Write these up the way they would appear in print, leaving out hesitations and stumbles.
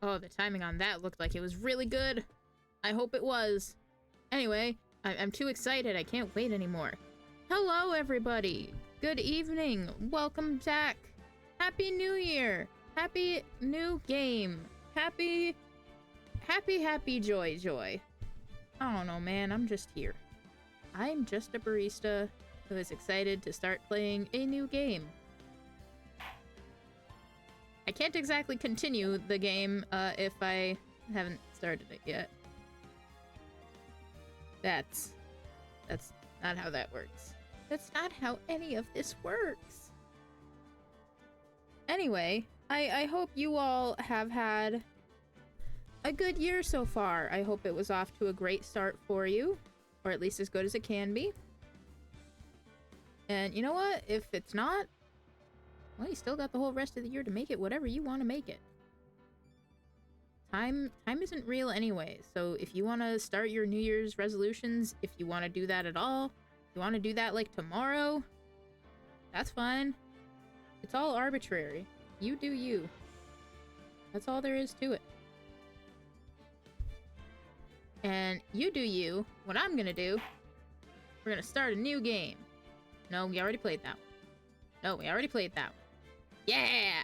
Oh, the timing on that looked like it was really good. I hope it was. Anyway, I'm too excited. I can't wait anymore. Hello, everybody. Good evening. Welcome back. Happy New Year. Happy new game. Happy, joy. I don't know, man. I'm just here. I'm just a barista who is excited to start playing a new game. I can't exactly continue the game if I haven't started it yet. That's not how that works. That's not how any of this works. Anyway, I hope you all have had a good year so far. I hope it was off to a great start for you, or at least as good as it can be. And you know what? If it's not, well, you still got the whole rest of the year to make it whatever you want to make it. Time isn't real anyway, so if you want to start your New Year's resolutions, if you want to do that at all, if you want to do that like tomorrow, that's fine. It's all arbitrary. You do you. That's all there is to it. And you do you. What I'm gonna do, we're gonna start a new game. No, we already played that one. No, we already played that one. Yeah!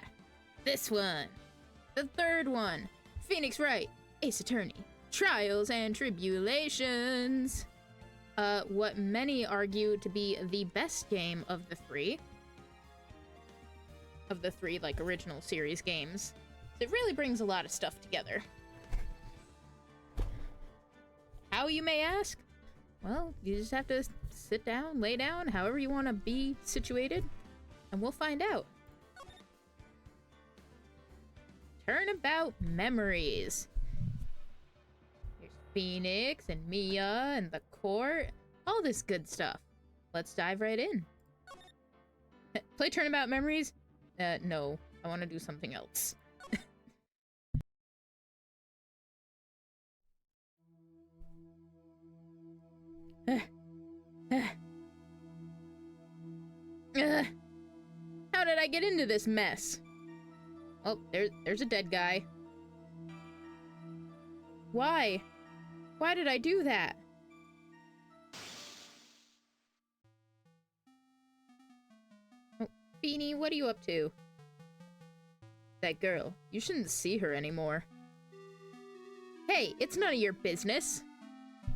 This one. The third one. Phoenix Wright, Ace Attorney, Trials and Tribulations. What many argue to be the best game of the three. Of the three, like, original series games. It really brings a lot of stuff together. How, you may ask? Well, you just have to sit down, lay down, however you want to be situated, and we'll find out. Turnabout memories. Here's Phoenix and Mia and the court. All this good stuff. Let's dive right in. Play Turnabout memories? No. I want to do something else. How did I get into this mess? Oh, there's a dead guy. Why? Why did I do that? Oh, Beanie, what are you up to? That girl. You shouldn't see her anymore. Hey, it's none of your business.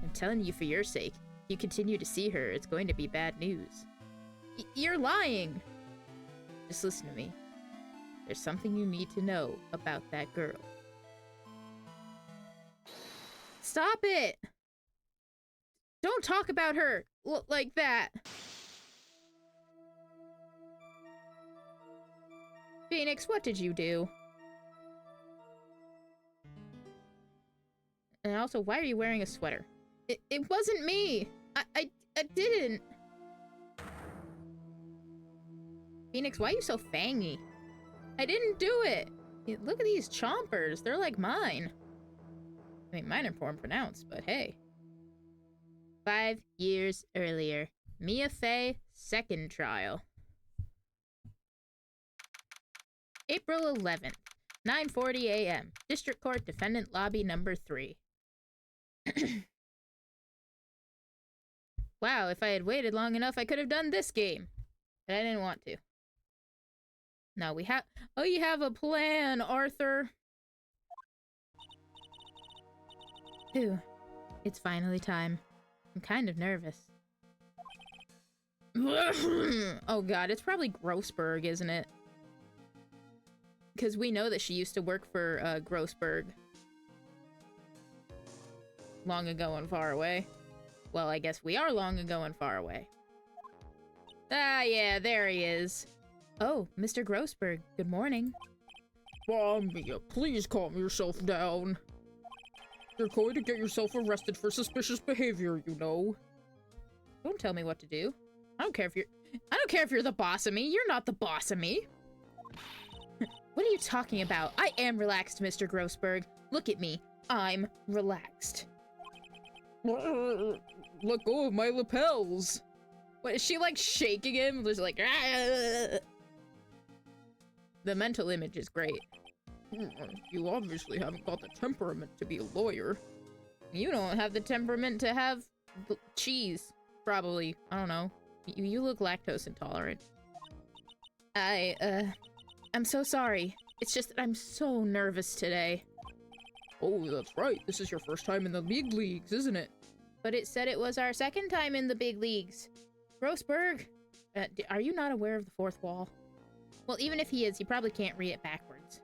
I'm telling you for your sake. If you continue to see her, it's going to be bad news. You're lying! Just listen to me. There's something you need to know about that girl. Stop it! Don't talk about her like that! Phoenix, what did you do? And also, why are you wearing a sweater? It wasn't me! I didn't! Phoenix, why are you so fangy? I didn't do it! Look at these chompers, they're like mine. I mean, mine are more pronounced, but hey. 5 years earlier. Mia Fey, second trial. April 11th, 9:40 a.m. District Court Defendant Lobby number 3. Wow, if I had waited long enough, I could have done this game. But I didn't want to. No, we have... Oh, you have a plan, Arthur. Ooh, it's finally time. I'm kind of nervous. Oh god, it's probably Grossberg, isn't it? Because we know that she used to work for Grossberg. Long ago and far away. Well, I guess we are long ago and far away. Ah, yeah, there he is. Oh, Mr. Grossberg, good morning. Mia, please calm yourself down. You're going to get yourself arrested for suspicious behavior, you know. Don't tell me what to do. I don't care if you're the boss of me. You're not the boss of me. What are you talking about? I am relaxed, Mr. Grossberg. Look at me. I'm relaxed. Let go of my lapels. What, is she like shaking him? Just like, ah! The mental image is great. You obviously haven't got the temperament to be a lawyer. You don't have the temperament to have cheese, probably. I don't know. You look lactose intolerant. I'm so sorry. It's just that I'm so nervous today. Oh, that's right. This is your first time in the big leagues, isn't it? But it said it was our second time in the big leagues. Grossberg, are you not aware of the fourth wall? Well, even if he is, he probably can't read it backwards.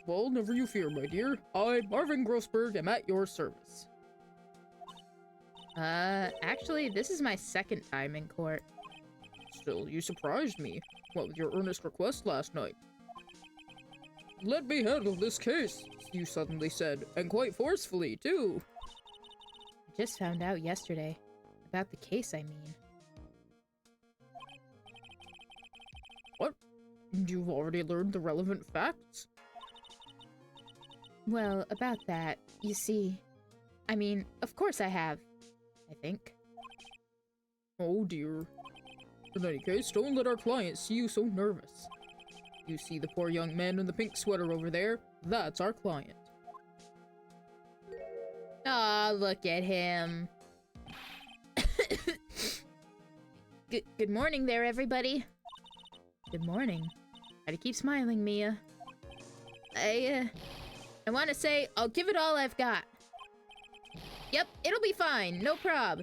Well, never you fear, my dear. I, Marvin Grossberg, am at your service. Actually, this is my second time in court. Still, you surprised me. What with your earnest request last night? Let me handle this case, you suddenly said, and quite forcefully, too. I just found out yesterday. About the case, I mean. What? You've already learned the relevant facts? Well, about that, you see... I mean, of course I have. I think. Oh dear. In any case, don't let our client see you so nervous. You see the poor young man in the pink sweater over there? That's our client. Aw, look at him. Good morning there, everybody. Good morning. Try to keep smiling, Mia. I want to say, I'll give it all I've got. Yep, it'll be fine. No prob.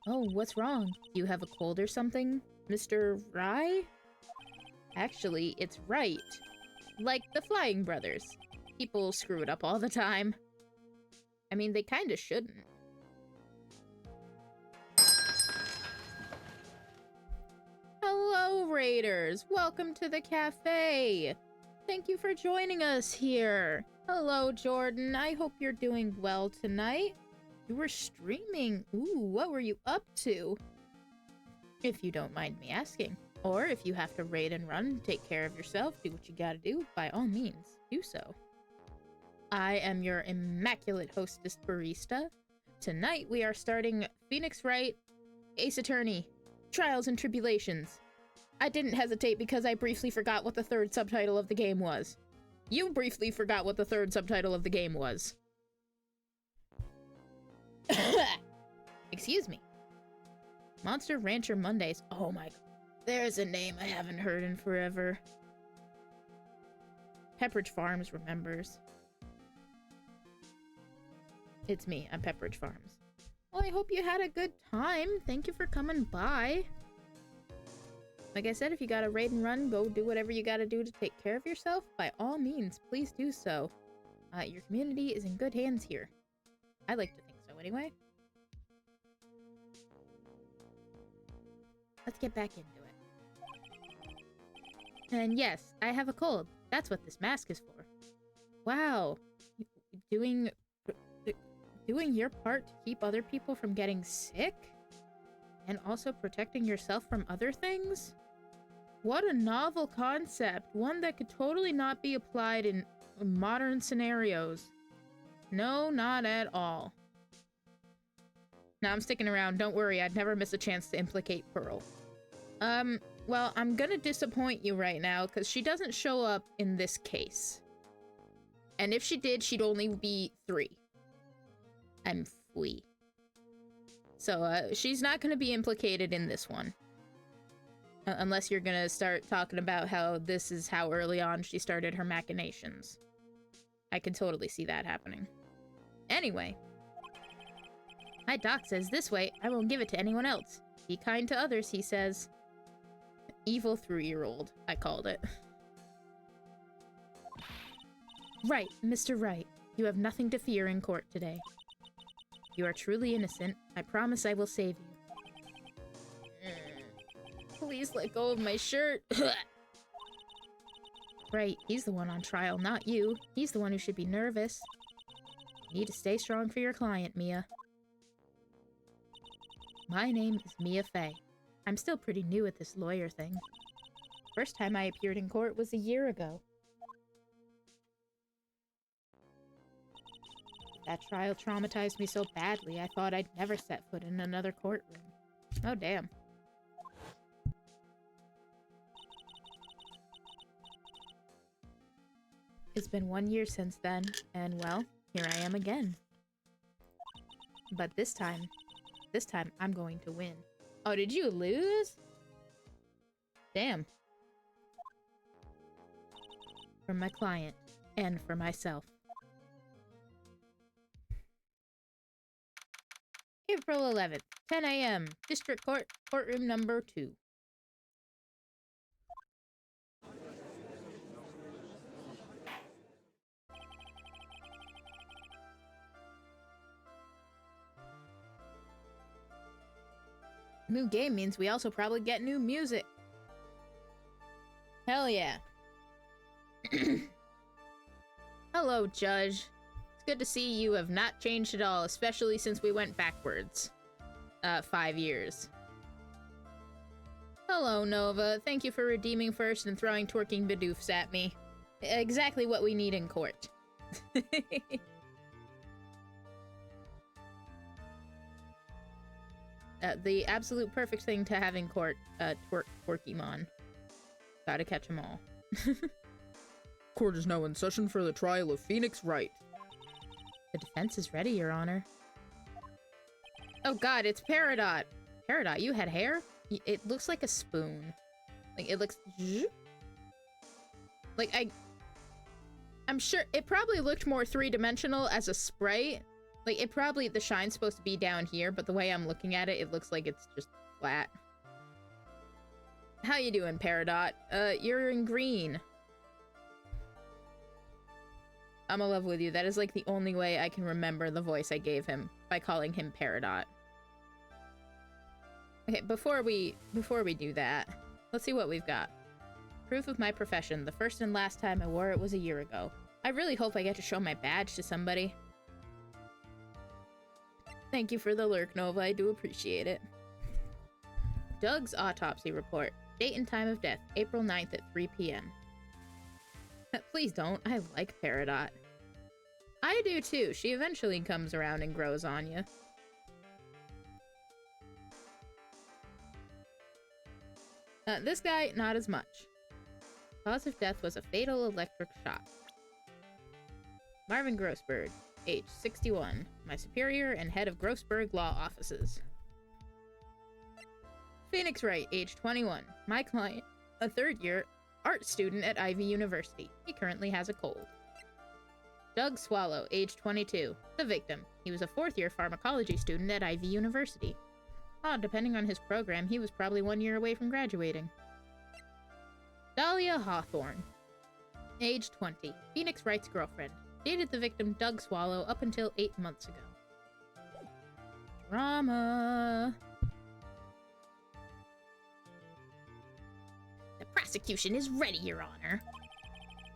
Oh, what's wrong? Do you have a cold or something, Mr. Rye? Actually, it's Wright. Like the Flying Brothers. People screw it up all the time. I mean, they kinda shouldn't. Hello, Raiders! Welcome to the cafe! Thank you for joining us here! Hello, Jordan. I hope you're doing well tonight. You were streaming. Ooh, what were you up to? If you don't mind me asking. Or if you have to raid and run, take care of yourself, do what you gotta do, by all means, do so. I am your immaculate hostess barista. Tonight we are starting Phoenix Wright, Ace Attorney, Trials and Tribulations. I didn't hesitate because I briefly forgot what the third subtitle of the game was. You briefly forgot what the third subtitle of the game was. Excuse me. Monster Rancher Mondays. Oh my... There's a name I haven't heard in forever. Pepperidge Farms remembers. It's me. I'm Pepperidge Farms. Well, I hope you had a good time. Thank you for coming by. Like I said, if you gotta raid and run, go do whatever you gotta do to take care of yourself. By all means, please do so. Your community is in good hands here. I like to think so anyway. Let's get back into it. And yes, I have a cold. That's what this mask is for. Wow. Doing your part to keep other people from getting sick? And also protecting yourself from other things? What a novel concept. One that could totally not be applied in modern scenarios. No, not at all. Now I'm sticking around. Don't worry, I'd never miss a chance to implicate Pearl. Well, I'm gonna disappoint you right now, because she doesn't show up in this case. And if she did, she'd only be 3. I'm free. So, she's not gonna be implicated in this one. Unless you're gonna start talking about how this is how early on she started her machinations. I can totally see that happening. Anyway. My doc says this way, I won't give it to anyone else. Be kind to others, he says. Evil 3-year-old, I called it. Right, Mr. Wright. You have nothing to fear in court today. You are truly innocent. I promise I will save you. Please let go of my shirt. Right, he's the one on trial, not you. He's the one who should be nervous. You need to stay strong for your client, Mia. My name is Mia Fey. I'm still pretty new at this lawyer thing. First time I appeared in court was a year ago. That trial traumatized me so badly, I thought I'd never set foot in another courtroom. Oh, damn. It's been 1 year since then, and well, here I am again. But this time I'm going to win. Oh, did you lose? Damn. For my client, and for myself. April 11th, 10 a.m. District Court, courtroom number 2. New game means we also probably get new music. Hell yeah. Hello, Judge. It's good to see you have not changed at all, especially since we went backwards. 5 years. Hello, Nova. Thank you for redeeming first and throwing twerking Bidoofs at me. Exactly what we need in court. The absolute perfect thing to have in court, Twerkymon. Gotta catch 'em all. Court is now in session for the trial of Phoenix Wright. The defense is ready, Your Honor. Oh god, it's Peridot! Peridot, you had hair? It looks like a spoon. Like, it looks... Like, I'm sure it probably looked more three-dimensional as a sprite. Like, it probably... The shine's supposed to be down here, but the way I'm looking at it, it looks like it's just flat. How you doing, Peridot? You're in green. I'm in love with you. That is, like, the only way I can remember the voice I gave him, by calling him Peridot. Okay, before we do that, let's see what we've got. Proof of my profession. The first and last time I wore it was a year ago. I really hope I get to show my badge to somebody. Thank you for the lurk, Nova. I do appreciate it. Doug's autopsy report. Date and time of death, April 9th at 3 p.m. Please don't. I like Peridot. I do too. She eventually comes around and grows on you. This guy, not as much. Cause of death was a fatal electric shock. Marvin Grossberg, age 61, my superior and head of Grossberg Law Offices. Phoenix Wright, age 21, my client, a third-year art student at Ivy University. He currently has a cold. Doug Swallow, age 22, the victim. He was a fourth-year pharmacology student at Ivy University. Depending on his program, he was probably 1 year away from graduating. Dahlia Hawthorne, age 20, Phoenix Wright's girlfriend. Dated the victim Doug Swallow up until 8 months ago. Drama. The prosecution is ready, Your Honor.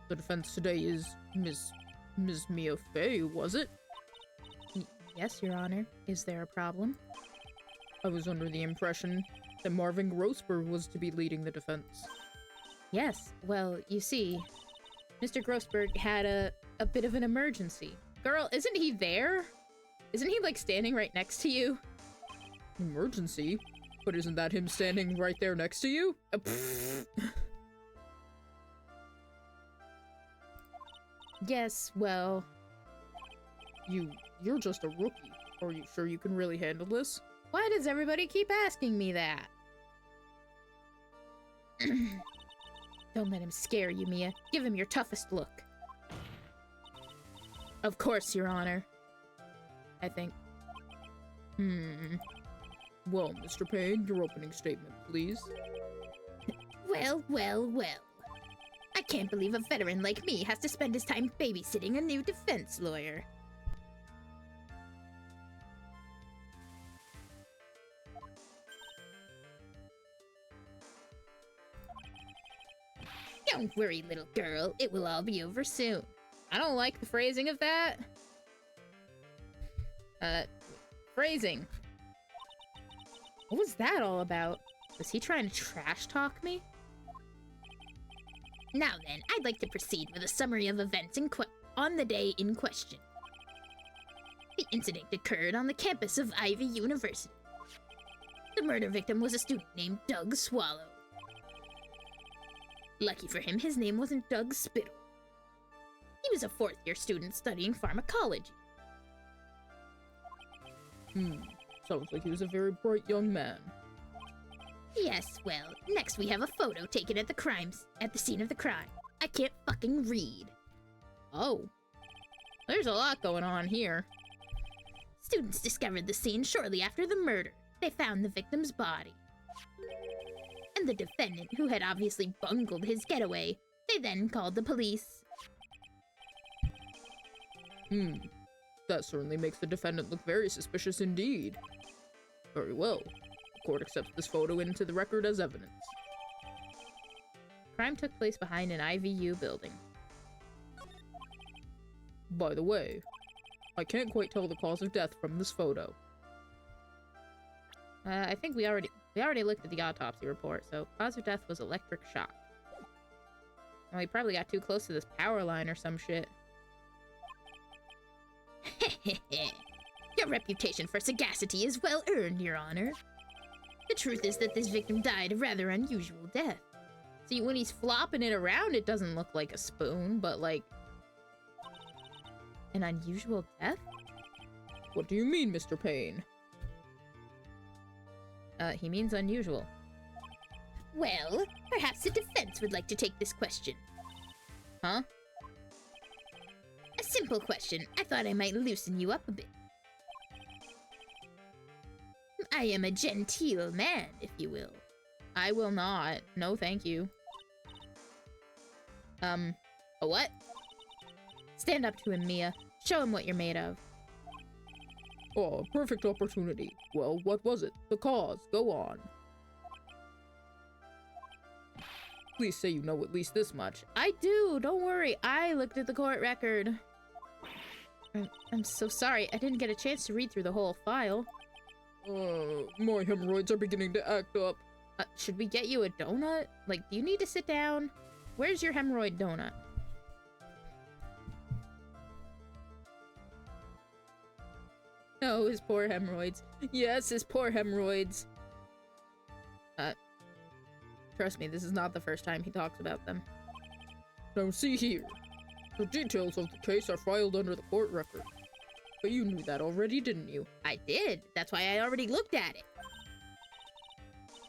The defense today is Miss Mia Fey, was it? Yes, Your Honor. Is there a problem? I was under the impression that Marvin Grossberg was to be leading the defense. Yes, well, you see, Mr. Grossberg had a bit of an emergency. Girl, isn't he there? Isn't he, like, standing right next to you? Emergency? But isn't that him standing right there next to you? Yes, well... You're just a rookie. Are you sure you can really handle this? Why does everybody keep asking me that? Don't let him scare you, Mia. Give him your toughest look. Of course, Your Honor. I think. Well, Mr. Payne, your opening statement, please. Well. I can't believe a veteran like me has to spend his time babysitting a new defense lawyer. Don't worry, little girl. It will all be over soon. I don't like the phrasing of that. Phrasing. What was that all about? Was he trying to trash talk me? Now then, I'd like to proceed with a summary of events on the day in question. The incident occurred on the campus of Ivy University. The murder victim was a student named Doug Swallow. Lucky for him, his name wasn't Doug Spittle. He was a fourth-year student studying pharmacology. Sounds like he was a very bright young man. Yes, well, next we have a photo taken at the scene of the crime. I can't fucking read. Oh. There's a lot going on here. Students discovered the scene shortly after the murder. They found the victim's body. And the defendant, who had obviously bungled his getaway, they then called the police. That certainly makes the defendant look very suspicious indeed. Very well. The court accepts this photo into the record as evidence. Crime took place behind an IVU building. By the way, I can't quite tell the cause of death from this photo. I think we already looked at the autopsy report, so cause of death was electric shock. Well, he probably got too close to this power line or some shit. Your reputation for sagacity is well earned, Your Honor. The truth is that this victim died a rather unusual death. See, when he's flopping it around, it doesn't look like a spoon, but like... an unusual death? What do you mean, Mr. Payne? He means unusual. Well, perhaps the defense would like to take this question. Huh? A simple question. I thought I might loosen you up a bit. I am a genteel man, if you will. I will not. No, thank you. A what? Stand up to him, Mia. Show him what you're made of. Oh, perfect opportunity. Well, what was it? The cause. Go on. Please say you know at least this much. I do. Don't worry. I looked at the court record. I'm so sorry. I didn't get a chance to read through the whole file. My hemorrhoids are beginning to act up. Should we get you a donut? Like, do you need to sit down? Where's your hemorrhoid donut? Oh, his poor hemorrhoids. Yes, his poor hemorrhoids. Trust me, this is not the first time he talks about them. Now see here. The details of the case are filed under the court record. But you knew that already, didn't you? I did. That's why I already looked at it.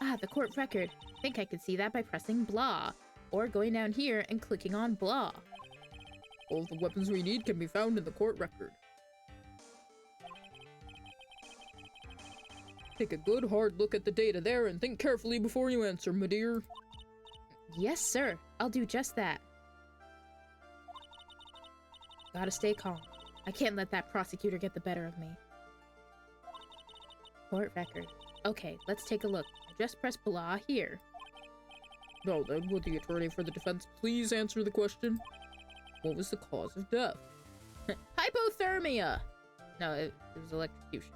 Ah, the court record. I think I could see that by pressing blah. Or going down here and clicking on blah. All the weapons we need can be found in the court record. Take a good hard look at the data there and think carefully before you answer, my dear. Yes, sir. I'll do just that. Gotta stay calm. I can't let that prosecutor get the better of me. Court record. Okay, let's take a look. I just pressed blah here. Now then, would the attorney for the defense please answer the question? What was the cause of death? Hypothermia! No, it was electrocution.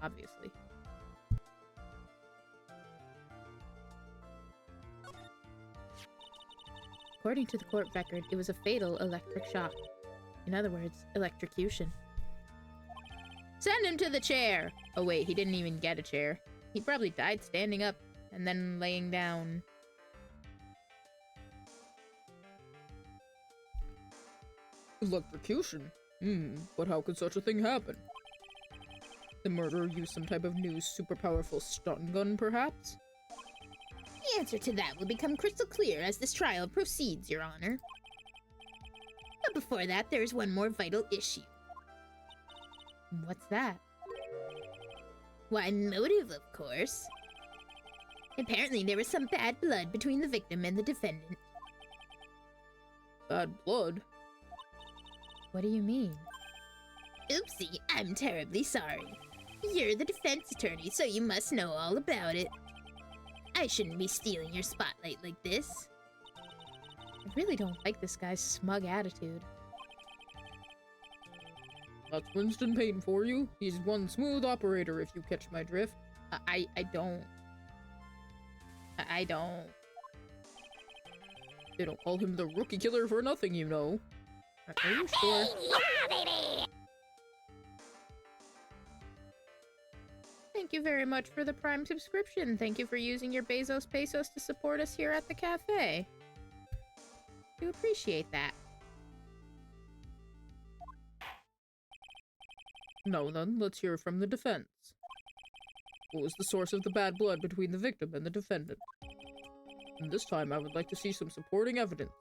Obviously. According to the court record, it was a fatal electric shock. In other words, electrocution. Send him to the chair! Oh wait, he didn't even get a chair. He probably died standing up and then laying down. Electrocution? But how could such a thing happen? The murderer used some type of new super powerful stun gun, perhaps? The answer to that will become crystal clear as this trial proceeds, Your Honor. But before that, there is one more vital issue. What's that? Why, motive, of course. Apparently, there was some bad blood between the victim and the defendant. Bad blood? What do you mean? Oopsie, I'm terribly sorry. You're the defense attorney, so you must know all about it. I shouldn't be stealing your spotlight like this. I really don't like this guy's smug attitude. That's Winston Payne for you. He's one smooth operator, if you catch my drift. I don't. I don't. They don't call him the rookie killer for nothing, you know. Are you sure? Thank you very much for the Prime subscription. Thank you for using your Bezos Pesos to support us here at the cafe. Do appreciate that. Now then, let's hear from the defense. What was the source of the bad blood between the victim and the defendant? And this time, I would like to see some supporting evidence.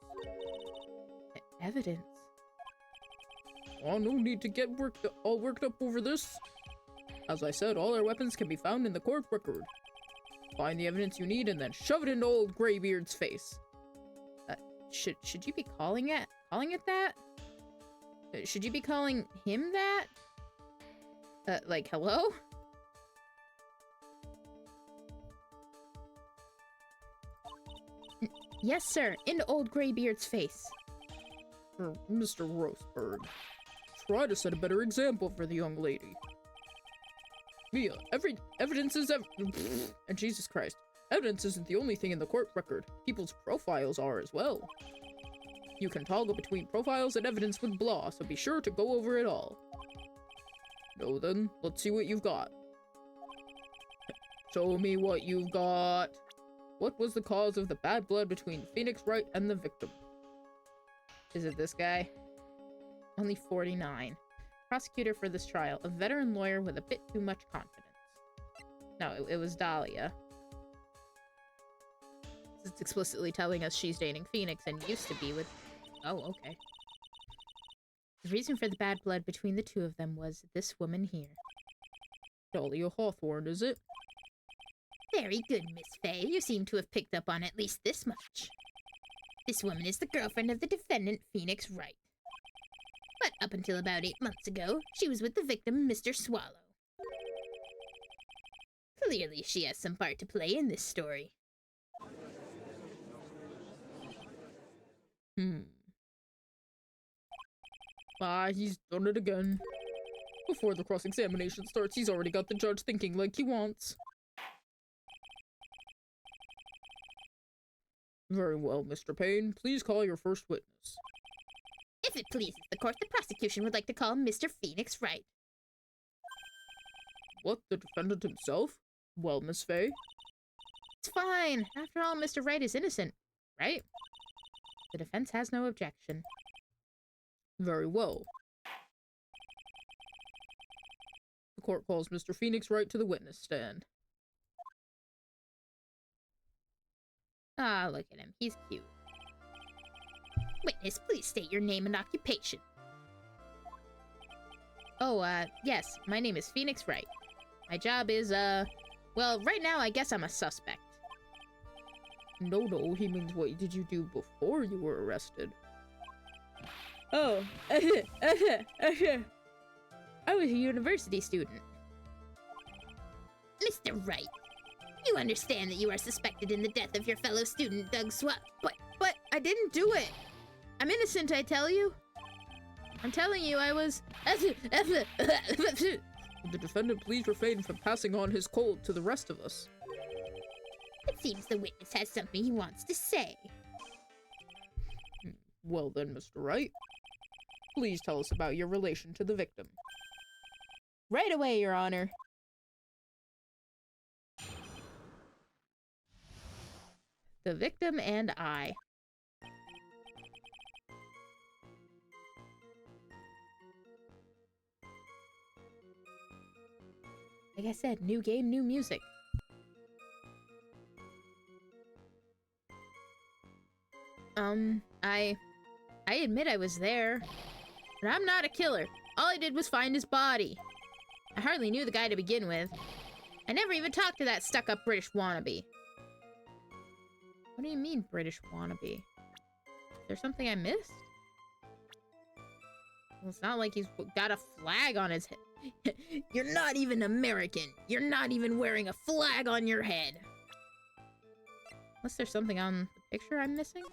Evidence? Oh, no need to get all worked up over this. As I said, all our weapons can be found in the court record. Find the evidence you need and then shove it into old Graybeard's face. Should you be calling it that? Should you be calling him that? Like, hello? Yes, sir. Into old Graybeard's face. Mr. Roseburg, try to set a better example for the young lady. Mia, evidence is and Jesus Christ. Evidence isn't the only thing in the court record. People's profiles are as well. You can toggle between profiles and evidence with blah, so be sure to go over it all. No then, let's see what you've got. Show me what you've got. What was the cause of the bad blood between Phoenix Wright and the victim? Is it this guy? Only 49. Prosecutor for this trial, a veteran lawyer with a bit too much confidence. No, it was Dahlia. It's explicitly telling us she's dating Phoenix and used to be with... Oh, okay. The reason for the bad blood between the two of them was this woman here. Dahlia Hawthorne, is it? Very good, Miss Fay. You seem to have picked up on at least this much. This woman is the girlfriend of the defendant, Phoenix Wright. But up until about 8 months ago, she was with the victim, Mr. Swallow. Clearly, she has some part to play in this story. He's done it again. Before the cross-examination starts, he's already got the judge thinking like he wants. Very well, Mr. Payne. Please call your first witness. If it pleases the court, the prosecution would like to call Mr. Phoenix Wright. What, the defendant himself? Well, Miss Fay? It's fine. After all, Mr. Wright is innocent, right? The defense has no objection. Very well. The court calls Mr. Phoenix Wright to the witness stand. Ah, look at him. He's cute. Witness, please state your name and occupation. Oh, yes. My name is Phoenix Wright. My job is, well, right now I guess I'm a suspect. No, he means what did you do before you were arrested? Oh, I was a university student. Mr. Wright, you understand that you are suspected in the death of your fellow student, Doug Swap. But I didn't do it. I'm innocent, I tell you. I'm telling you, I was... Would the defendant please refrain from passing on his cold to the rest of us? It seems the witness has something he wants to say. Well then, Mr. Wright, please tell us about your relation to the victim. Right away, Your Honor. The victim and I. Like I said, new game, new music. I admit I was there. But I'm not a killer. All I did was find his body. I hardly knew the guy to begin with. I never even talked to that stuck-up British wannabe. What do you mean, British wannabe? Is there something I missed? Well, it's not like he's got a flag on his head. You're not even American. You're not even wearing a flag on your head. Unless there's something on the picture I'm missing?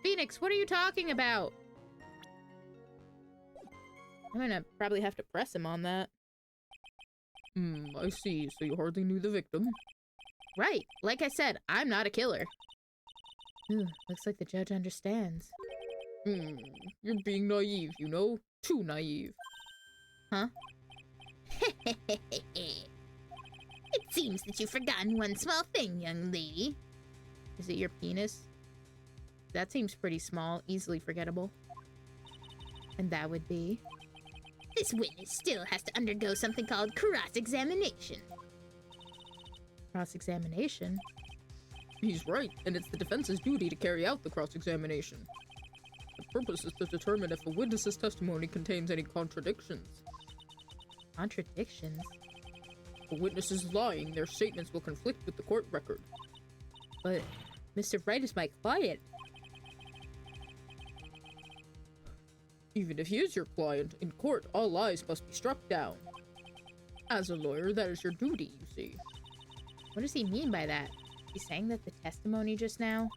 Phoenix, what are you talking about? I'm gonna probably have to press him on that. I see. So you hardly knew the victim? Right. Like I said, I'm not a killer. Ooh, looks like the judge understands. You're being naive, you know? Too naive. Huh? It seems that you've forgotten one small thing, young lady. Is it your penis? That seems pretty small, easily forgettable. And that would be? This witness still has to undergo something called cross-examination. Cross-examination? He's right, and it's the defense's duty to carry out the cross-examination. The purpose is to determine if a witness's testimony contains any contradictions. Contradictions? If a witness is lying, their statements will conflict with the court record. But Mr. Wright is my client. Even if he is your client, in court, all lies must be struck down. As a lawyer, that is your duty, you see. What does he mean by that? He's saying that the testimony just now,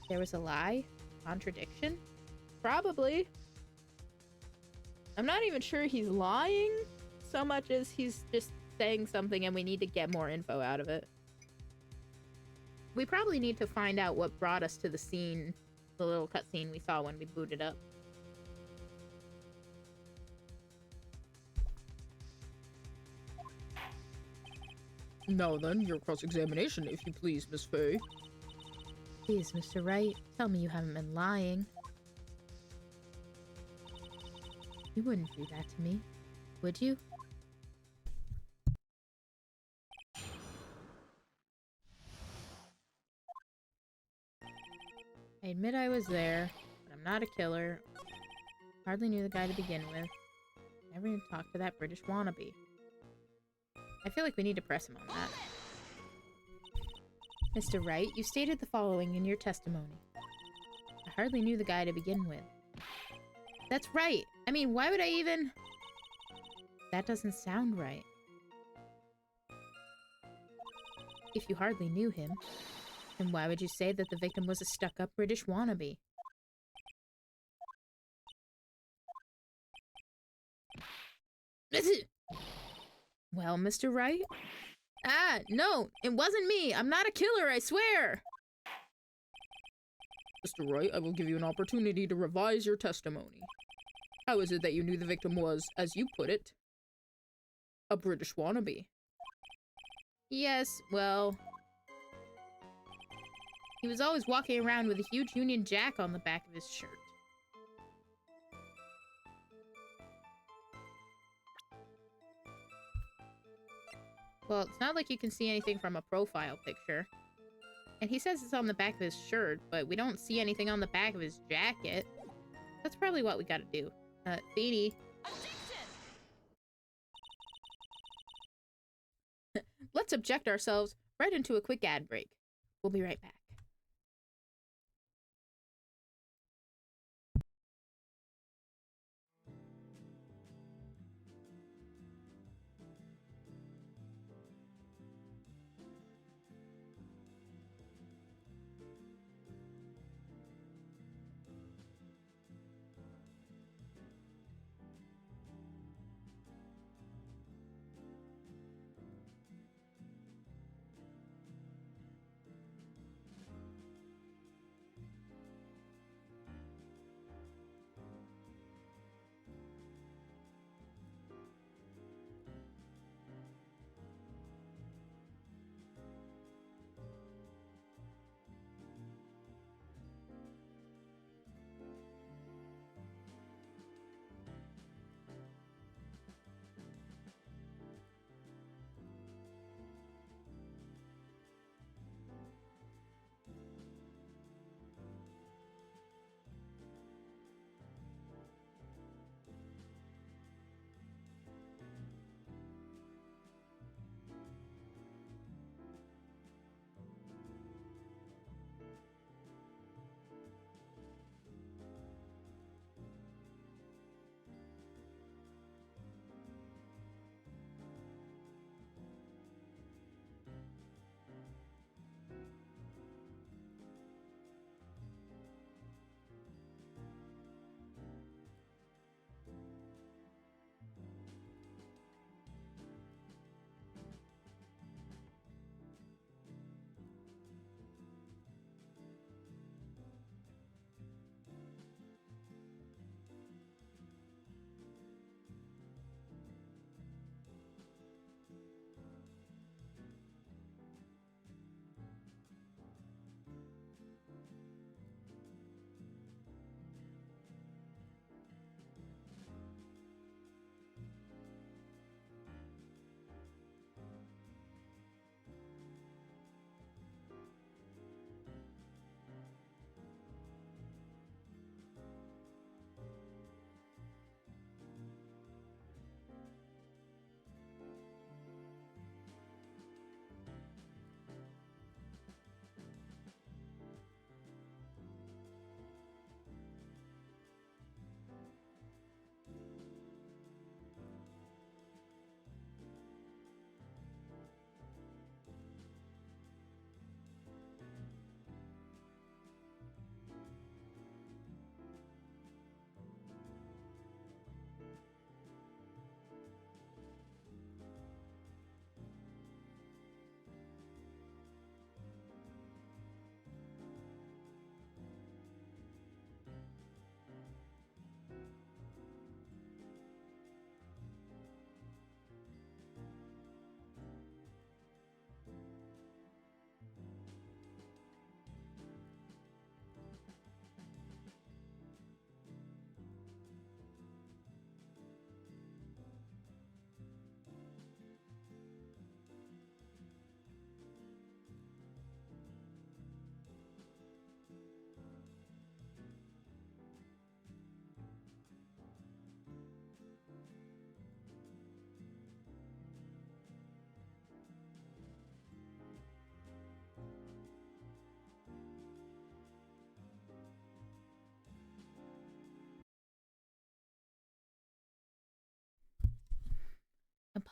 there was a lie? Contradiction? Probably. I'm not even sure he's lying so much as he's just saying something and we need to get more info out of it. We probably need to find out what brought us to the scene, the little cutscene we saw when we booted up. Now then, your cross-examination, if you please, Miss Fay. Please, Mr. Wright, tell me you haven't been lying. You wouldn't do that to me, would you? I admit I was there, but I'm not a killer. Hardly knew the guy to begin with. Never even talked to that British wannabe. I feel like we need to press him on that. Mr. Wright, you stated the following in your testimony. I hardly knew the guy to begin with. That's right! I mean, why would I even... That doesn't sound right. If you hardly knew him, then why would you say that the victim was a stuck-up British wannabe? Well, Mr. Wright? Ah, no, it wasn't me. I'm not a killer, I swear. Mr. Wright, I will give you an opportunity to revise your testimony. How is it that you knew the victim was, as you put it, a British wannabe? Yes, well... He was always walking around with a huge Union Jack on the back of his shirt. Well, it's not like you can see anything from a profile picture. And he says it's on the back of his shirt, but we don't see anything on the back of his jacket. That's probably what we gotta do. Feeny. Let's object ourselves right into a quick ad break. We'll be right back.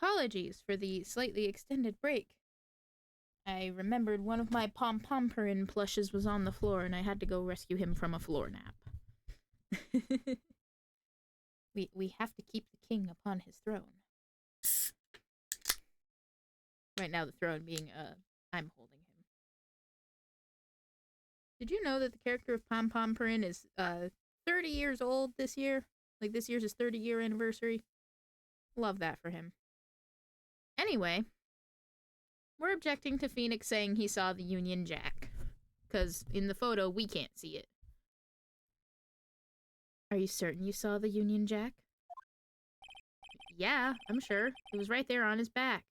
apologies for the slightly extended break. I remembered one of my pom-pom-perin plushes was on the floor and I had to go rescue him from a floor nap. we have to keep the king upon his throne. Right now the throne being, I'm holding him. Did you know that the character of pom-pom-perin is, 30 years old this year? Like, this year's his 30-year anniversary. Love that for him. Anyway, we're objecting to Phoenix saying he saw the Union Jack. Because in the photo, we can't see it. Are you certain you saw the Union Jack? Yeah, I'm sure. It was right there on his back.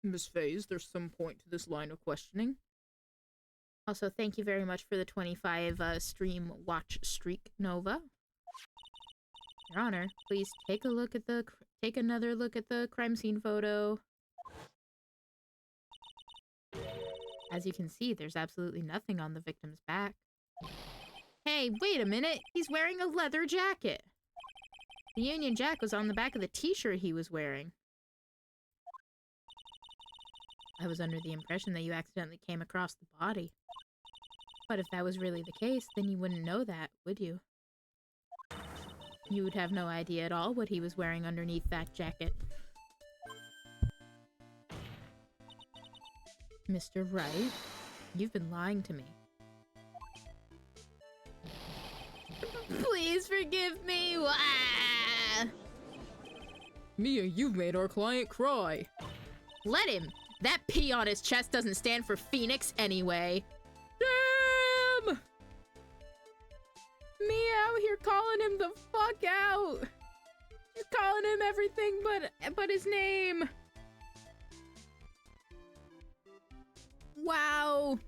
Miss Faze, there's some point to this line of questioning. Also, thank you very much for the 25 stream watch streak, Nova. Your Honor, please take another look at the crime scene photo. As you can see, there's absolutely nothing on the victim's back. Hey, wait a minute! He's wearing a leather jacket! The Union Jack was on the back of the t-shirt he was wearing. I was under the impression that you accidentally came across the body. But if that was really the case, then you wouldn't know that, would you? You would have no idea at all what he was wearing underneath that jacket. Mr. Wright, you've been lying to me. Please forgive me! Wah! Mia, you've made our client cry. Let him! That P on his chest doesn't stand for Phoenix anyway. Damn! Me out here calling him the fuck out! She's calling him everything but his name! Wow!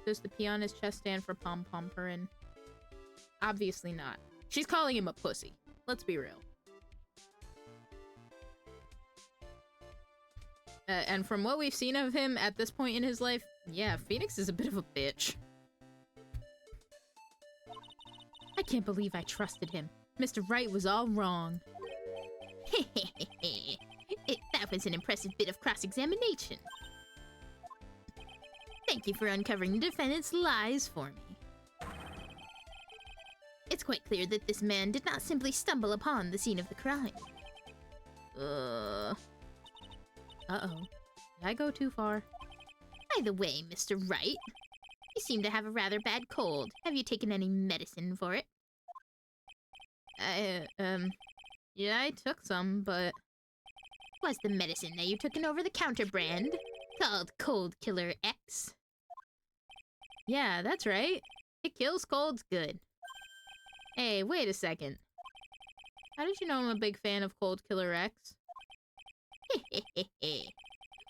Does the P on his chest stand for pom-pom-perin? Obviously not. She's calling him a pussy. Let's be real. And from what we've seen of him at this point in his life, yeah, Phoenix is a bit of a bitch. I can't believe I trusted him. Mr. Wright was all wrong. That was an impressive bit of cross-examination. Thank you for uncovering the defendant's lies for me. It's quite clear that this man did not simply stumble upon the scene of the crime. Uh-oh. Did I go too far? By the way, Mr. Wright, you seem to have a rather bad cold. Have you taken any medicine for it? Yeah, I took some, but... Was the medicine that you took an over-the-counter brand called Cold Killer X? Yeah, that's right. It kills colds good. Hey, wait a second. How did you know I'm a big fan of Cold Killer X?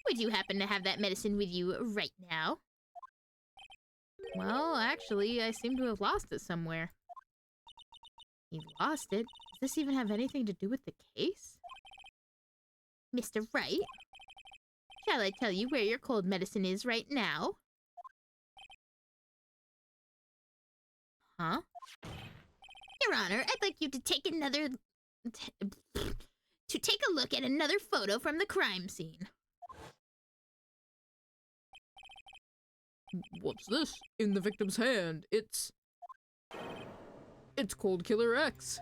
Would you happen to have that medicine with you right now? Well, actually, I seem to have lost it somewhere. You lost it? Does this even have anything to do with the case? Mr. Wright? Shall I tell you where your cold medicine is right now? Huh? Your Honor, I'd like you to take a look at another photo from the crime scene. What's this? In the victim's hand. It's Cold Killer X.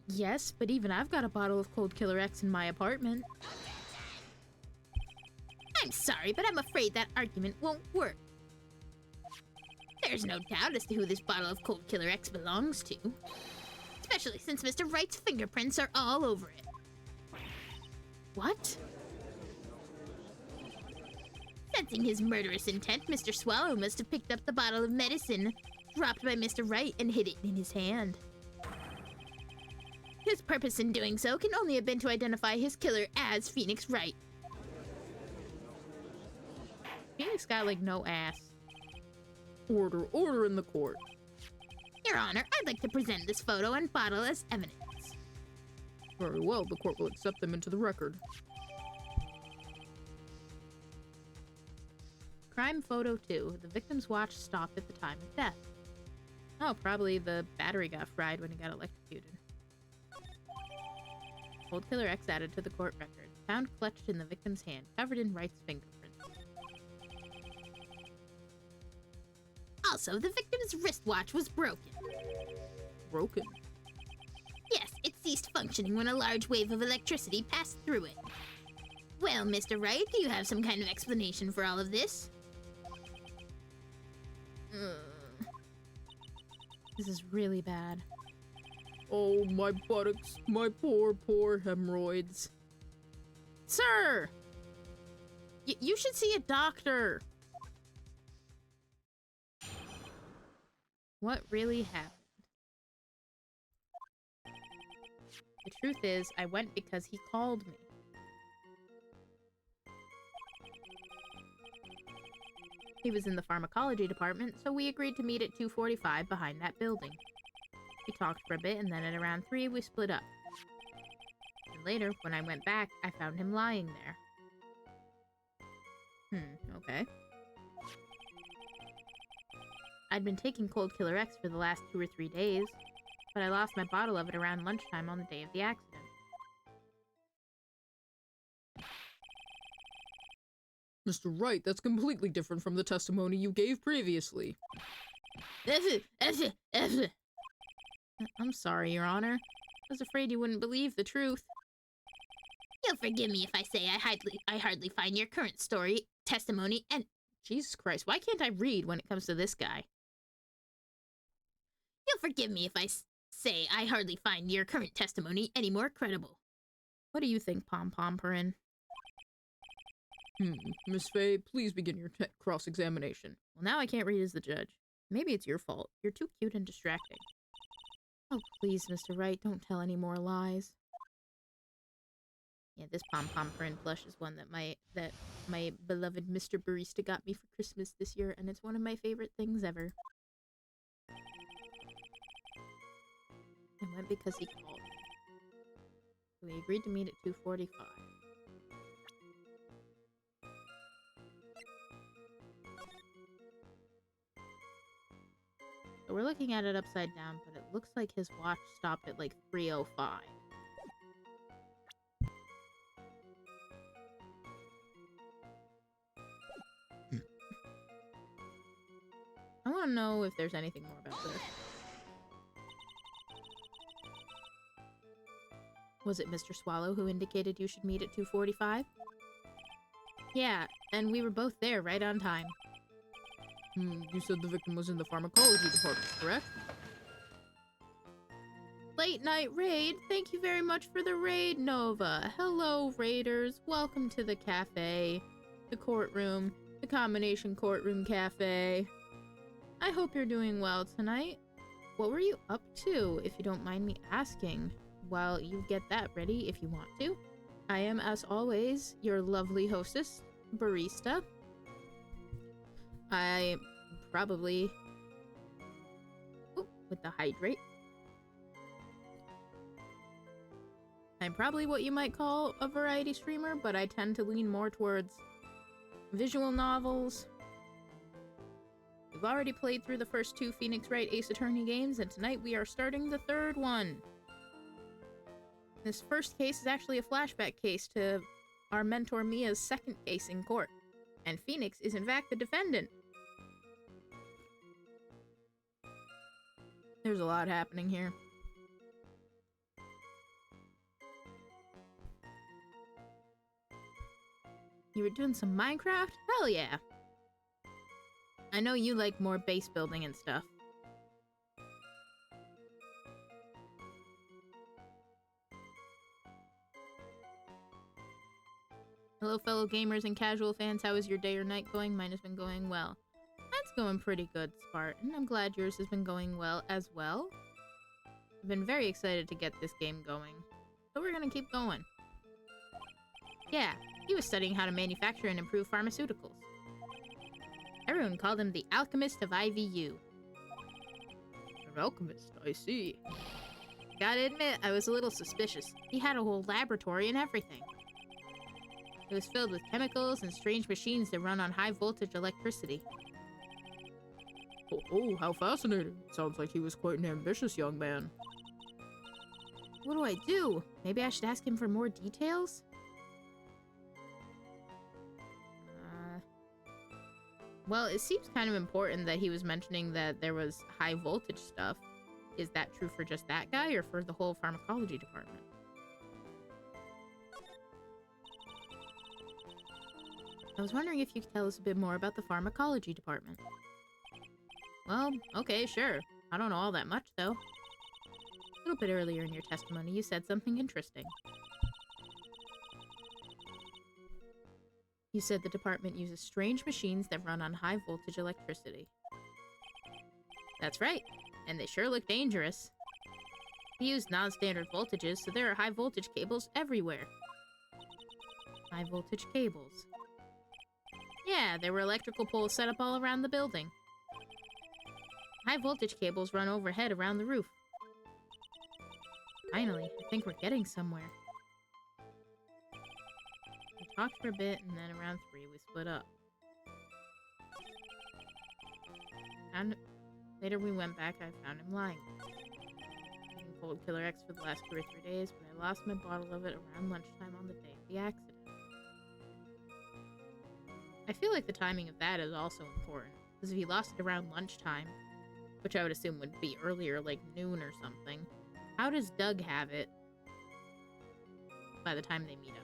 Yes, but even I've got a bottle of Cold Killer X in my apartment. I'm sorry, but I'm afraid that argument won't work. There's no doubt as to who this bottle of Cold Killer X belongs to. Especially since Mr. Wright's fingerprints are all over it. What? Sensing his murderous intent, Mr. Swallow must have picked up the bottle of medicine dropped by Mr. Wright and hid it in his hand. His purpose in doing so can only have been to identify his killer as Phoenix Wright. Phoenix got, like, no ass. Order in the court. Your Honor, I'd like to present this photo and bottle as evidence. Very well, the court will accept them into the record. Crime photo 2. The victim's watch stopped at the time of death. Oh, probably the battery got fried when it got electrocuted. Cold Killer X added to the court record. Found clutched in the victim's hand, covered in Wright's fingerprints. Also, the victim's wristwatch was broken. Broken. Yes, it ceased functioning when a large wave of electricity passed through it. Well, Mr. Wright, do you have some kind of explanation for all of this? This is really bad. Oh, my buttocks. My poor, poor hemorrhoids. Sir! You should see a doctor! What really happened? The truth is, I went because he called me. He was in the pharmacology department, so we agreed to meet at 2:45 behind that building. We talked for a bit, and then at around 3, we split up. And later, when I went back, I found him lying there. Okay. I'd been taking Cold Killer X for the last 2 or 3 days, but I lost my bottle of it around lunchtime on the day of the accident. Mr. Wright, that's completely different from the testimony you gave previously. I'm sorry, Your Honor. I was afraid you wouldn't believe the truth. You'll forgive me if I say I hardly find your current testimony, and Jesus Christ, why can't I read when it comes to this guy? You'll forgive me if I say I hardly find your current testimony any more credible. What do you think, Pom-Pom Perrin? Miss Faye, please begin your cross-examination. Well, now I can't read as the judge. Maybe it's your fault. You're too cute and distracting. Oh, please, Mr. Wright, don't tell any more lies. Yeah, this Pom-Pom Perrin plush is one that my beloved Mr. Barista got me for Christmas this year, and it's one of my favorite things ever. I went because he called me. We agreed to meet at 2:45. So we're looking at it upside down, but it looks like his watch stopped at like 3:05. I want to know if there's anything more about this. Was it Mr. Swallow who indicated you should meet at 2:45? Yeah, and we were both there right on time. You said the victim was in the pharmacology department, correct? Late night raid? Thank you very much for the raid, Nova. Hello, raiders. Welcome to the cafe, the courtroom, the combination courtroom cafe. I hope you're doing well tonight. What were you up to, if you don't mind me asking? While you get that ready if you want to. I am, as always, your lovely hostess, Barista. I probably... with the hydrate. I'm probably what you might call a variety streamer, but I tend to lean more towards visual novels. We've already played through the first 2 Phoenix Wright Ace Attorney games, and tonight we are starting the 3rd one. This first case is actually a flashback case to our mentor Mia's 2nd case in court, and Phoenix is in fact the defendant. There's a lot happening here. You were doing some Minecraft? Hell yeah! I know you like more base building and stuff. Hello, fellow gamers and casual fans. How is your day or night going? Mine has been going well. Mine's going pretty good, Spartan. I'm glad yours has been going well as well. I've been very excited to get this game going. So we're gonna keep going. Yeah, he was studying how to manufacture and improve pharmaceuticals. Everyone called him the alchemist of IVU. An alchemist, I see. Gotta admit, I was a little suspicious. He had a whole laboratory and everything. It was filled with chemicals and strange machines that run on high voltage electricity. Oh, how fascinating. Sounds like he was quite an ambitious young man. What do I do? Maybe I should ask him for more details? Well, it seems kind of important that he was mentioning that there was high voltage stuff. Is that true for just that guy or for the whole pharmacology department? I was wondering if you could tell us a bit more about the pharmacology department. Well, okay, sure. I don't know all that much, though. A little bit earlier in your testimony, you said something interesting. You said the department uses strange machines that run on high voltage electricity. That's right, and they sure look dangerous. We use non-standard voltages, so there are high voltage cables everywhere. High voltage cables. Yeah, there were electrical poles set up all around the building. High voltage cables run overhead around the roof. Finally, I think we're getting somewhere. We talked for a bit, and then around 3, we split up. Later we went back, I found him lying. Eating cold Killer X for the last 2 or 3 days, but I lost my bottle of it around lunchtime on the day of the accident. I feel like the timing of that is also important, because if he lost it around lunchtime, which I would assume would be earlier, like noon or something, how does Doug have it by the time they meet up?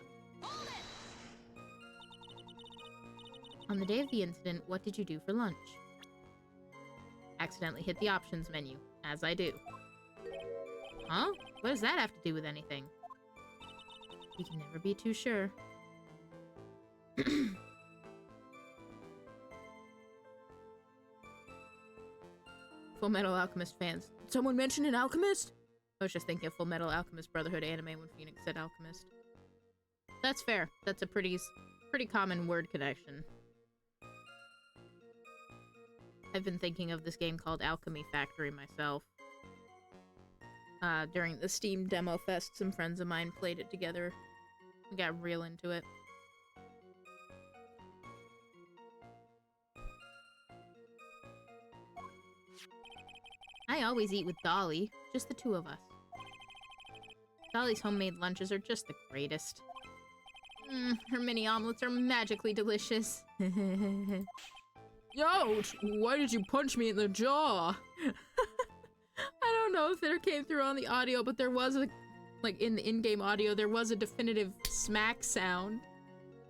On the day of the incident, what did you do for lunch? Accidentally hit the options menu, as I do. Huh? What does that have to do with anything? You can never be too sure. Full Metal Alchemist fans. Did someone mention an alchemist? I was just thinking of Full Metal Alchemist Brotherhood anime when Phoenix said alchemist. That's fair. That's a pretty common word connection. I've been thinking of this game called Alchemy Factory myself. During the Steam Demo Fest, some friends of mine played it together. We got real into it. I always eat with Dolly, just the 2 of us. Dolly's homemade lunches are just the greatest. Her mini omelets are magically delicious. Ouch! Why did you punch me in the jaw? I don't know if it came through on the audio, but there was a, like in the in-game audio, there was a definitive smack sound.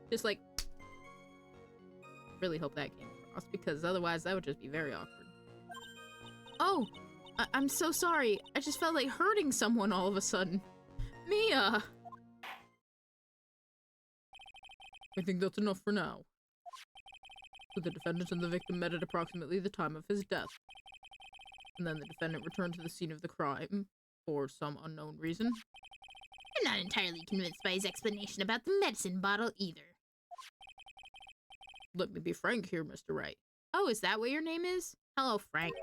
Just like, really hope that came across, because otherwise that would just be very awkward. Oh, I'm so sorry. I just felt like hurting someone all of a sudden. Mia! I think that's enough for now. So the defendant and the victim met at approximately the time of his death. And then the defendant returned to the scene of the crime, for some unknown reason. I'm not entirely convinced by his explanation about the medicine bottle either. Let me be frank here, Mr. Wright. Oh, is that what your name is? Hello, Frank.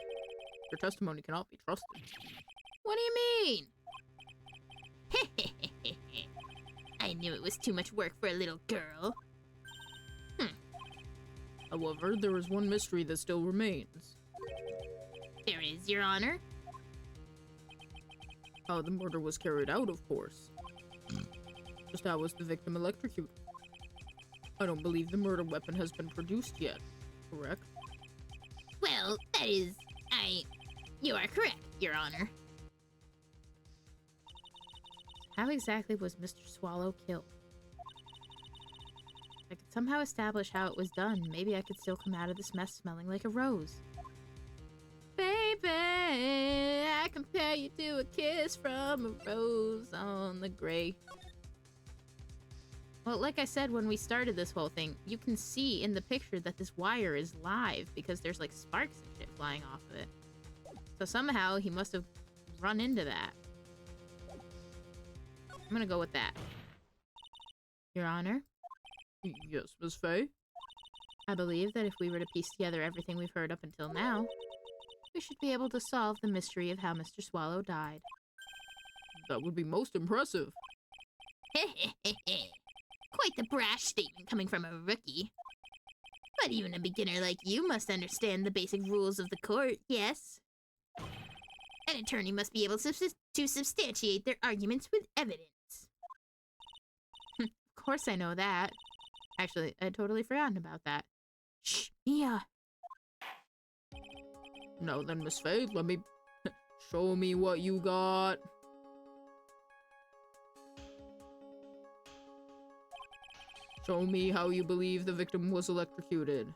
Your testimony cannot be trusted. What do you mean? I knew it was too much work for a little girl. However, there is one mystery that still remains. There is, Your Honor. How the murder was carried out, of course. Just how was the victim electrocuted? I don't believe the murder weapon has been produced yet, correct? Well, that is... You are correct, Your Honor. How exactly was Mr. Swallow killed? If I could somehow establish how it was done, maybe I could still come out of this mess smelling like a rose. Baby, I compare you to a kiss from a rose on the grave. Well, like I said when we started this whole thing, you can see in the picture that this wire is live because there's like sparks and shit flying off of it. So somehow he must have run into that. I'm gonna go with that. Your Honor? Yes, Miss Faye? I believe that if we were to piece together everything we've heard up until now, we should be able to solve the mystery of how Mr. Swallow died. That would be most impressive. Quite the brash statement coming from a rookie. But even a beginner like you must understand the basic rules of the court, yes? An attorney must be able to substantiate their arguments with evidence. Of course I know that. Actually, I'd totally forgotten about that. Shh, Mia. Now then, Miss Faye, let me show me what you got. Show me how you believe the victim was electrocuted.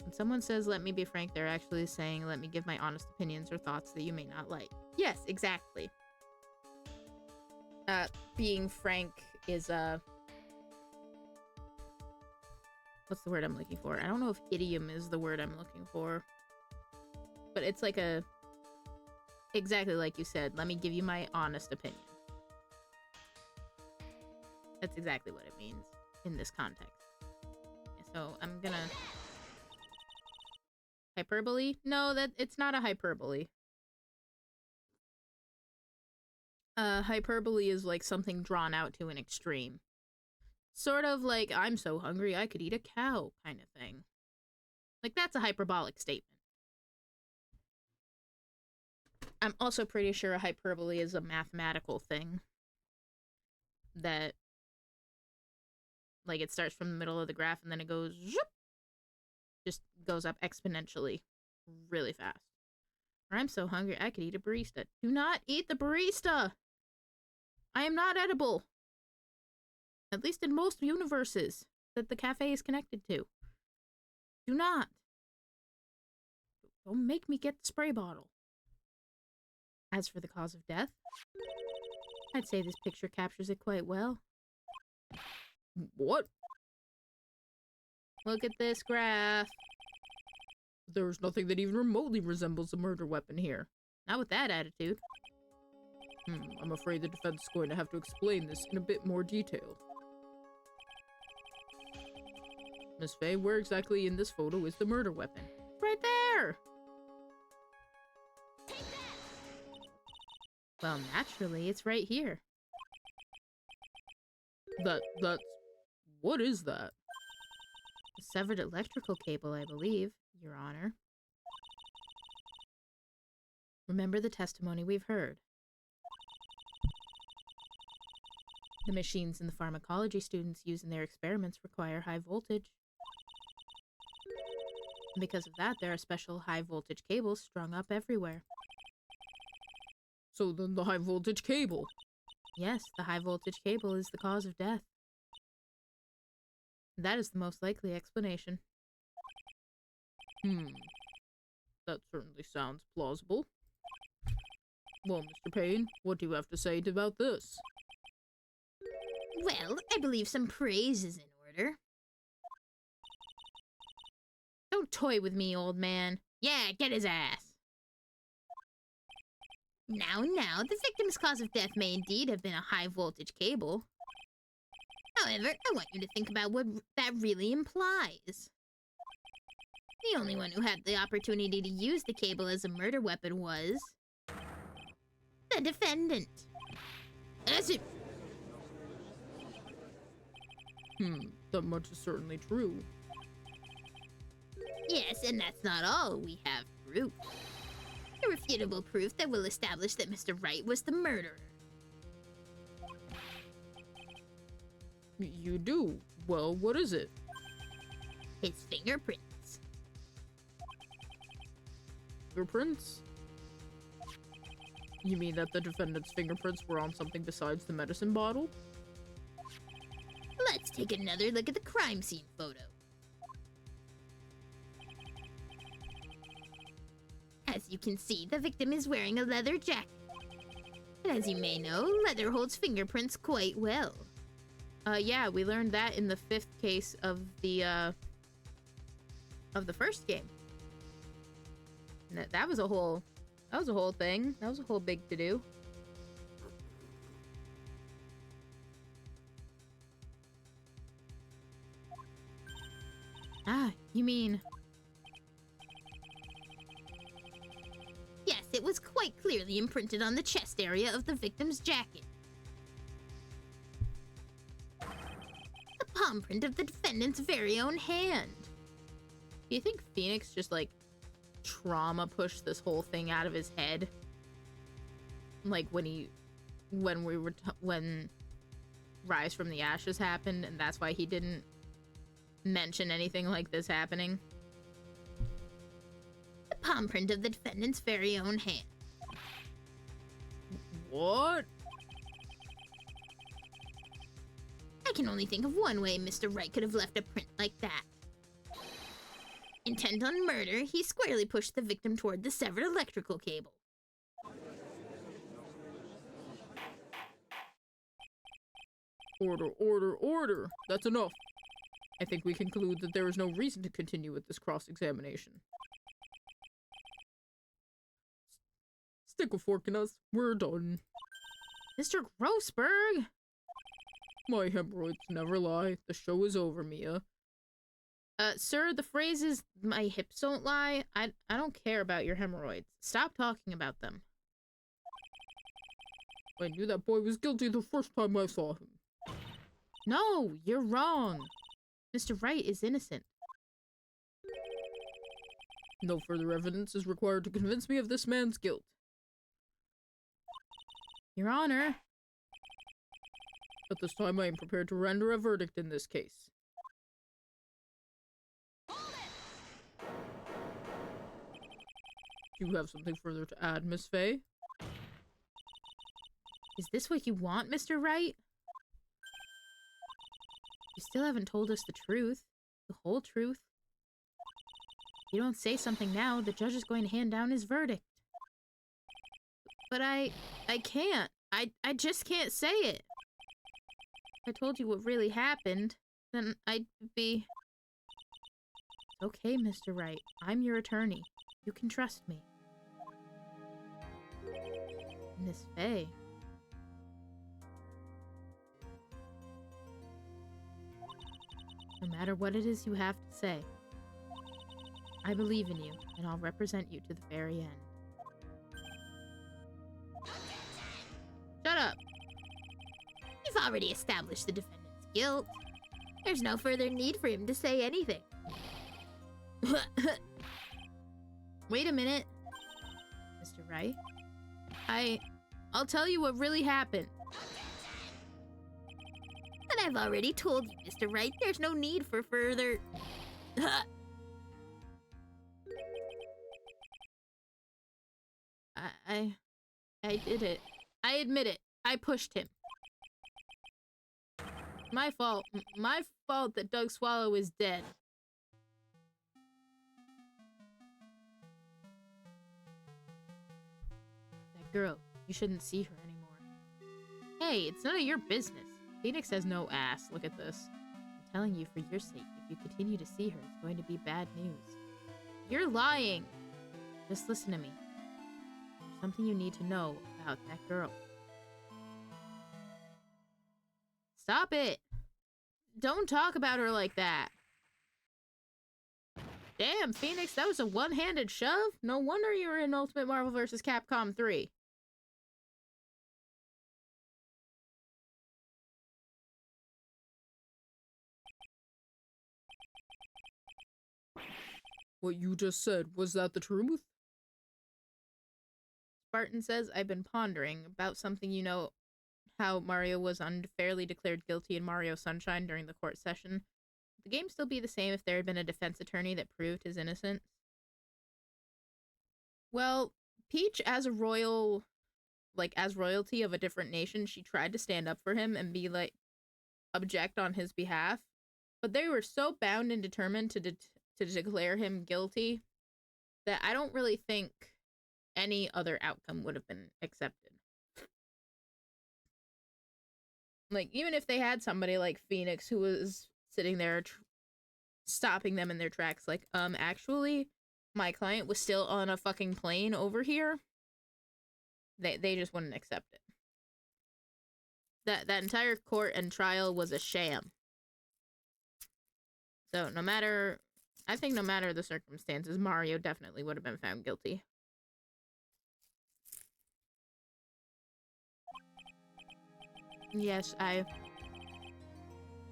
When someone says, let me be frank, they're actually saying, let me give my honest opinions or thoughts that you may not like. Yes, exactly. Being frank is, what's the word I'm looking for? I don't know if idiom is the word I'm looking for. But it's like exactly like you said, let me give you my honest opinion. That's exactly what it means in this context. So I'm gonna... Hyperbole? No, it's not a hyperbole. Hyperbole is like something drawn out to an extreme. Sort of like, I'm so hungry I could eat a cow kind of thing. Like, that's a hyperbolic statement. I'm also pretty sure a hyperbole is a mathematical thing. That, like, it starts from the middle of the graph and then it goes, zoop, just goes up exponentially really fast. Or I'm so hungry I could eat a barista. Do not eat the barista! I am not edible. At least in most universes that the cafe is connected to. Do not. Don't make me get the spray bottle. As for the cause of death, I'd say this picture captures it quite well. What? Look at this graph. There's nothing that even remotely resembles a murder weapon here. Not with that attitude. I'm afraid the defense is going to have to explain this in a bit more detail. Miss Faye, where exactly in this photo is the murder weapon? Right there! Well, naturally, it's right here. That's... What is that? A severed electrical cable, I believe, Your Honor. Remember the testimony we've heard. The machines and the pharmacology students use in their experiments require high voltage. And because of that, there are special high voltage cables strung up everywhere. So then the high voltage cable. Yes, the high voltage cable is the cause of death. That is the most likely explanation. That certainly sounds plausible. Well, Mr. Payne, what do you have to say about this? Well, I believe some praise is in order. Don't toy with me, old man. Yeah, get his ass. Now, the victim's cause of death may indeed have been a high-voltage cable. However, I want you to think about what that really implies. The only one who had the opportunity to use the cable as a murder weapon was... the defendant. That's it. That much is certainly true. Yes, and that's not all. We have proof. Irrefutable proof that will establish that Mr. Wright was the murderer. You do? Well, what is it? His fingerprints. Fingerprints? You mean that the defendant's fingerprints were on something besides the medicine bottle? Let's take another look at the crime scene photo. As you can see, the victim is wearing a leather jacket. And as you may know, leather holds fingerprints quite well. Yeah, we learned that in the 5th case of the first game. That was a whole thing. That was a whole big to-do. Ah, you mean... Yes, it was quite clearly imprinted on the chest area of the victim's jacket. The palm print of the defendant's very own hand. Do you think Phoenix just, like, trauma pushed this whole thing out of his head? Like, when Rise from the Ashes happened, and that's why he didn't mention anything like this happening? The palm print of the defendant's very own hand. What? I can only think of one way Mr. Wright could have left a print like that. Intent on murder, he squarely pushed the victim toward the severed electrical cable. Order, order, order! That's enough. I think we conclude that there is no reason to continue with this cross-examination. Stick a fork in us. We're done. Mr. Grossberg! My hemorrhoids never lie. The show is over, Mia. Sir, the phrase is, my hips don't lie. I don't care about your hemorrhoids. Stop talking about them. I knew that boy was guilty the first time I saw him. No, you're wrong. Mr. Wright is innocent. No further evidence is required to convince me of this man's guilt. Your Honor. At this time, I am prepared to render a verdict in this case. Do you have something further to add, Miss Fay? Is this what you want, Mr. Wright? You still haven't told us the truth. The whole truth. If you don't say something now, the judge is going to hand down his verdict. But I can't. I just can't say it. If I told you what really happened, then I'd be... Okay, Mr. Wright. I'm your attorney. You can trust me. Miss Fay. No matter what it is you have to say, I believe in you, and I'll represent you to the very end. Shut up! You've already established the defendant's guilt. There's no further need for him to say anything. Wait a minute. Mr. Wright? I'll tell you what really happened. And I've already told you, Mr. Wright, there's no need for further... I did it. I admit it. I pushed him. My fault. My fault that Doug Swallow is dead. That girl, you shouldn't see her anymore. Hey, it's none of your business. Phoenix has no ass. Look at this. I'm telling you for your sake, if you continue to see her, it's going to be bad news. You're lying. Just listen to me. There's something you need to know about that girl. Stop it! Don't talk about her like that. Damn, Phoenix, that was a one-handed shove? No wonder you were in Ultimate Marvel vs. Capcom 3. What you just said, was that the truth? Spartan says, I've been pondering about something you know, how Mario was unfairly declared guilty in Mario Sunshine during the court session. Would the game still be the same if there had been a defense attorney that proved his innocence? Well, Peach, as a royal, as royalty of a different nation, she tried to stand up for him and be like, object on his behalf. But they were so bound and determined to declare him guilty that I don't really think any other outcome would have been accepted. Like, even if they had somebody like Phoenix who was sitting there stopping them in their tracks, like, actually, my client was still on a fucking plane over here, they just wouldn't accept it. That entire court and trial was a sham. So I think no matter the circumstances, Mario definitely would have been found guilty. Yes, I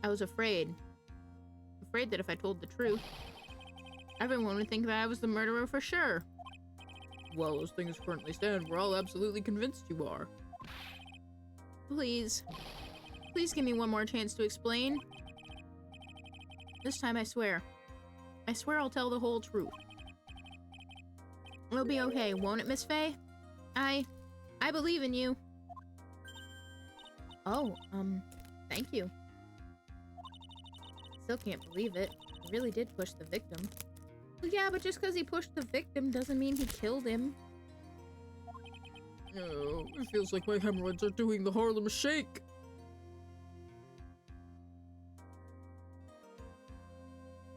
was afraid. Afraid that if I told the truth, Everyone would think that I was the murderer for sure. Well, as things currently stand, we're all absolutely convinced you are. Please. Please give me one more chance to explain. This time I swear. I swear I'll tell the whole truth. It'll be okay, won't it, Miss Faye? I believe in you. Oh, thank you. Still can't believe it. He really did push the victim. Well, yeah, but just because he pushed the victim doesn't mean he killed him. Oh, it feels like my hemorrhoids are doing the Harlem Shake.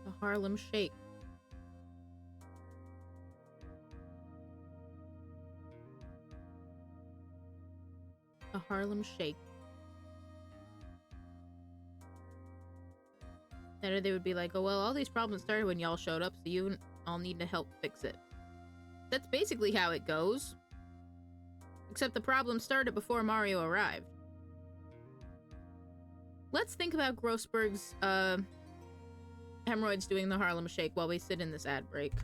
The Harlem Shake. The Harlem Shake. Then they would be like, oh, well, all these problems started when y'all showed up, so you all need to help fix it. That's basically how it goes. Except the problem started before Mario arrived. Let's think about Grossberg's, hemorrhoids doing the Harlem Shake while we sit in this ad break.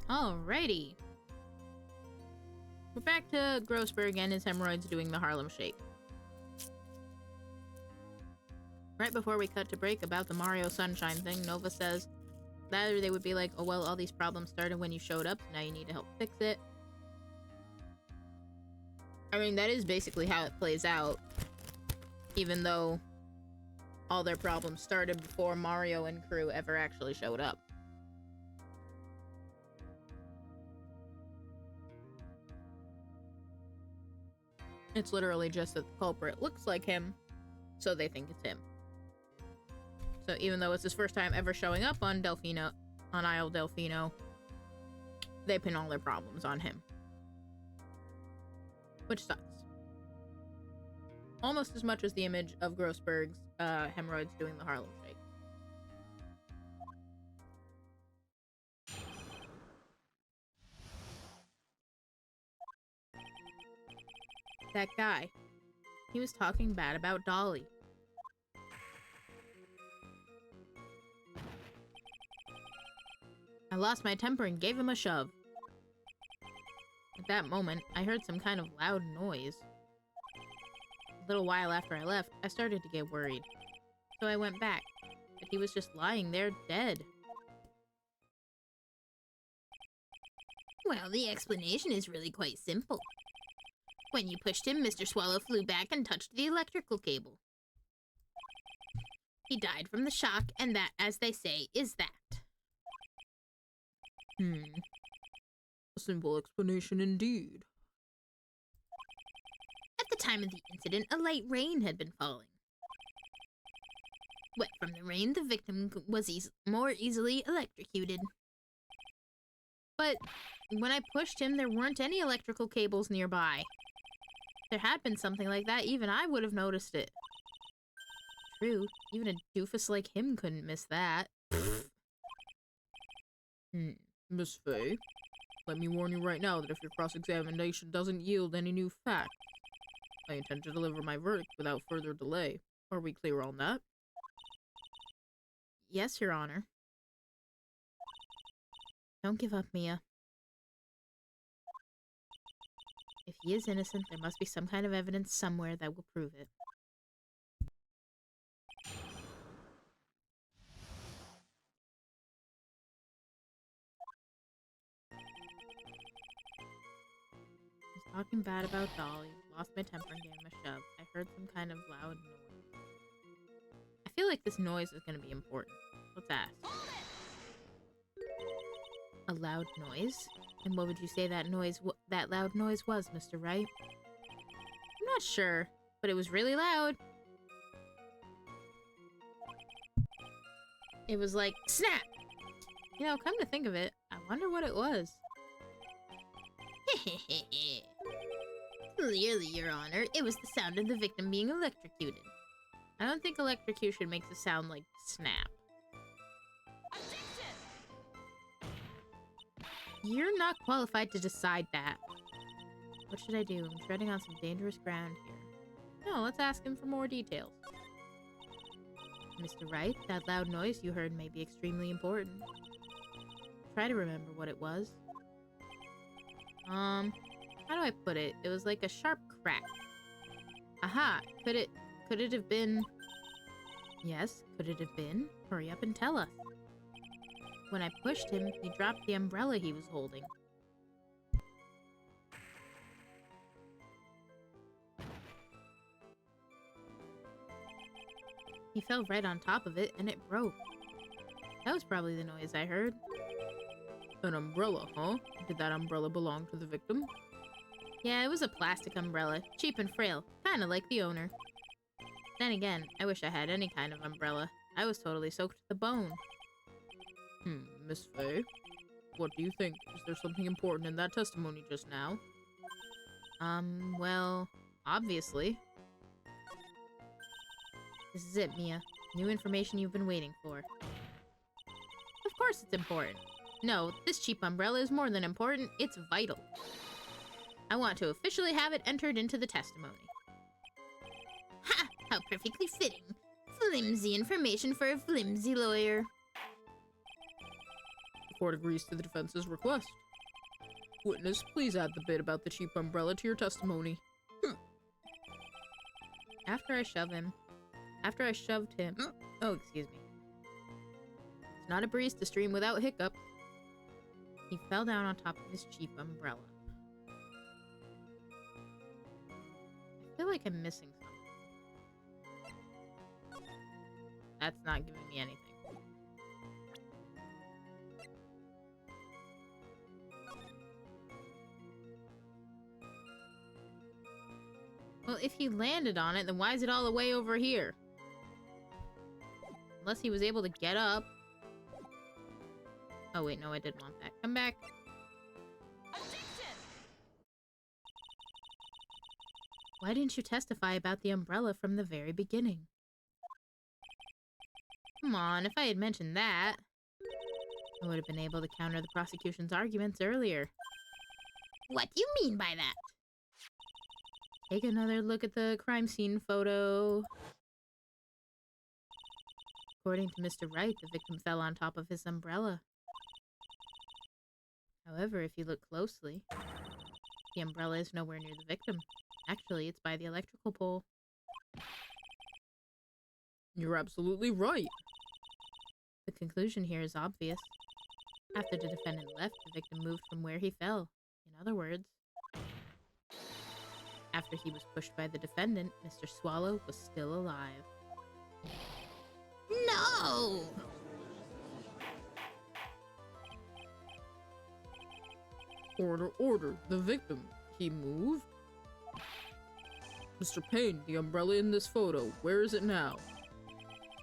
Alrighty. We're back to Grossberg and his hemorrhoids doing the Harlem Shake. Right before we cut to break about the Mario Sunshine thing, Nova says that they would be like, oh well, all these problems started when you showed up, so now you need to help fix it. I mean, that is basically how it plays out. Even though all their problems started before Mario and crew ever actually showed up. It's literally just that the culprit looks like him, so they think it's him. So even though it's his first time ever showing up on Delfino, on Isle Delfino, they pin all their problems on him. Which sucks. Almost as much as the image of Grossberg's hemorrhoids doing the Harlem Shake. That guy. He was talking bad about Dolly. I lost my temper and gave him a shove. At that moment, I heard some kind of loud noise. A little while after I left, I started to get worried. So I went back, but he was just lying there dead. Well, the explanation is really quite simple. When you pushed him, Mr. Swallow flew back and touched the electrical cable. He died from the shock, and that, as they say, is that. A simple explanation indeed. the time of the incident, a light rain had been falling. Wet from the rain, the victim was more easily electrocuted. But when I pushed him, there weren't any electrical cables nearby. If there had been something like that, even I would have noticed it. True, even a doofus like him couldn't miss that. Miss Faye, let me warn you right now that if your cross-examination doesn't yield any new fact, I intend to deliver my verdict without further delay. Are we clear on that? Yes, Your Honor. Don't give up, Mia. If he is innocent, there must be some kind of evidence somewhere that will prove it. He's talking bad about Dolly. Lost my temper and gave him a shove. I heard some kind of loud noise. I feel like this noise is going to be important. Let's ask. A loud noise? And what would you say that that loud noise was, Mr. Wright? I'm not sure, but it was really loud. It was like, snap! You know, come to think of it, I wonder what it was. Clearly, Your Honor, it was the sound of the victim being electrocuted. I don't think electrocution makes a sound like snap. You're not qualified to decide that. What should I do? I'm treading on some dangerous ground here. No, let's ask him for more details. Mr. Wright, that loud noise you heard may be extremely important. Try to remember what it was. How do I put it? It was like a sharp crack. Aha! Could it have been... Yes, could it have been? Hurry up and tell us. When I pushed him, he dropped the umbrella he was holding. He fell right on top of it, and it broke. That was probably the noise I heard. An umbrella, huh? Did that umbrella belong to the victim? Yeah, it was a plastic umbrella, cheap and frail, kinda like the owner. Then again, I wish I had any kind of umbrella. I was totally soaked to the bone. Miss Faye, what do you think? Is there something important in that testimony just now? Well, obviously. This is it, Mia. New information you've been waiting for. Of course it's important. No, this cheap umbrella is more than important, it's vital. I want to officially have it entered into the testimony. Ha! How perfectly fitting. Flimsy information for a flimsy lawyer. The court agrees to the defense's request. Witness, please add the bit about the cheap umbrella to your testimony. After I shoved him... Oh, excuse me. It's not a breeze to stream without hiccups. He fell down on top of his cheap umbrella. I feel like I'm missing something. That's not giving me anything. Well, if he landed on it, then why is it all the way over here? Unless he was able to get up. Oh wait, no, I didn't want that. Come back. Why didn't you testify about the umbrella from the very beginning? Come on, if I had mentioned that, I would have been able to counter the prosecution's arguments earlier. What do you mean by that? Take another look at the crime scene photo. According to Mr. Wright, the victim fell on top of his umbrella. However, if you look closely, the umbrella is nowhere near the victim. Actually, it's by the electrical pole. You're absolutely right. The conclusion here is obvious. After the defendant left, the victim moved from where he fell. In other words, after he was pushed by the defendant, Mr. Swallow was still alive. No! Order, order. The victim. He moved? Mr. Payne, the umbrella in this photo, where is it now?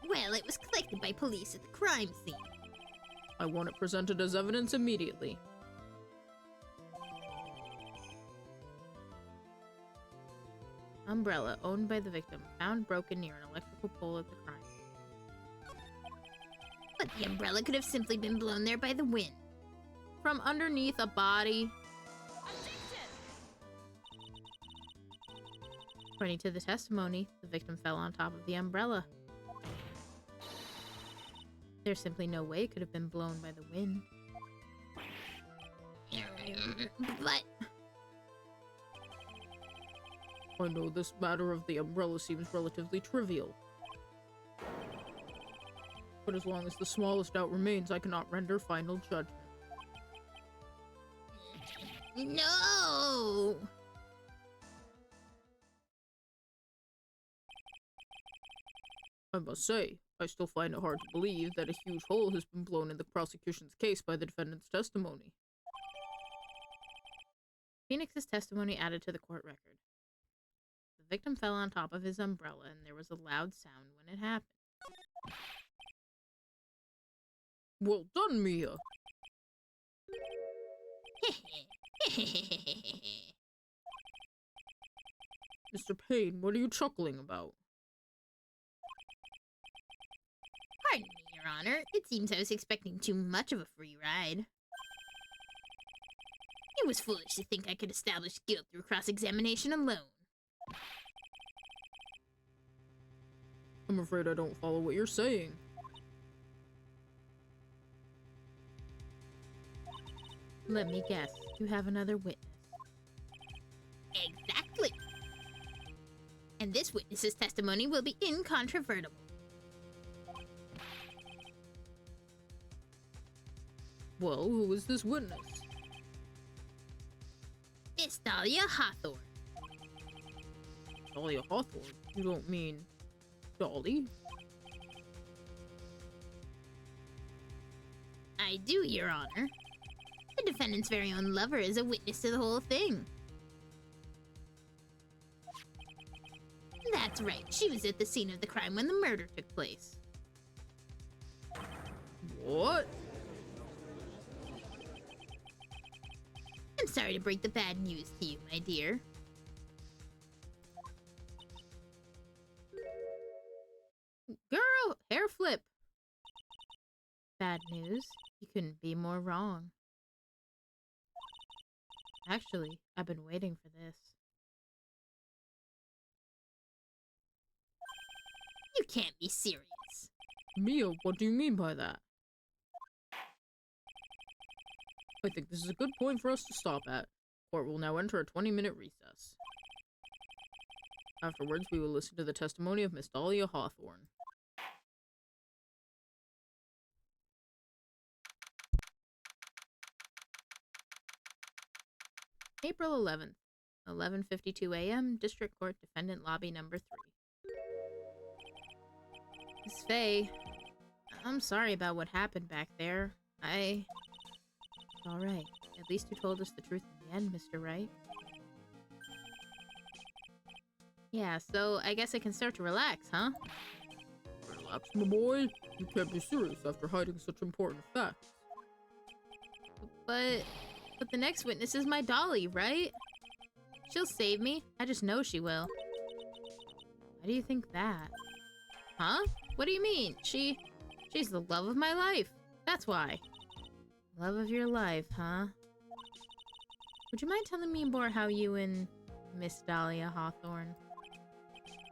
Well, it was collected by police at the crime scene. I want it presented as evidence immediately. Umbrella owned by the victim, found broken near an electrical pole at the crime. But the umbrella could have simply been blown there by the wind. From underneath a body. According to the testimony, the victim fell on top of the umbrella. There's simply no way it could have been blown by the wind. But I know this matter of the umbrella seems relatively trivial. But as long as the smallest doubt remains, I cannot render final judgment. no! I must say, I still find it hard to believe that a huge hole has been blown in the prosecution's case by the defendant's testimony. Phoenix's testimony added to the court record. The victim fell on top of his umbrella and there was a loud sound when it happened. Well done, Mia! Mr. Payne, what are you chuckling about? Pardon me, Your Honor. It seems I was expecting too much of a free ride. It was foolish to think I could establish guilt through cross-examination alone. I'm afraid I don't follow what you're saying. Let me guess, you have another witness. Exactly. And this witness's testimony will be incontrovertible. Well, who is this witness? Miss Dahlia Hawthorne. Dahlia Hawthorne? You don't mean Dolly? I do, Your Honor. The defendant's very own lover is a witness to the whole thing. That's right, she was at the scene of the crime when the murder took place. What? I'm sorry to break the bad news to you, my dear. Girl, hair flip. Bad news. You couldn't be more wrong. Actually, I've been waiting for this. You can't be serious. Mia, what do you mean by that? I think this is a good point for us to stop at. Court will now enter a 20-minute recess. Afterwards, we will listen to the testimony of Miss Dahlia Hawthorne. April 11th, 11:52 a.m., District Court, Defendant Lobby Number 3. Miss Faye, I'm sorry about what happened back there. Alright, at least you told us the truth in the end, Mr. Wright. Yeah, so I guess I can start to relax, huh? Relax, my boy. You can't be serious after hiding such important facts. But the next witness is my Dolly, right? She'll save me. I just know she will. Why do you think that? Huh? What do you mean? She's the love of my life. That's why. Love of your life, huh? Would you mind telling me more how you and Miss Dahlia Hawthorne?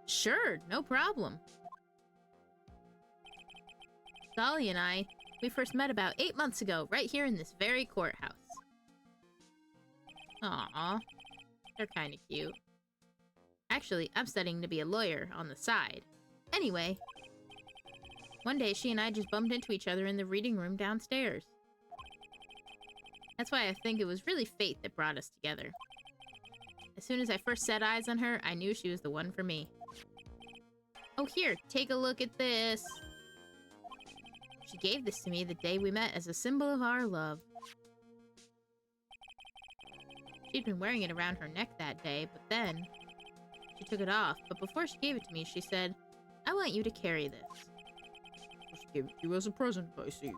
Sure, no problem. Dolly and we first met about 8 months ago, right here in this very courthouse. Aww, they're kinda cute. Actually, I'm studying to be a lawyer on the side. Anyway, one day she and I just bumped into each other in the reading room downstairs. That's why I think it was really fate that brought us together. As soon as I first set eyes on her, I knew she was the one for me. Oh, here, take a look at this. She gave this to me the day we met as a symbol of our love. She'd been wearing it around her neck that day, but then she took it off, but before she gave it to me, she said, "I want you to carry this." Just give it to you as a present, I see.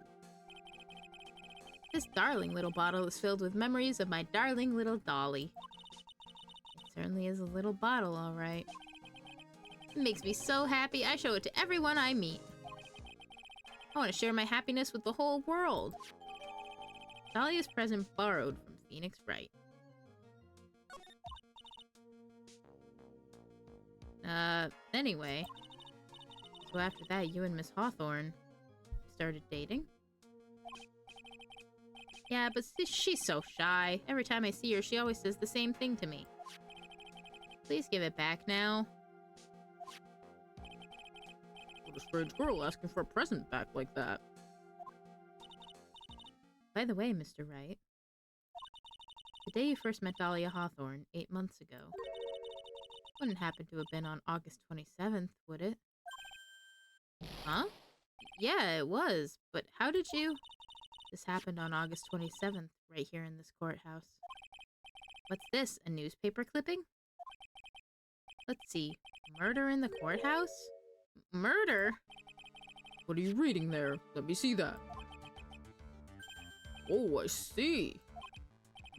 This darling little bottle is filled with memories of my darling little dolly. It certainly is a little bottle, all right. It makes me so happy, I show it to everyone I meet. I want to share my happiness with the whole world. Dahlia's present borrowed from Phoenix Wright. Anyway. So after that, you and Miss Hawthorne started dating? Yeah, but she's so shy. Every time I see her, she always says the same thing to me. Please give it back now. What a strange girl asking for a present back like that. By the way, Mr. Wright, the day you first met Dahlia Hawthorne 8 months ago wouldn't happen to have been on August 27th, would it? Huh? Yeah, it was, but how did you... This happened on August 27th, right here in this courthouse. What's this, a newspaper clipping? Let's see, murder in the courthouse? Murder? What are you reading there? Let me see that. Oh, I see.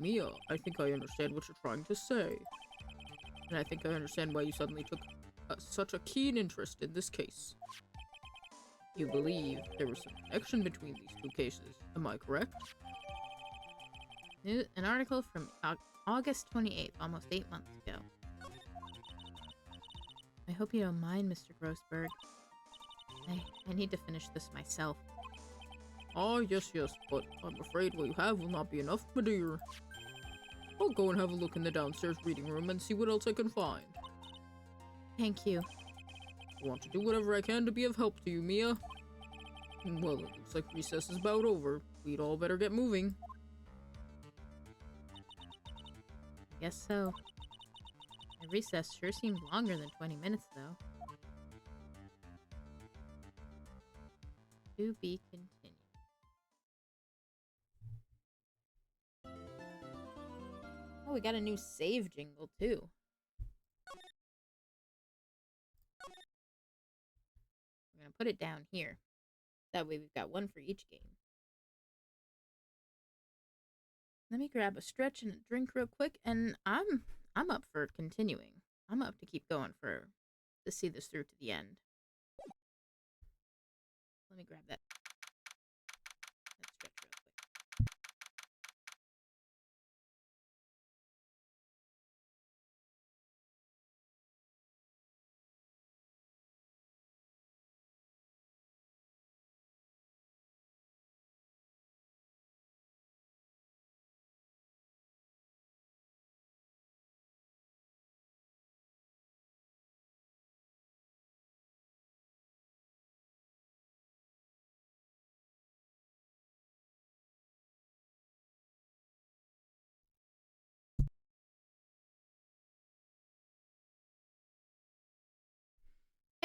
Mia, I think I understand what you're trying to say. And I think I understand why you suddenly took such a keen interest in this case. You believe there was some connection between these two cases, am I correct? An article from August 28th, almost 8 months ago. I hope you don't mind, Mr. Grossberg. I need to finish this myself. Ah, yes, but I'm afraid what you have will not be enough, my dear. I'll go and have a look in the downstairs reading room and see what else I can find. Thank you. I want to do whatever I can to be of help to you, Mia. Well, it looks like recess is about over. We'd all better get moving. I guess so. My recess sure seemed longer than 20 minutes, though. To be continued. Oh, we got a new save jingle, too. I'm gonna put it down here. That way we've got one for each game. Let me grab a stretch and a drink real quick, and I'm up for continuing. I'm up to keep going to see this through to the end. Let me grab that stretch real quick.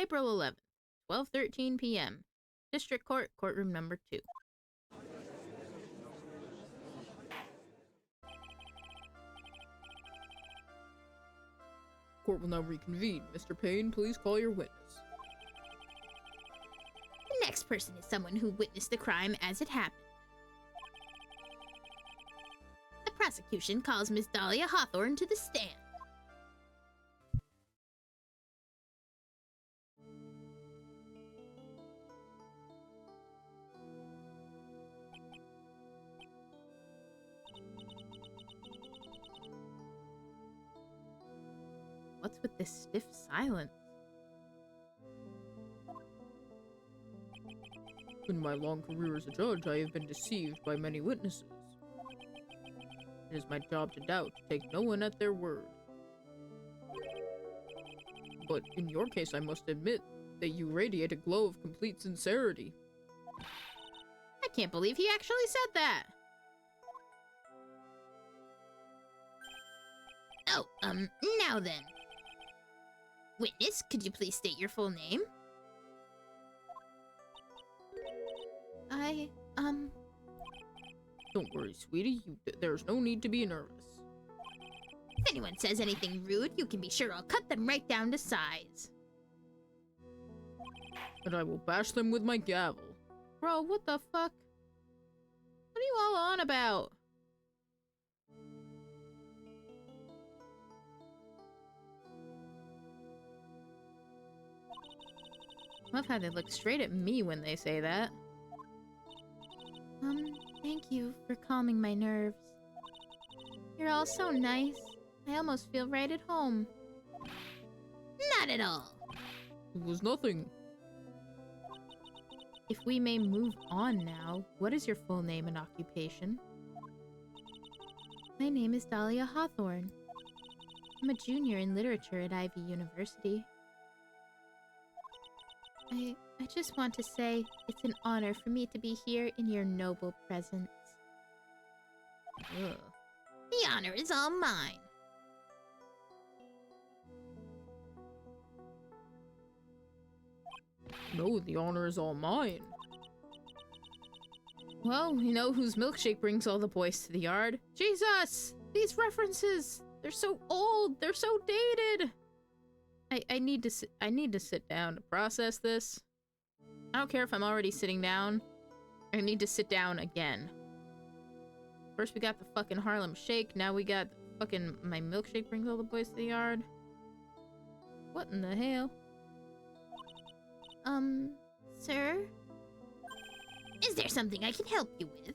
April 11th, 12:13 p.m. District Court, courtroom number 2. Court will now reconvene. Mr. Payne, please call your witness. The next person is someone who witnessed the crime as it happened. The prosecution calls Miss Dahlia Hawthorne to the stand. What's with this stiff silence? In my long career as a judge, I have been deceived by many witnesses. It is my job to doubt, take no one at their word. But in your case, I must admit that you radiate a glow of complete sincerity. I can't believe he actually said that! Oh, now then. Witness, could you please state your full name? Don't worry, sweetie. There's no need to be nervous. If anyone says anything rude, you can be sure I'll cut them right down to size. And I will bash them with my gavel. Bro, what the fuck? What are you all on about? Love how they look straight at me when they say that. Thank you for calming my nerves. You're all so nice. I almost feel right at home. Not at all. It was nothing. If we may move on now, what is your full name and occupation? My name is Dahlia Hawthorne. I'm a junior in literature at Ivy University. I just want to say it's an honor for me to be here in your noble presence. Ugh. The honor is all mine. No, the honor is all mine. Well, we know whose milkshake brings all the boys to the yard. Jesus! These references! They're so old! They're so dated! I need to sit down to process this. I don't care if I'm already sitting down. I need to sit down again. First we got the fucking Harlem Shake, now we got fucking my milkshake brings all the boys to the yard. What in the hell? Sir? Is there something I can help you with?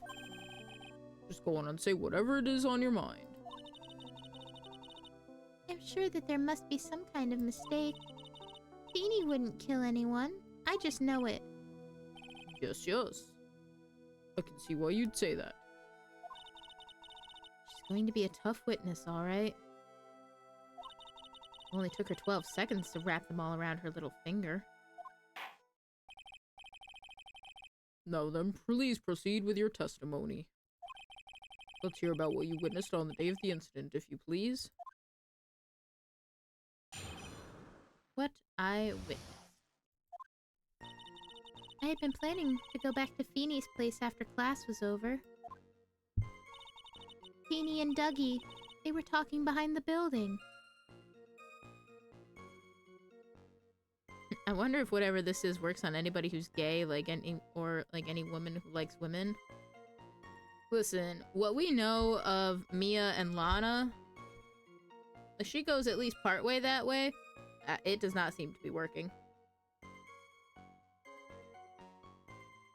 Just go on and say whatever it is on your mind. I'm sure that there must be some kind of mistake. Feeny wouldn't kill anyone. I just know it. Yes, yes. I can see why you'd say that. She's going to be a tough witness, alright. Only took her 12 seconds to wrap them all around her little finger. Now then, please proceed with your testimony. Let's hear about what you witnessed on the day of the incident, if you please. What I witnessed. I had been planning to go back to Feeny's place after class was over. Feeny and Dougie, they were talking behind the building. I wonder if whatever this is works on anybody who's gay, like any woman who likes women. Listen, what we know of Mia and Lana, if she goes at least partway that way, it does not seem to be working.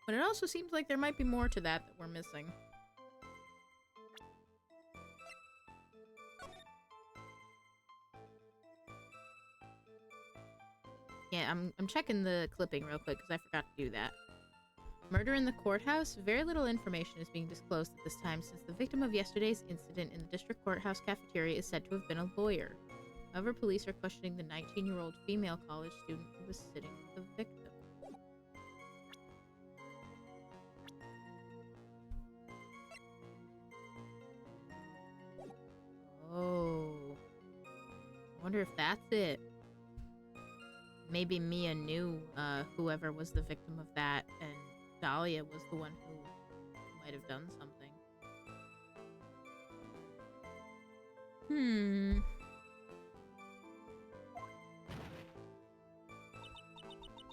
But it also seems like there might be more to that we're missing. Yeah, I'm checking the clipping real quick because I forgot to do that. Murder in the courthouse? Very little information is being disclosed at this time since the victim of yesterday's incident in the district courthouse cafeteria is said to have been a lawyer. However, police are questioning the 19-year-old female college student who was sitting with the victim. Oh. I wonder if that's it. Maybe Mia knew whoever was the victim of that, and Dahlia was the one who might have done something.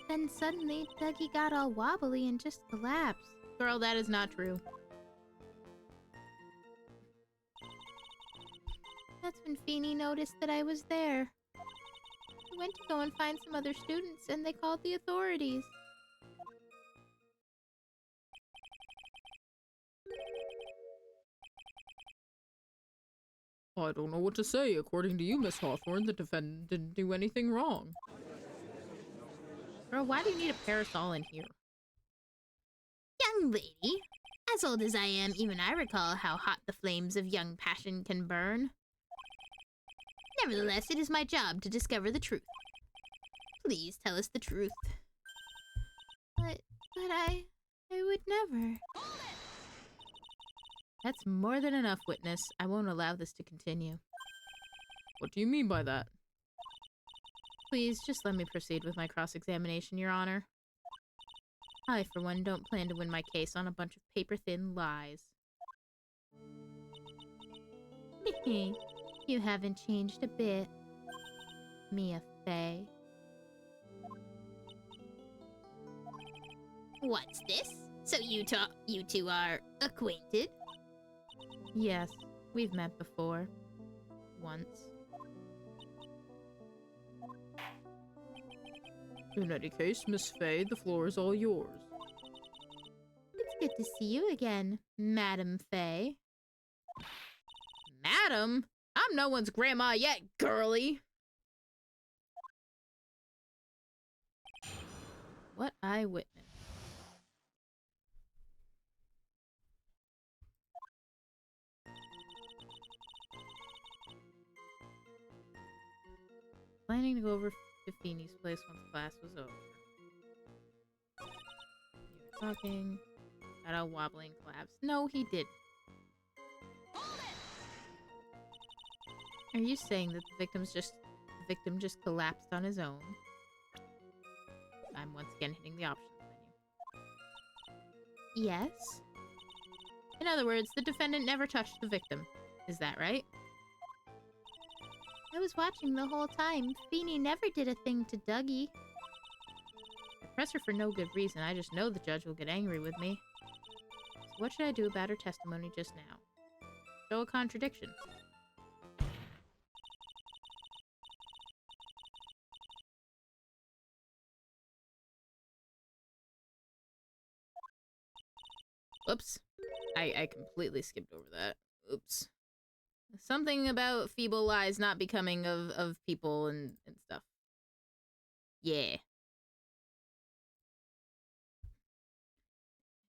Then suddenly, Dougie got all wobbly and just collapsed. Girl, that is not true. That's when Feeny noticed that I was there. I went to go and find some other students, and they called the authorities. I don't know what to say. According to you, Miss Hawthorne, the defendant didn't do anything wrong. Girl, why do you need a parasol in here? Young lady, as old as I am, even I recall how hot the flames of young passion can burn. Nevertheless, it is my job to discover the truth. Please tell us the truth. But I would never. That's more than enough, witness. I won't allow this to continue. What do you mean by that? Please, just let me proceed with my cross-examination, Your Honor. I, for one, don't plan to win my case on a bunch of paper-thin lies. You haven't changed a bit, Mia Fey. What's this? So you two are acquainted? Yes, we've met before. Once. In any case, Miss Fey, the floor is all yours. It's good to see you again, Madam Fey. Madam? I'm no one's grandma yet, girly! What I witnessed. Planning to go over to Phoenix place once class was over. You were talking. Got a wobbling collapse. No, he didn't. Are you saying that the victim just collapsed on his own? I'm once again hitting the options menu. Yes? In other words, the defendant never touched the victim. Is that right? I was watching the whole time. Feeny never did a thing to Dougie. I press her for no good reason. I just know the judge will get angry with me. So what should I do about her testimony just now? Show a contradiction. Whoops. I completely skipped over that. Oops. Something about feeble lies not becoming of people and stuff. Yeah.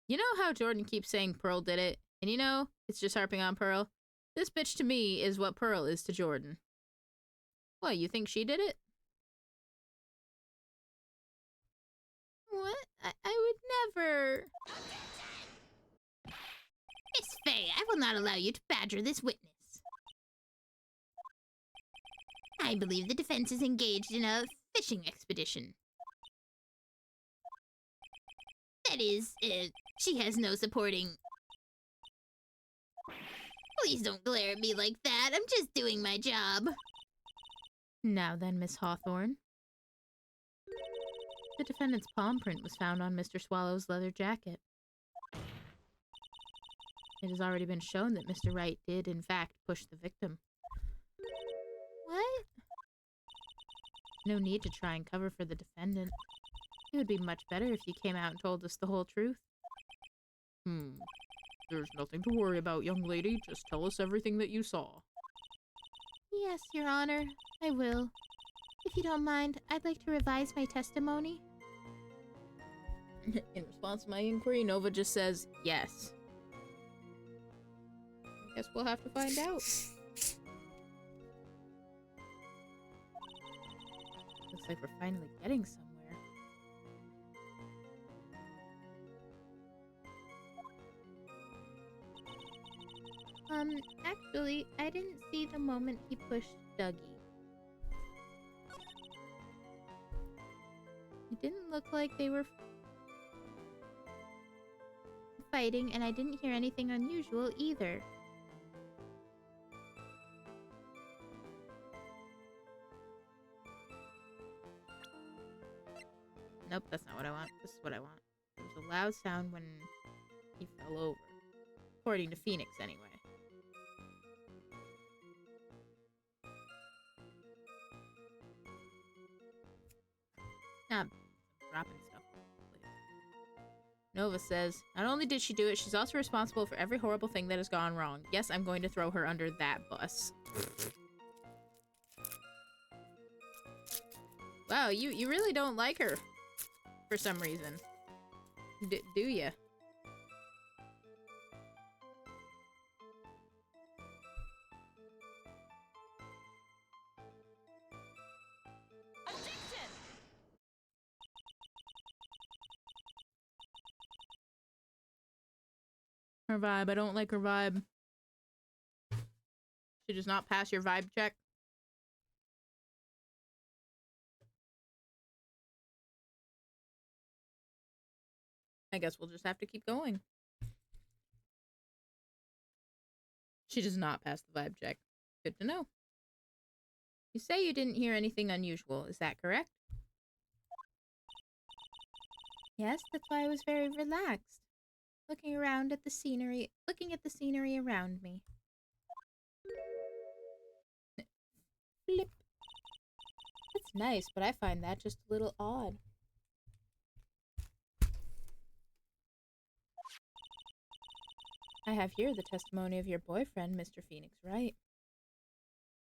You know how Jordan keeps saying Pearl did it? And you know, it's just harping on Pearl? This bitch to me is what Pearl is to Jordan. What, you think she did it? What? I would never... Miss Fey, I will not allow you to badger this witness. I believe the defense is engaged in a fishing expedition. That is, she has no supporting... Please don't glare at me like that. I'm just doing my job. Now then, Miss Hawthorne. The defendant's palm print was found on Mr. Swallow's leather jacket. It has already been shown that Mr. Wright did, in fact, push the victim. What? No need to try and cover for the defendant. It would be much better if you came out and told us the whole truth. There's nothing to worry about, young lady. Just tell us everything that you saw. Yes, Your Honor, I will. If you don't mind, I'd like to revise my testimony. In response to my inquiry, Nova just says, yes. I guess we'll have to find out. Looks like we're finally getting somewhere. Actually, I didn't see the moment he pushed Dougie. It didn't look like they were fighting, and I didn't hear anything unusual either. Nope, that's not what I want. This is what I want. There was a loud sound when he fell over. According to Phoenix, anyway. Nah, dropping stuff. Nova says, not only did she do it, she's also responsible for every horrible thing that has gone wrong. Yes, I'm going to throw her under that bus. Wow, you really don't like her. For some reason. Do ya? Her vibe. I don't like her vibe. She does not pass your vibe check. I guess we'll just have to keep going. She does not pass the vibe check. Good to know. You say you didn't hear anything unusual, is that correct? Yes, that's why I was very relaxed. Looking at the scenery around me. Flip. That's nice, but I find that just a little odd. I have here the testimony of your boyfriend, Mr. Phoenix Wright.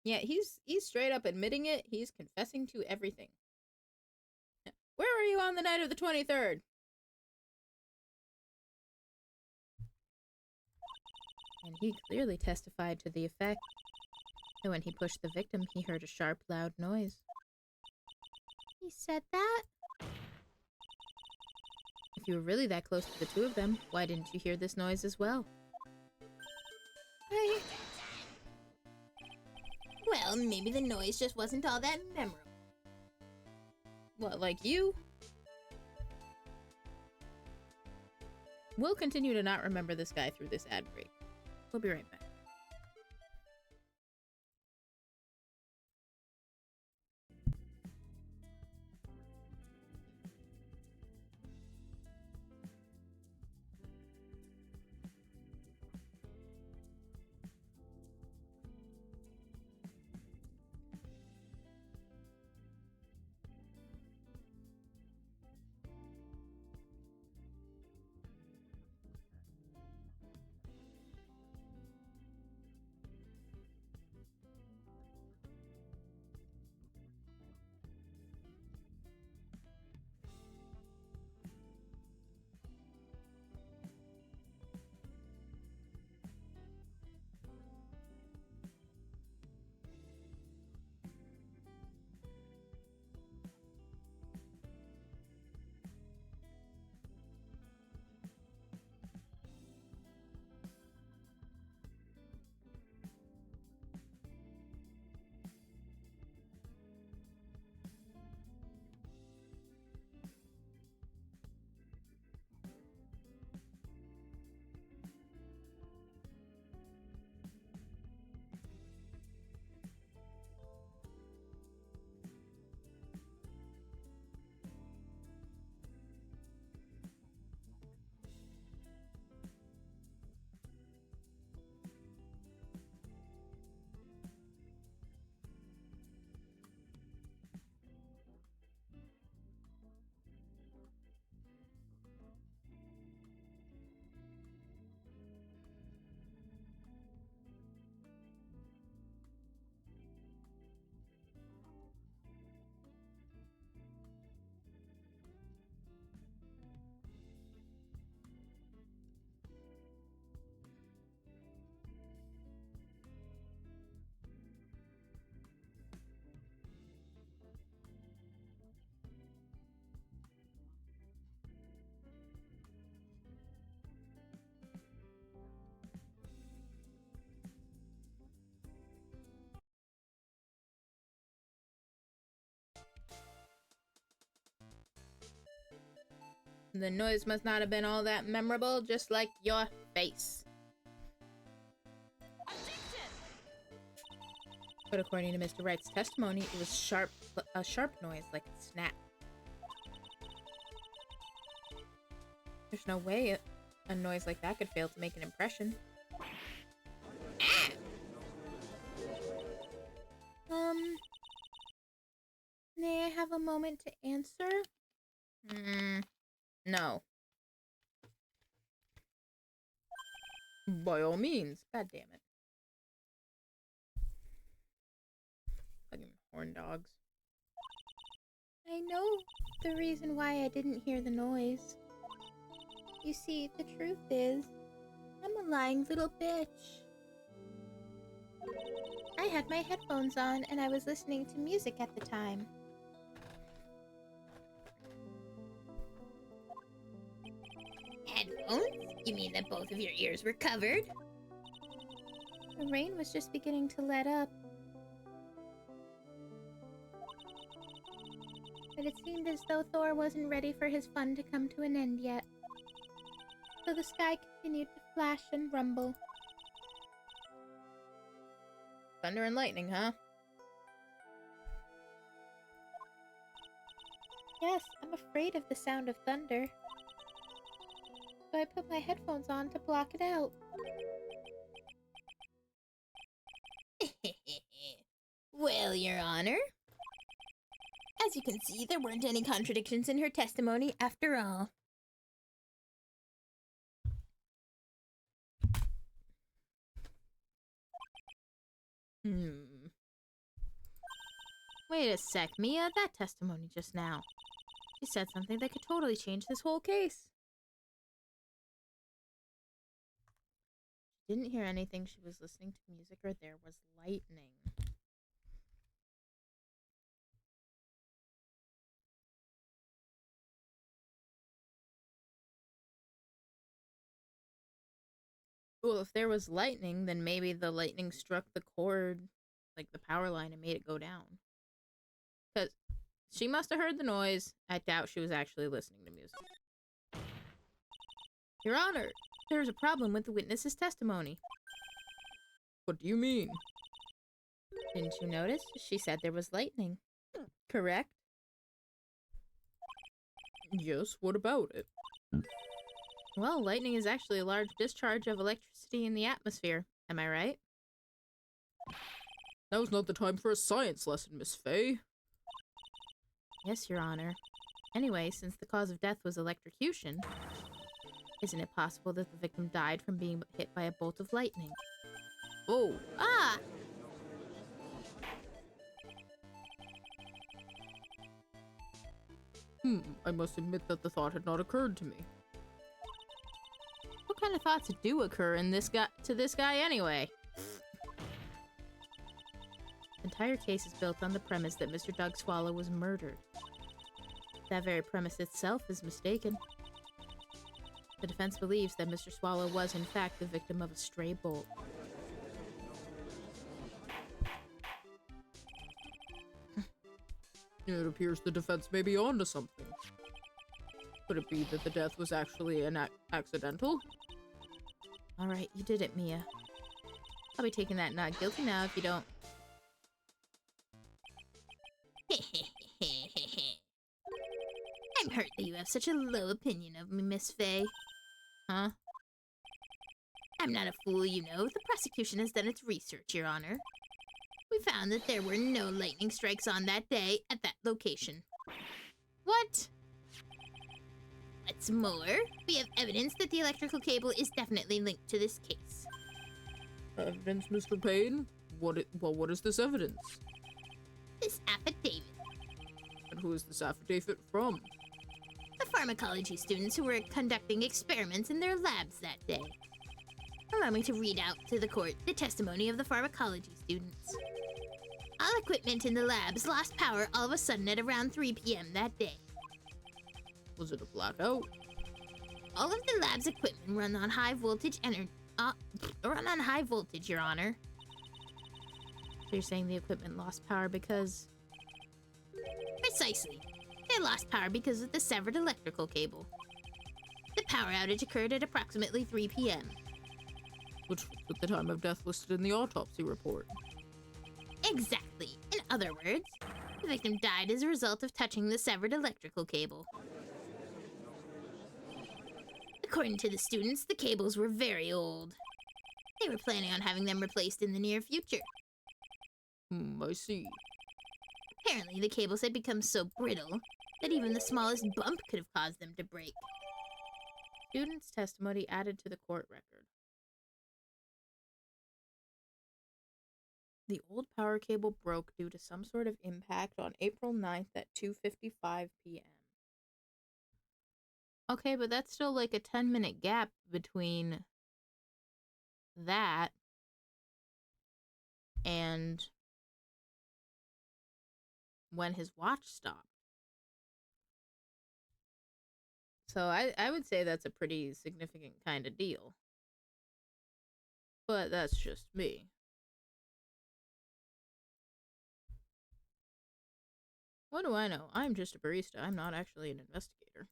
Yeah, he's straight up admitting it. He's confessing to everything. Where were you on the night of the 23rd? And he clearly testified to the effect that when he pushed the victim, he heard a sharp, loud noise. He said that? If you were really that close to the two of them, why didn't you hear this noise as well? Well, maybe the noise just wasn't all that memorable. What, like you? We'll continue to not remember this guy through this ad break. We'll be right back. The noise must not have been all that memorable, just like your face. But according to Mr. Wright's testimony, it was a sharp noise, like a snap. There's no way a noise like that could fail to make an impression. May I have a moment to answer? No. By all means. God damn it. Fucking horn dogs. I know the reason why I didn't hear the noise. You see, the truth is, I'm a lying little bitch. I had my headphones on and I was listening to music at the time. Headphones? You mean that both of your ears were covered? The rain was just beginning to let up. But it seemed as though Thor wasn't ready for his fun to come to an end yet. So the sky continued to flash and rumble. Thunder and lightning, huh? Yes, I'm afraid of the sound of thunder. So I put my headphones on to block it out. Well, Your Honor, as you can see, there weren't any contradictions in her testimony after all. Wait a sec, Mia. That testimony just now. She said something that could totally change this whole case. She didn't hear anything. She was listening to music or there was lightning. Well, if there was lightning, then maybe the lightning struck the cord, like the power line, and made it go down. Because she must have heard the noise. I doubt she was actually listening to music. Your Honor, there's a problem with the witness's testimony. What do you mean? Didn't you notice? She said there was lightning. Correct? Yes, what about it? Well, lightning is actually a large discharge of electricity in the atmosphere. Am I right? Now's not the time for a science lesson, Miss Fay. Yes, Your Honor. Anyway, since the cause of death was electrocution, isn't it possible that the victim died from being hit by a bolt of lightning? Oh, Ah! I must admit that the thought had not occurred to me. What kind of thoughts do occur in this guy to this guy anyway? The entire case is built on the premise that Mr. Doug Swallow was murdered. That very premise itself is mistaken. The defense believes that Mr. Swallow was, in fact, the victim of a stray bolt. It appears the defense may be onto something. Could it be that the death was actually an accidental? Alright, you did it, Mia. I'll be taking that not guilty now if you don't. I'm hurt that you have such a low opinion of me, Miss Fay. Huh? I'm not a fool, you know. The prosecution has done its research, Your Honor. We found that there were no lightning strikes on that day at that location. What? What's more, we have evidence that the electrical cable is definitely linked to this case. Evidence, Mr. Payne? What is this evidence? This affidavit. And who is this affidavit from? The pharmacology students who were conducting experiments in their labs that day. Allow me to read out to the court the testimony of the pharmacology students. All equipment in the labs lost power all of a sudden at around 3 p.m. that day. Was it a blackout? All of the lab's equipment run on high voltage Your Honor. So you're saying the equipment lost power because... Precisely. They lost power because of the severed electrical cable. The power outage occurred at approximately 3 p.m. Which was the time of death listed in the autopsy report. Exactly. In other words, the victim died as a result of touching the severed electrical cable. According to the students, the cables were very old. They were planning on having them replaced in the near future. I see. Apparently, the cables had become so brittle that even the smallest bump could have caused them to break. Student's testimony added to the court record. The old power cable broke due to some sort of impact on April 9th at 2:55 p.m. Okay, but that's still like a 10-minute gap between that and when his watch stopped. So I would say that's a pretty significant kind of deal. But that's just me. What do I know? I'm just a barista. I'm not actually an investigator.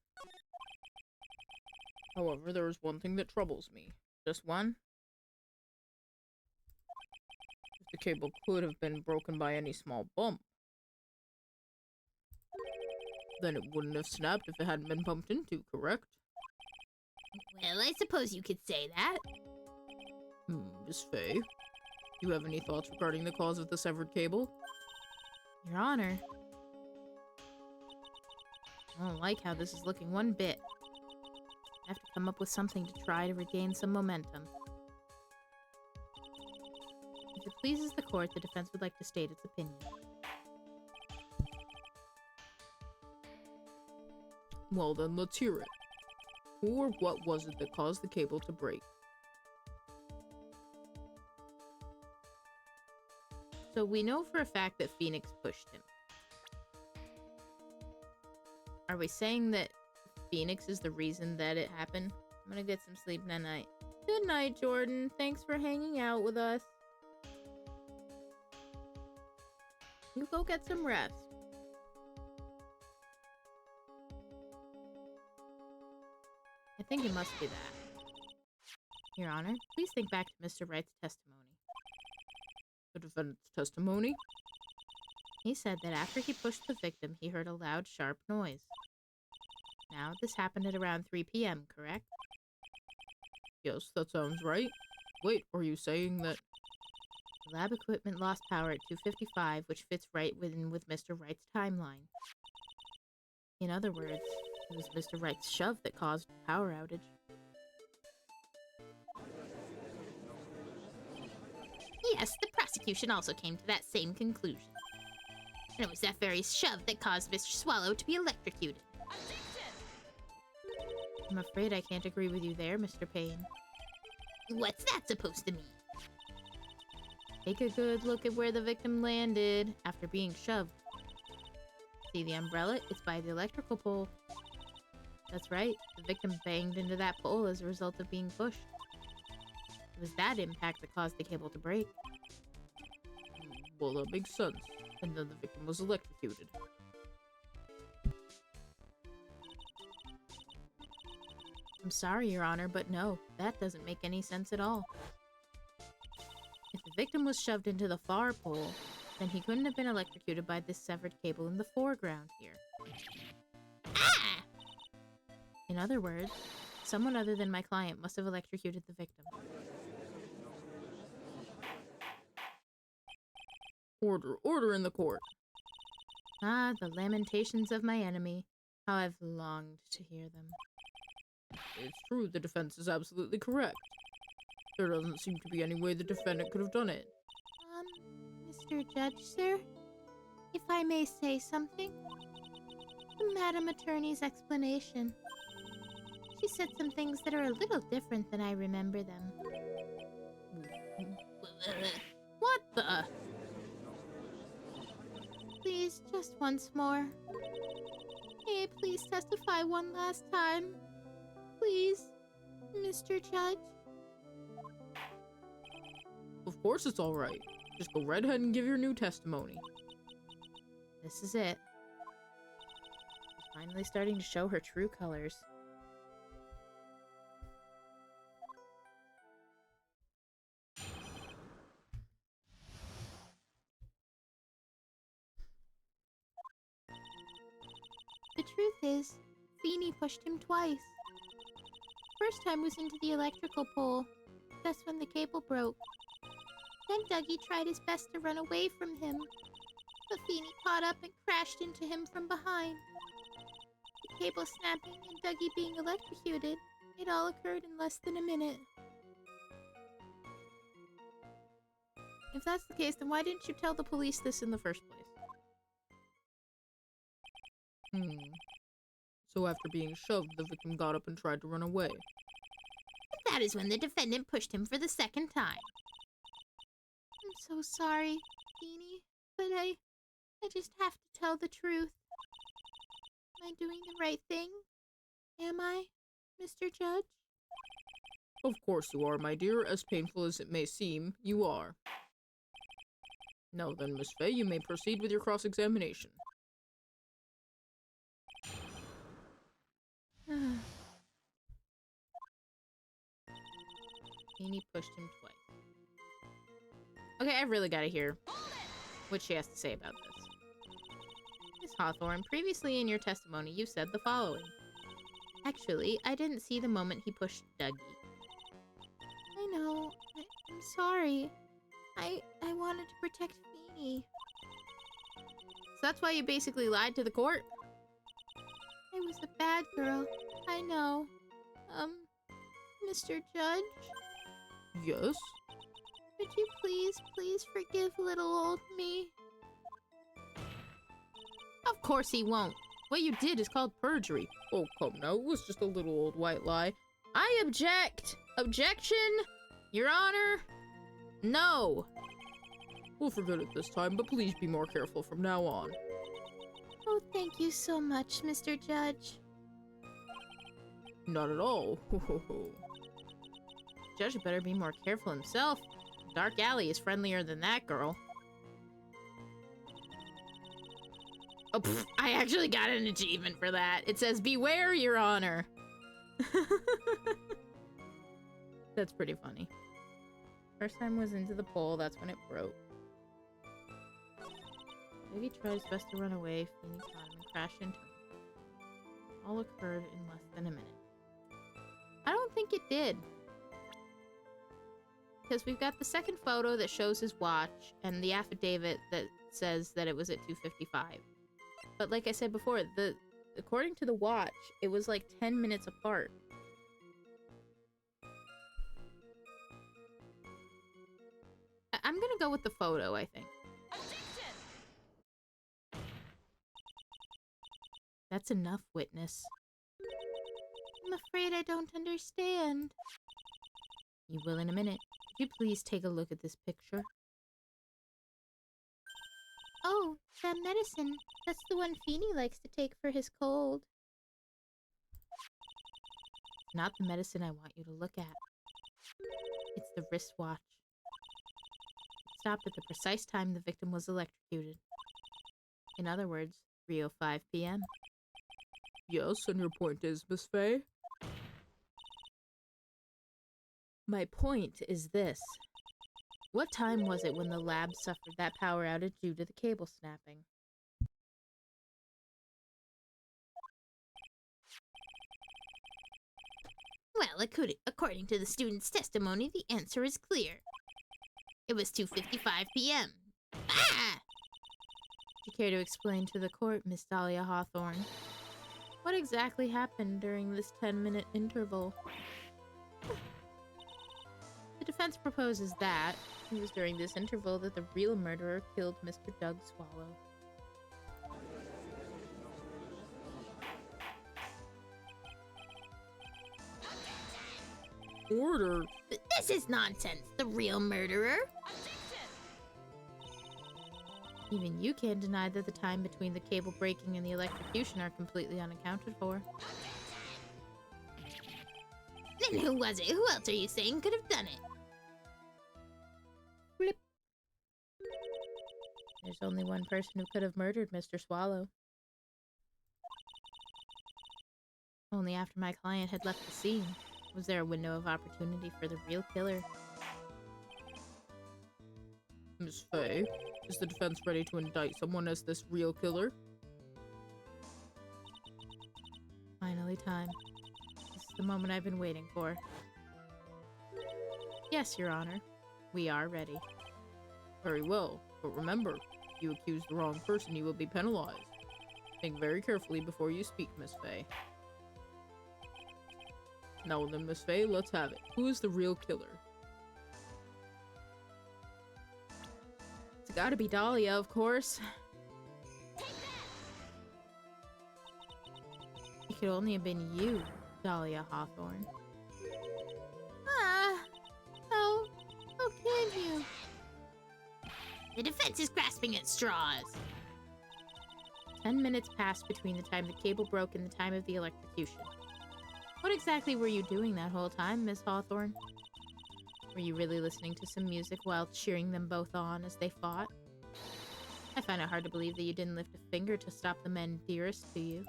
However, there is one thing that troubles me. Just one? If the cable could have been broken by any small bump. Then it wouldn't have snapped if it hadn't been bumped into, correct? Well, I suppose you could say that. Miss Faye, do you have any thoughts regarding the cause of the severed cable? Your Honor. I don't like how this is looking one bit. I have to come up with something to try to regain some momentum. If it pleases the court, the defense would like to state its opinion. Well then, let's hear it. Who or what was it that caused the cable to break? So we know for a fact that Phoenix pushed him. Are we saying that Phoenix is the reason that it happened? I'm gonna get some sleep tonight. Good night, Jordan. Thanks for hanging out with us. You go get some rest. I think it must be that. Your Honor, please think back to Mr. Wright's testimony. The defendant's testimony? He said that after he pushed the victim, he heard a loud, sharp noise. Now, this happened at around 3 p.m., correct? Yes, that sounds right. Wait, are you saying that... The lab equipment lost power at 2:55, which fits right within with Mr. Wright's timeline. In other words, it was Mr. Wright's shove that caused the power outage. Yes, the prosecution also came to that same conclusion. And it was that very shove that caused Mr. Swallow to be electrocuted. I'm afraid I can't agree with you there, Mr. Payne. What's that supposed to mean? Take a good look at where the victim landed after being shoved. See the umbrella? It's by the electrical pole. That's right, the victim banged into that pole as a result of being pushed. It was that impact that caused the cable to break. Well, that makes sense. And then the victim was electrocuted. I'm sorry, Your Honor, but no, that doesn't make any sense at all. If the victim was shoved into the far pole, then he couldn't have been electrocuted by this severed cable in the foreground here. Ah! In other words, someone other than my client must have electrocuted the victim. Order in the court. Ah, the lamentations of my enemy. How I've longed to hear them. It's true, the defense is absolutely correct. There doesn't seem to be any way the defendant could have done it. Mr. Judge, sir? If I may say something? The Madam Attorney's explanation. She said some things that are a little different than I remember them. What the? Please, just once more. May I please testify one last time? Please, Mr. Judge? Of course it's alright. Just go right ahead and give your new testimony. This is it. She's finally starting to show her true colors. The truth is, Feeny pushed him twice. First time was into the electrical pole. That's when the cable broke. Then Dougie tried his best to run away from him, but Feeny caught up and crashed into him from behind. The cable snapping and Dougie being electrocuted, it all occurred in less than a minute. If that's the case, then why didn't you tell the police this in the first place? So after being shoved, the victim got up and tried to run away. That is when the defendant pushed him for the second time. I'm so sorry, Feeny, but I just have to tell the truth. Am I doing the right thing? Am I, Mr. Judge? Of course you are, my dear. As painful as it may seem, you are. Now then, Miss Faye, you may proceed with your cross-examination. Feeny pushed him twice. Okay, I really gotta hear what she has to say about this. This Hawthorne, previously in your testimony, you said the following. Actually, I didn't see the moment he pushed Dougie. I know. I'm sorry. I wanted to protect Feeny. So that's why you basically lied to the court? I was a bad girl. I know. Mr. Judge? Yes? Could you please forgive little old me? Of course he won't. What you did is called perjury. Oh, come now, it was just a little old white lie. I object! Objection! Your Honor? No! We'll forget it this time, but please be more careful from now on. Oh, thank you so much, Mr. Judge. Not at all. Judge better be more careful himself. Dark Alley is friendlier than that girl. Oh, pfft, I actually got an achievement for that. It says, beware, Your Honor. That's pretty funny. First time was into the pole, that's when it broke. Dougie tries best to run away, Feeny caught him and crashed into him. All occurred in less than a minute. I don't think it did. Because we've got the second photo that shows his watch and the affidavit that says that it was at 2:55. But like I said before, according to the watch, it was like 10 minutes apart. I'm gonna go with the photo, I think. That's enough, witness. I'm afraid I don't understand. You will in a minute. Could you please take a look at this picture? Oh, that medicine. That's the one Feeny likes to take for his cold. Not the medicine I want you to look at. It's the wristwatch. It stopped at the precise time the victim was electrocuted. In other words, 3:05 p.m. Yes, and your point is, Miss Faye? My point is this. What time was it when the lab suffered that power outage due to the cable snapping? Well, according to the student's testimony, the answer is clear. It was 2:55 p.m. Ah! Would you care to explain to the court, Miss Dahlia Hawthorne? What exactly happened during this 10-minute interval? The defense proposes that it was during this interval that the real murderer killed Mr. Doug Swallow. Order! This is nonsense. The real murderer? Even you can't deny that the time between the cable breaking and the electrocution are completely unaccounted for. Then who was it? Who else are you saying could have done it? Flip. There's only one person who could have murdered Mr. Swallow. Only after my client had left the scene was there a window of opportunity for the real killer. Miss Faye, is the defense ready to indict someone as this real killer? Finally time. This is the moment I've been waiting for. Yes, Your Honor. We are ready. Very well, but remember, if you accuse the wrong person, you will be penalized. Think very carefully before you speak, Miss Faye. Now then, Miss Faye, let's have it. Who is the real killer? It's gotta be Dahlia, of course. It could only have been you, Dahlia Hawthorne. How can you? The defense is grasping at straws. 10 minutes passed between the time the cable broke and the time of the electrocution. What exactly were you doing that whole time, Miss Hawthorne? Were you really listening to some music while cheering them both on as they fought? I find it hard to believe that you didn't lift a finger to stop the men dearest to you.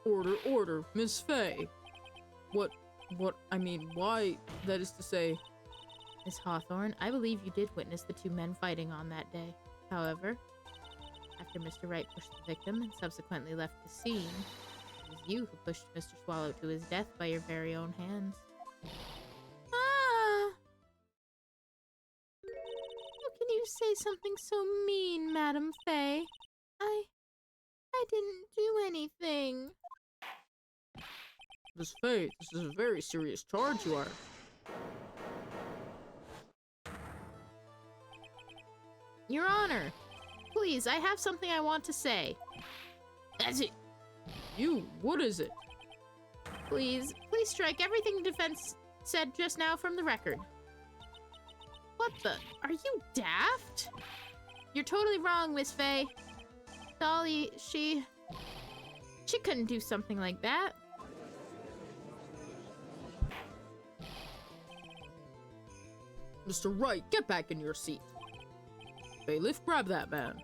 Order, order, Miss Faye. Why, that is to say, Miss Hawthorne, I believe you did witness the two men fighting on that day. However, after Mr. Wright pushed the victim and subsequently left the scene, it was you who pushed Mr. Swallow to his death by your very own hands. Ah! How can you say something so mean, Madam Fay? I didn't do anything. Miss Fay, this is a very serious charge you are. Your Honor, please, I have something I want to say. That's it. You, what is it? Please strike everything the defense said just now from the record. What the? Are you daft? You're totally wrong, Miss Fay. Dolly, she couldn't do something like that. Mr. Wright, get back in your seat. Bailiff, grab that man.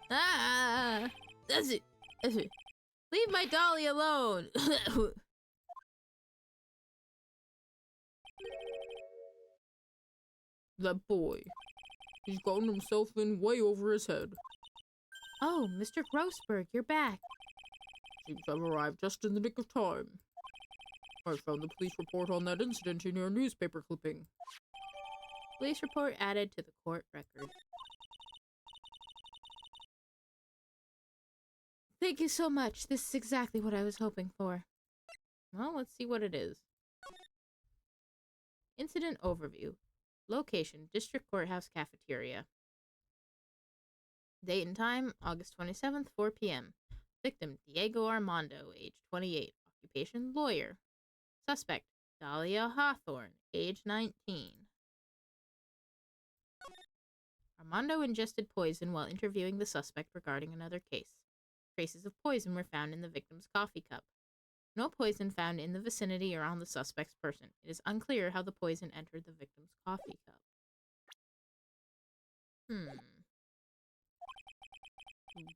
Ah, that's it. Leave my Dolly alone. That boy. He's gotten himself in way over his head. Oh, Mr. Grossberg, you're back. Seems I've arrived just in the nick of time. I found the police report on that incident in your newspaper clipping. Police report added to the court record. Thank you so much. This is exactly what I was hoping for. Well, let's see what it is. Incident overview. Location, District Courthouse Cafeteria. Date and time, August 27th, 4 p.m. Victim, Diego Armando, age 28. Occupation, lawyer. Suspect, Dahlia Hawthorne, age 19. Armando ingested poison while interviewing the suspect regarding another case. Traces of poison were found in the victim's coffee cup. No poison found in the vicinity or on the suspect's person. It is unclear how the poison entered the victim's coffee cup.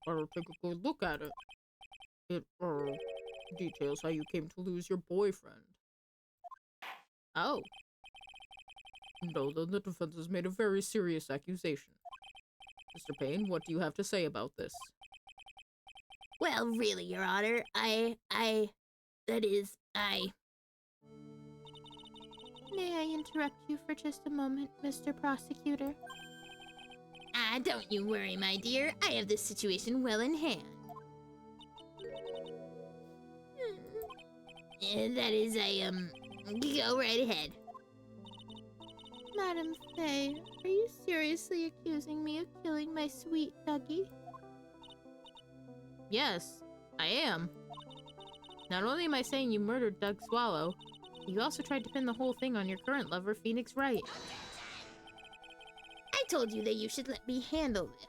Better take a good look at it. It, details how you came to lose your boyfriend. Oh. No, then the defense has made a very serious accusation. Mr. Payne, what do you have to say about this? Well, really, Your Honor, May I interrupt you for just a moment, Mr. Prosecutor? Don't you worry, my dear. I have this situation well in hand. That is, go right ahead. Madam Fay, are you seriously accusing me of killing my sweet Dougie? Yes, I am. Not only am I saying you murdered Doug Swallow, you also tried to pin the whole thing on your current lover, Phoenix Wright. I told you that you should let me handle this.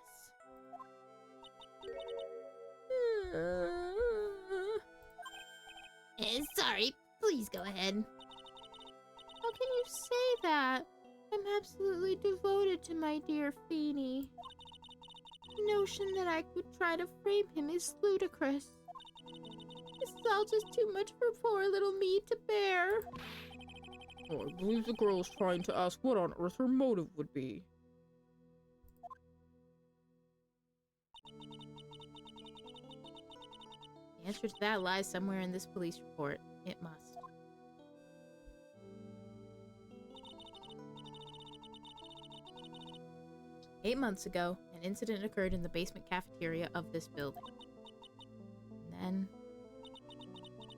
Sorry, please go ahead. How can you say that? I'm absolutely devoted to my dear Feeny. The notion that I could try to frame him is ludicrous. This is all just too much for poor little me to bear. Oh, I believe the girl is trying to ask what on earth her motive would be. The answer to that lies somewhere in this police report. It must. "8 months ago, an incident occurred in the basement cafeteria of this building. And then,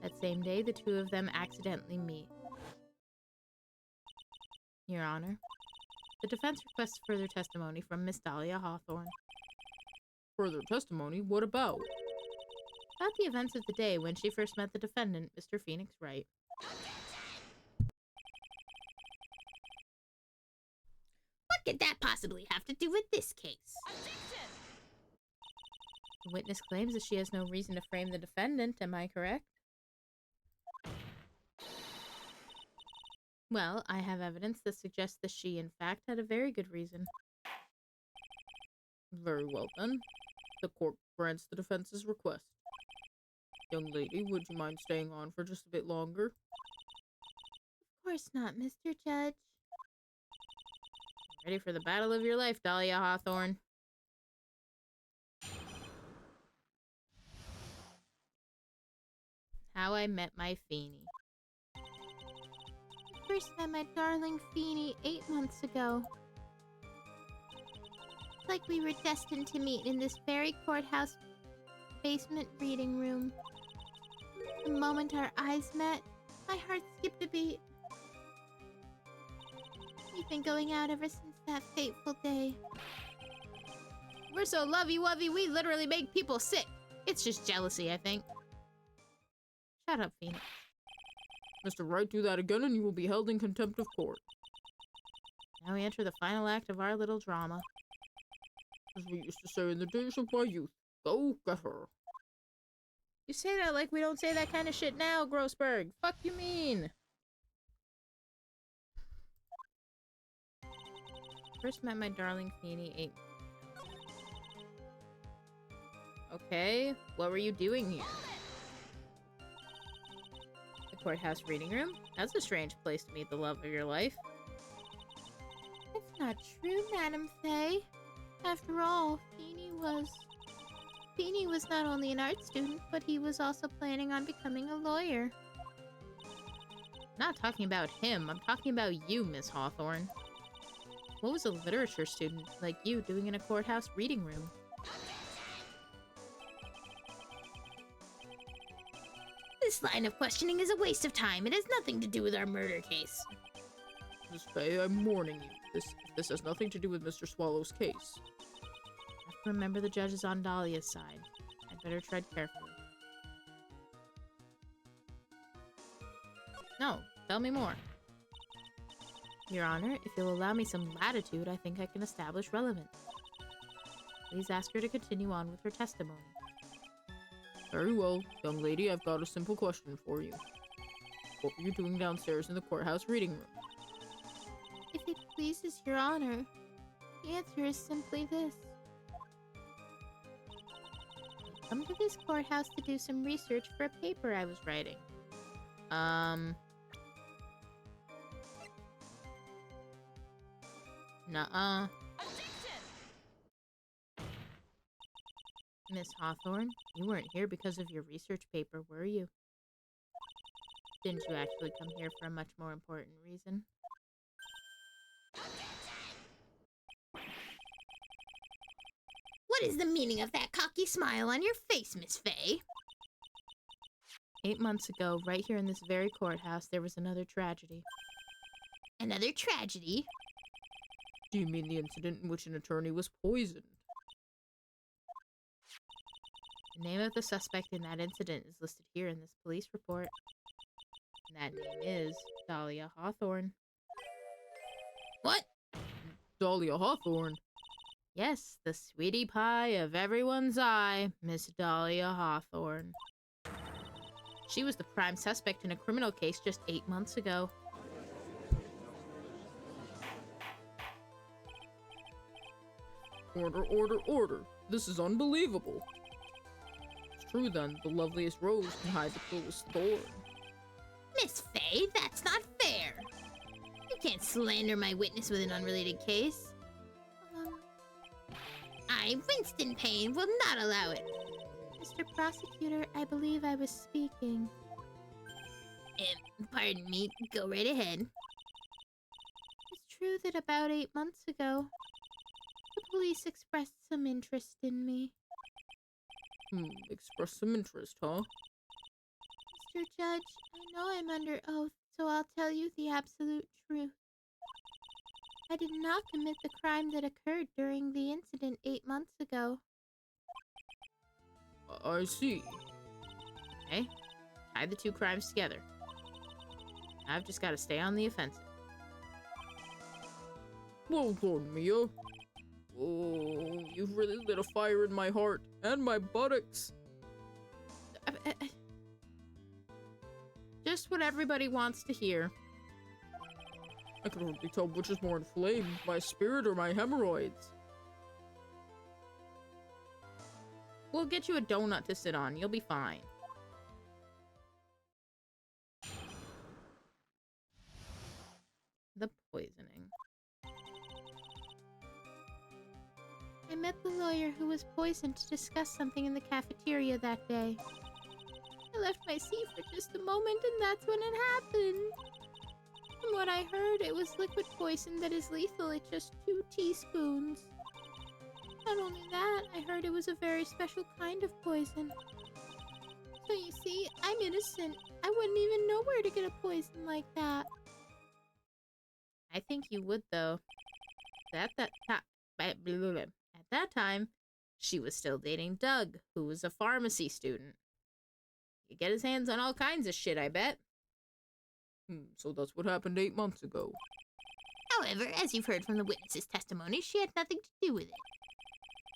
that same day, the two of them accidentally meet. Your Honor, the defense requests further testimony from Miss Dahlia Hawthorne. Further testimony? What about? About the events of the day when she first met the defendant, Mr. Phoenix Wright. What could that possibly have to do with this case? The witness claims that she has no reason to frame the defendant, am I correct? Well, I have evidence that suggests that she, in fact, had a very good reason. Very well, then. The court grants the defense's request. Young lady, would you mind staying on for just a bit longer? Of course not, Mr. Judge. Ready for the battle of your life, Dahlia Hawthorne. How I Met My Feeny. I first met my darling Feeny 8 months ago. It's like we were destined to meet in this very courthouse basement reading room. The moment our eyes met, my heart skipped a beat. We've been going out ever since that fateful day. We're so lovey-wovey, we literally make people sick. It's just jealousy, I think. Shut up, Phoenix. Mr. Wright, do that again and you will be held in contempt of court. Now we enter the final act of our little drama. As we used to say in the days of my youth, go get her. You say that like we don't say that kind of shit now, Grossberg. Fuck you mean? First met my darling Feeny 8. Okay, what were you doing here? The courthouse reading room? That's a strange place to meet the love of your life. That's not true, Madam Faye. After all, Feeny was not only an art student, but he was also planning on becoming a lawyer. I'm not talking about him, I'm talking about you, Miss Hawthorne. What was a literature student like you doing in a courthouse reading room? This line of questioning is a waste of time. It has nothing to do with our murder case. Miss Faye, I'm warning you. This has nothing to do with Mr. Swallow's case. I have to remember the judge is on Dahlia's side. I'd better tread carefully. No, tell me more. Your Honor, if you'll allow me some latitude, I think I can establish relevance. Please ask her to continue on with her testimony. Very well, young lady, I've got a simple question for you. What were you doing downstairs in the courthouse reading room? If it pleases Your Honor, the answer is simply this. I come to this courthouse to do some research for a paper I was writing. Nuh-uh. Miss Hawthorne, you weren't here because of your research paper, were you? Didn't you actually come here for a much more important reason? What is the meaning of that cocky smile on your face, Miss Faye? 8 months ago, right here in this very courthouse, there was another tragedy. Another tragedy? Do you mean the incident in which an attorney was poisoned? The name of the suspect in that incident is listed here in this police report. And that name is Dahlia Hawthorne. What? Dahlia Hawthorne? Yes, the sweetie pie of everyone's eye, Miss Dahlia Hawthorne. She was the prime suspect in a criminal case just 8 months ago. Order, order, order. This is unbelievable. It's true then, the loveliest rose can hide the cruelest thorn. Miss Faye, that's not fair. You can't slander my witness with an unrelated case. I, Winston Payne, will not allow it. Mr. Prosecutor, I believe I was speaking. Pardon me, go right ahead. It's true that about 8 months ago, the police expressed some interest in me. Express some interest, huh? Mr. Judge, I know I'm under oath, so I'll tell you the absolute truth. I did not commit the crime that occurred during the incident 8 months ago. I see. Okay, tie the two crimes together. I've just got to stay on the offensive. Well done, Mia. Oh, you've really lit a fire in my heart and my buttocks. Just what everybody wants to hear. I can hardly tell which is more inflamed, my spirit or my hemorrhoids. We'll get you a donut to sit on. You'll be fine. The poisoning. met the lawyer who was poisoned to discuss something in the cafeteria that day. I left my seat for just a moment and that's when it happened. From what I heard, it was liquid poison that is lethal at just 2 teaspoons. Not only that, I heard it was a very special kind of poison. So you see, I'm innocent. I wouldn't even know where to get a poison like that. I think you would, though. At that time, she was still dating Doug, who was a pharmacy student. He'd get his hands on all kinds of shit, I bet. So that's what happened 8 months ago. However, as you've heard from the witness's testimony, she had nothing to do with it.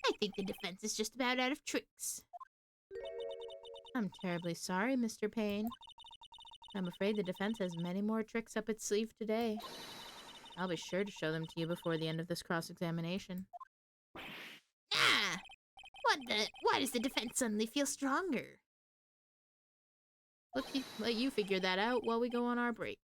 I think the defense is just about out of tricks. I'm terribly sorry, Mr. Payne. I'm afraid the defense has many more tricks up its sleeve today. I'll be sure to show them to you before the end of this cross-examination. Ah! Why does the defense suddenly feel stronger? Let you figure that out while we go on our break.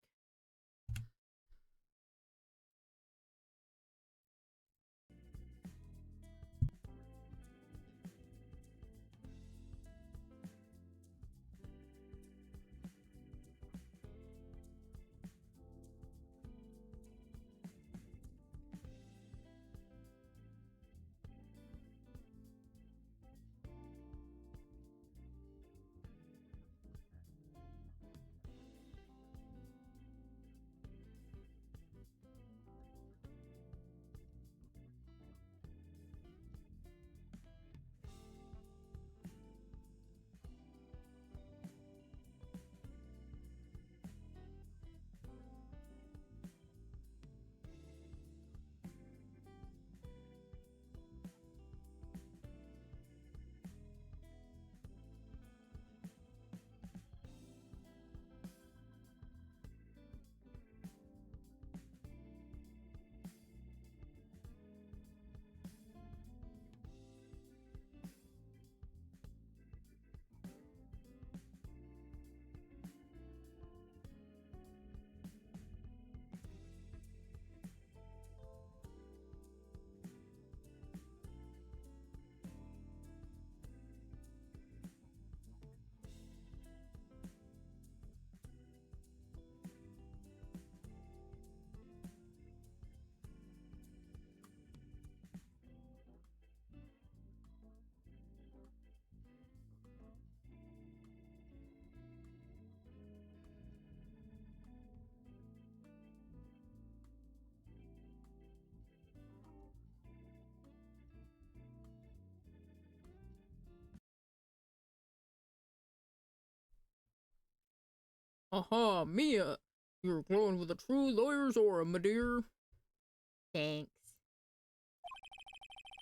Aha, Mia! You're glowing with a true lawyer's aura, my dear. Thanks.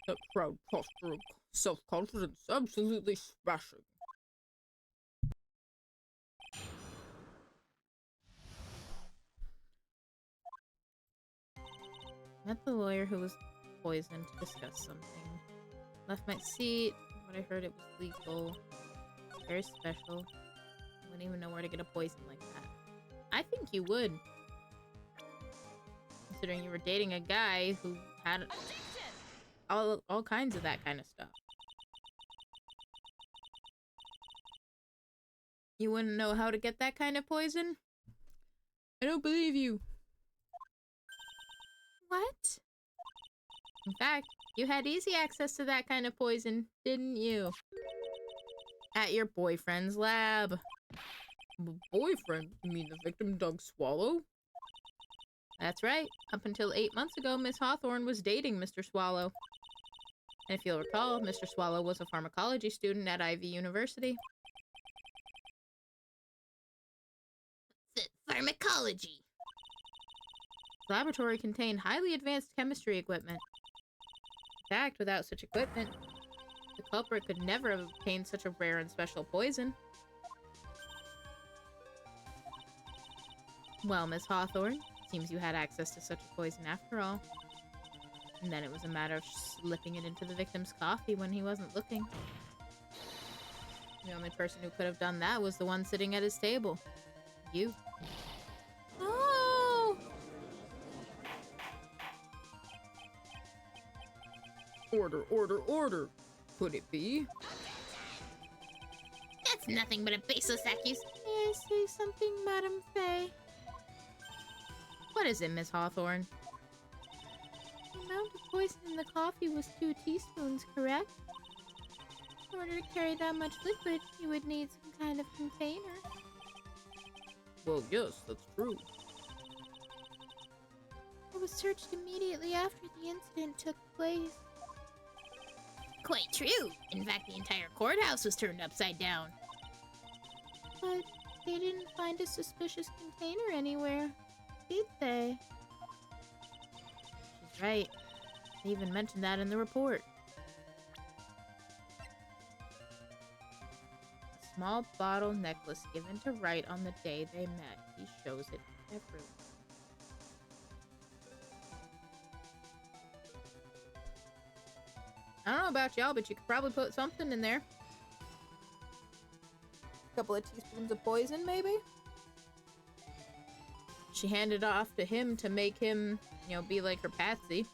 That proud posture of self-confidence, absolutely smashing. Met the lawyer who was poisoned to discuss something. Left my seat. What I heard, it was lethal. Very special. I wouldn't even know where to get a poison like that. I think you would. Considering you were dating a guy who had all kinds of that kind of stuff. You wouldn't know how to get that kind of poison? I don't believe you. What? In fact, you had easy access to that kind of poison, didn't you? At your boyfriend's lab. Boyfriend? You mean the victim Doug Swallow? That's right. Up until 8 months ago, Miss Hawthorne was dating Mr. Swallow. And if you'll recall, Mr. Swallow was a pharmacology student at Ivy University. Pharmacology. The laboratory contained highly advanced chemistry equipment. In fact, without such equipment, the culprit could never have obtained such a rare and special poison. Well, Miss Hawthorne, seems you had access to such a poison after all. And then it was a matter of slipping it into the victim's coffee when he wasn't looking. The only person who could have done that was the one sitting at his table. You. Oh! Order, order, order! Could it be? That's nothing but a baseless accusation. May I say something, Madam Faye? What is it, Miss Hawthorne? The amount of poison in the coffee was 2 teaspoons, correct? In order to carry that much liquid, you would need some kind of container. Well, yes, that's true. It was searched immediately after the incident took place. Quite true. In fact, the entire courthouse was turned upside down. But they didn't find a suspicious container anywhere, did they? She's right. They even mentioned that in the report. A small bottle necklace given to Wright on the day they met. He shows it to everyone. I don't know about y'all, but you could probably put something in there. A couple of teaspoons of poison, maybe? She handed off to him to make him, you know, be like her patsy.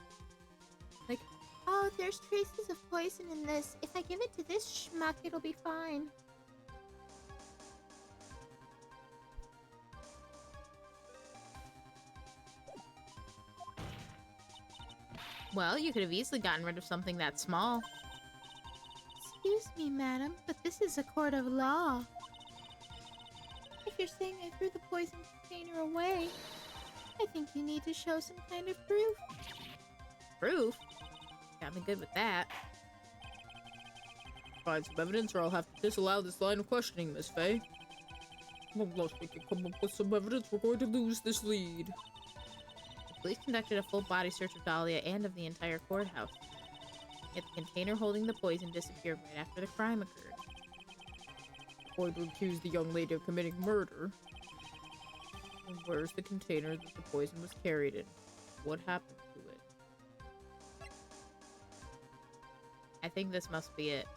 Like, oh, there's traces of poison in this. If I give it to this schmuck, it'll be fine. Well, you could have easily gotten rid of something that small. Excuse me, madam, but this is a court of law. If you're saying I threw the poison container away, I think you need to show some kind of proof. Proof? Got me good with that. Find some evidence or I'll have to disallow this line of questioning, Miss Faye. Unless we can come up with some evidence, we're going to lose this lead. The police conducted a full-body search of Dahlia and of the entire courthouse. Yet the container holding the poison disappeared right after the crime occurred. Going to accuse the young lady of committing murder. And where's the container that the poison was carried in? What happened to it? I think this must be it.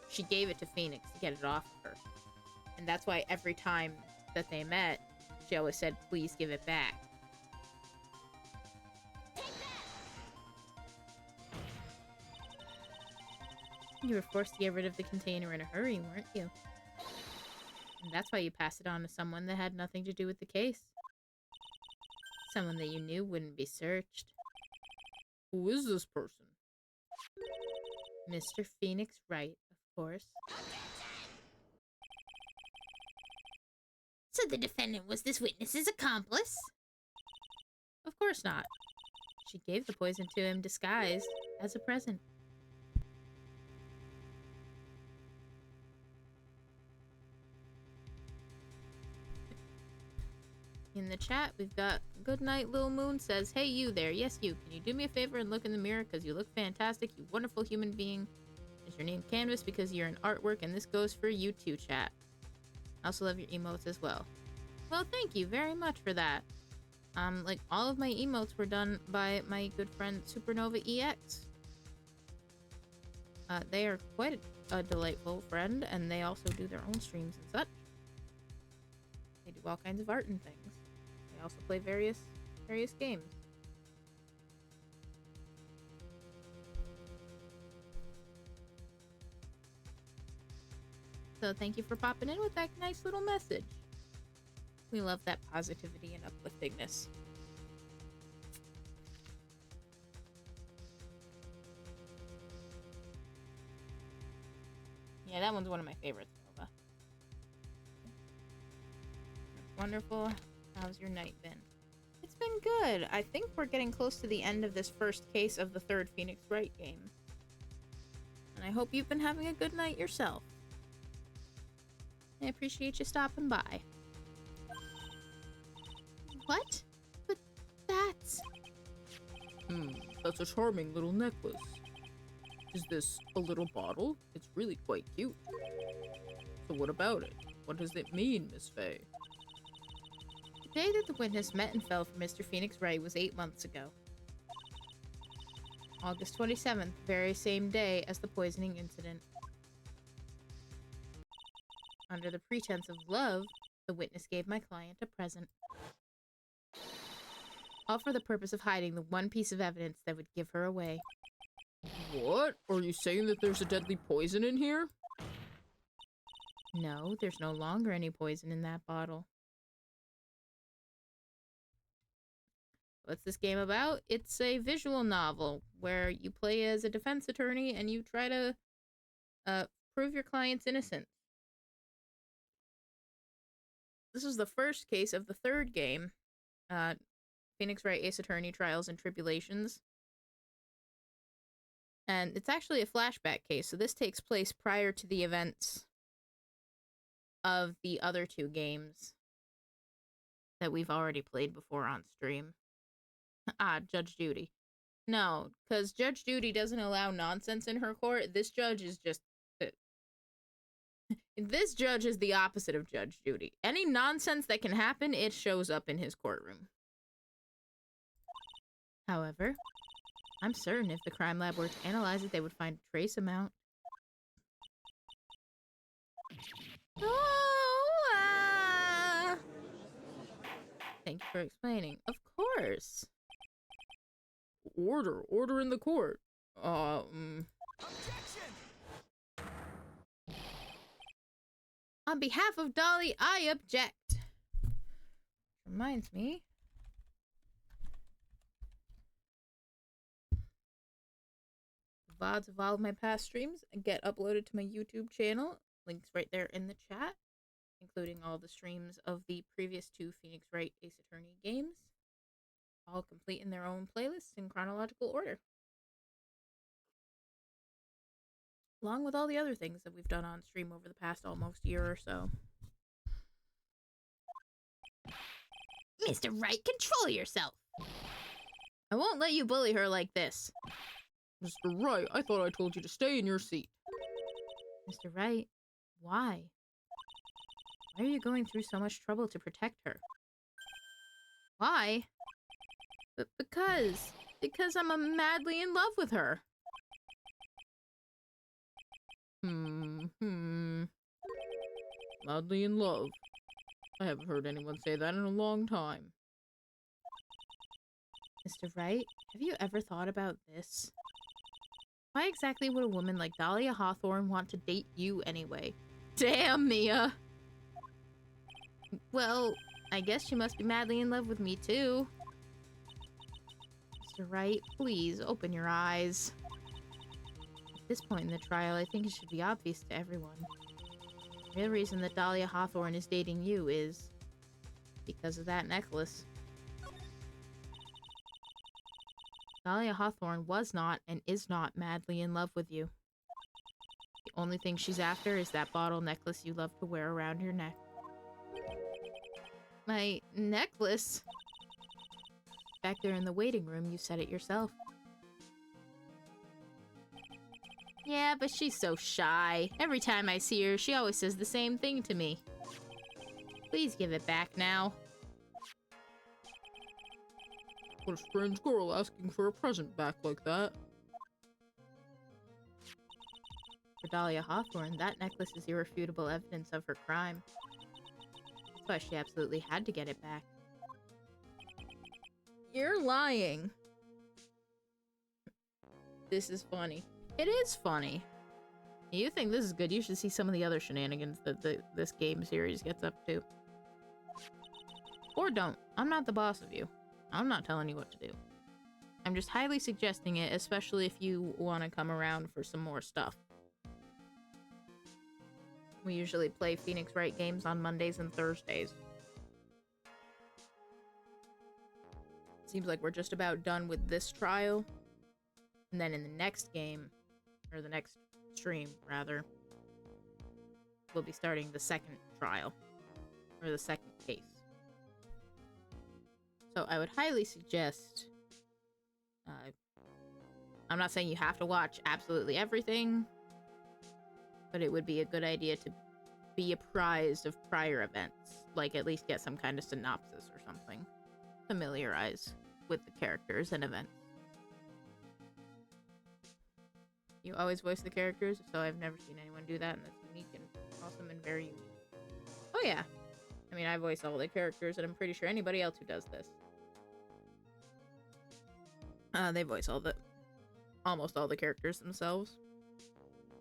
She gave it to Phoenix to get it off of her. And that's why every time that they met, she always said, please give it back. You were forced to get rid of the container in a hurry, weren't you? And that's why you passed it on to someone that had nothing to do with the case. Someone that you knew wouldn't be searched. Who is this person? Mr. Phoenix Wright, of course. So the defendant was this witness's accomplice? Of course not. She gave the poison to him disguised as a present. In the chat, we've got Goodnight Lil Moon says, hey you there, yes you, can you do me a favor and look in the mirror because you look fantastic, you wonderful human being. Is your name Canvas because you're an artwork and this goes for you too, chat. I also love your emotes as well. Well, thank you very much for that. Like all of my emotes were done by my good friend Supernova EX. They are quite a delightful friend and they also do their own streams and such. They do all kinds of art and things. They also play various games. So thank you for popping in with that nice little message. We love that positivity and upliftingness. Yeah, that one's one of my favorites, Nova. Wonderful. How's your night been? It's been good. I think we're getting close to the end of this first case of the third Phoenix Wright game. And I hope you've been having a good night yourself. I appreciate you stopping by. What? But that's... That's a charming little necklace. Is this a little bottle? It's really quite cute. So what about it? What does it mean, Miss Faye? The day that the witness met and fell for Mr. Phoenix Wright was 8 months ago. August 27th, the very same day as the poisoning incident. Under the pretense of love, the witness gave my client a present. All for the purpose of hiding the one piece of evidence that would give her away. What? Are you saying that there's a deadly poison in here? No, there's no longer any poison in that bottle. What's this game about? It's a visual novel where you play as a defense attorney and you try to prove your client's innocence. This is the first case of the third game, Phoenix Wright Ace Attorney Trials and Tribulations. And it's actually a flashback case, so this takes place prior to the events of the other two games that we've already played before on stream. Judge Judy. No, because Judge Judy doesn't allow nonsense in her court. This judge is just... This judge is the opposite of Judge Judy. Any nonsense that can happen, it shows up in his courtroom. However, I'm certain if the crime lab were to analyze it, they would find a trace amount. Thank you for explaining. Of course. Order in the court. Objection! On behalf of Dolly, I object. Reminds me. The VODs of all of my past streams get uploaded to my YouTube channel. Links right there in the chat, including all the streams of the previous two Phoenix Wright Ace Attorney games, all complete in their own playlists in chronological order. Along with all the other things that we've done on stream over the past almost year or so. Mr. Wright, control yourself. I won't let you bully her like this. Mr. Wright, I thought I told you to stay in your seat. Mr. Wright, why? Why are you going through so much trouble to protect her? Why? But because I'm madly in love with her. Madly in love. I haven't heard anyone say that in a long time. Mr. Wright, have you ever thought about this? Why exactly would a woman like Dahlia Hawthorne want to date you anyway? Damn, Mia! Well, I guess she must be madly in love with me too. Mr. Wright, please open your eyes. At this point in the trial, I think it should be obvious to everyone. The real reason that Dahlia Hawthorne is dating you is because of that necklace. Dahlia Hawthorne was not and is not madly in love with you. The only thing she's after is that bottle necklace you love to wear around your neck. My necklace? Back there in the waiting room, you said it yourself. Yeah, but she's so shy. Every time I see her, she always says the same thing to me. Please give it back now. What a strange girl asking for a present back like that. For Dahlia Hawthorne, that necklace is irrefutable evidence of her crime. That's why she absolutely had to get it back. You're lying. This is funny. It is funny. You think this is good? You should see some of the other shenanigans that this game series gets up to. Or don't. I'm not the boss of you. I'm not telling you what to do. I'm just highly suggesting it, especially if you want to come around for some more stuff. We usually play Phoenix Wright games on Mondays and Thursdays. Seems like we're just about done with this trial. And then in the next game, or the next stream, rather, we'll be starting the second trial, or the second case. So I would highly suggest, I'm not saying you have to watch absolutely everything, but it would be a good idea to be apprised of prior events, like at least get some kind of synopsis or something. Familiarize with the characters and events. You always voice the characters, so I've never seen anyone do that, and that's unique and awesome and very unique. Oh yeah. I mean, I voice all the characters, and I'm pretty sure anybody else who does this. They voice all the almost all the characters themselves.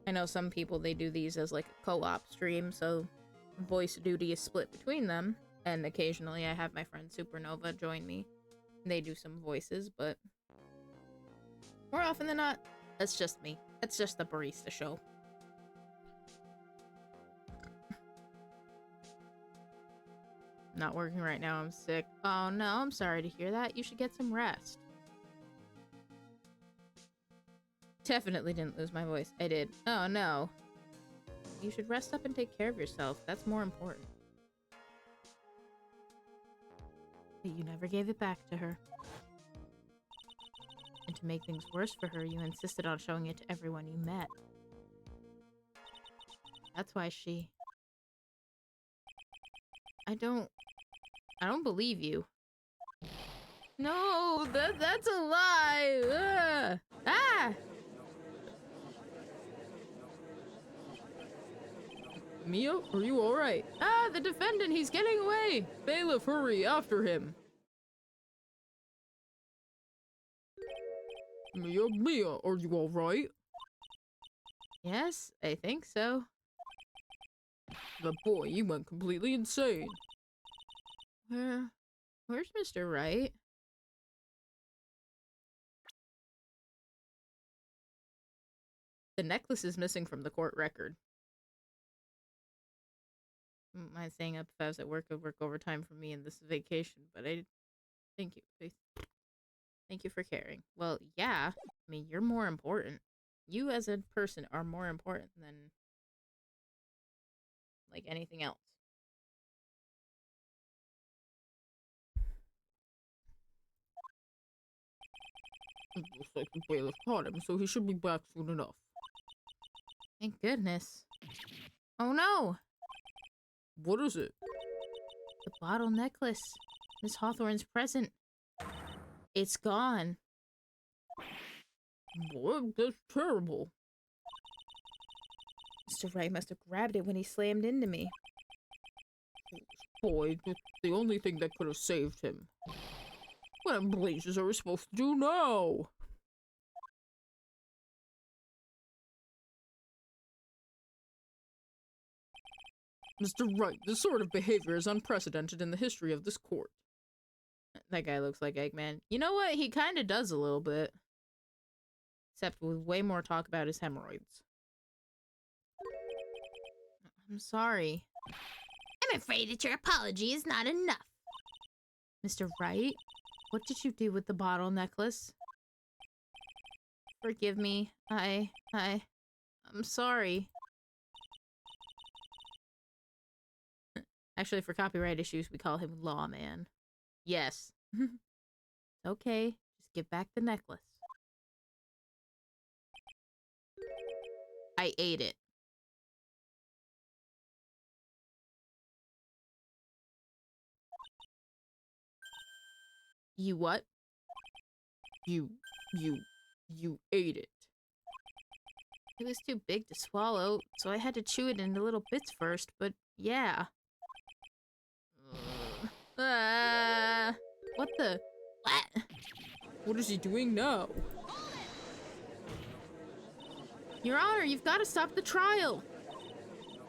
I know some people, they do these as like a co-op stream, so voice duty is split between them, and occasionally I have my friend Supernova join me. They do some voices, but more often than not, that's just me. That's just the barista show. Not working right now, I'm sick. Oh no, I'm sorry to hear that. You should get some rest. Definitely didn't lose my voice. I did. Oh no. You should rest up and take care of yourself. That's more important. But you never gave it back to her. And to make things worse for her, you insisted on showing it to everyone you met. That's why she... I don't believe you. No, that's a lie! Ugh. Ah! Mia, are you alright? Ah, the defendant, he's getting away! Bailiff, hurry, after him! Mia, are you alright? Yes, I think so. That boy, you went completely insane. Where's Mr. Wright? The necklace is missing from the court record. Mind staying up if I was at work would work overtime for me, and this is vacation, but thank you. Thank you for caring. Well, yeah, I mean, you're more important. You as a person are more important than, like, anything else. It looks like the bailiff caught him, so he should be back soon enough. Thank goodness. Oh no! What is it? The bottle necklace. Miss Hawthorne's present. It's gone. What? That's terrible. Mr. Wright must have grabbed it when he slammed into me. Boy, that's the only thing that could have saved him. What in blazes are we supposed to do now? Mr. Wright, this sort of behavior is unprecedented in the history of this court. That guy looks like Eggman. You know what? He kind of does a little bit. Except with way more talk about his hemorrhoids. I'm sorry. I'm afraid that your apology is not enough. Mr. Wright, what did you do with the bottle necklace? Forgive me. I'm sorry. Actually, for copyright issues, we call him Lawman. Yes. Okay, just give back the necklace. I ate it. You what? You ate it. It was too big to swallow, so I had to chew it into little bits first, but yeah. What the? What? What is he doing now? Your Honor, you've got to stop the trial.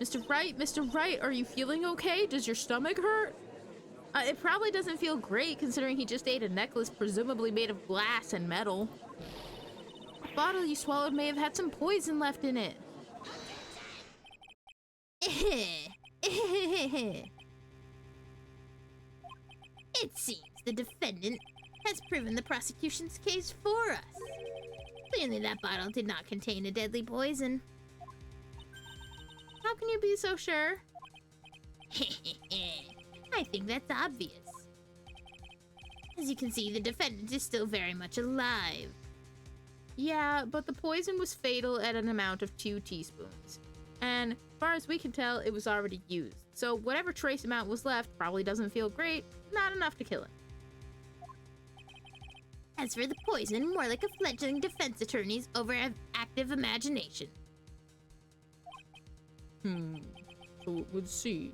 Mr. Wright, are you feeling okay? Does your stomach hurt? It probably doesn't feel great considering he just ate a necklace presumably made of glass and metal. The bottle you swallowed may have had some poison left in it. It seems the defendant has proven the prosecution's case for us. Clearly that bottle did not contain a deadly poison. How can you be so sure? I think that's obvious. As you can see, the defendant is still very much alive. Yeah, but the poison was fatal at an amount of 2 teaspoons. And as far as we can tell, it was already used. So whatever trace amount was left probably doesn't feel great, not enough to kill him. As for the poison, more like a fledgling defense attorney's overactive imagination. So it would seem.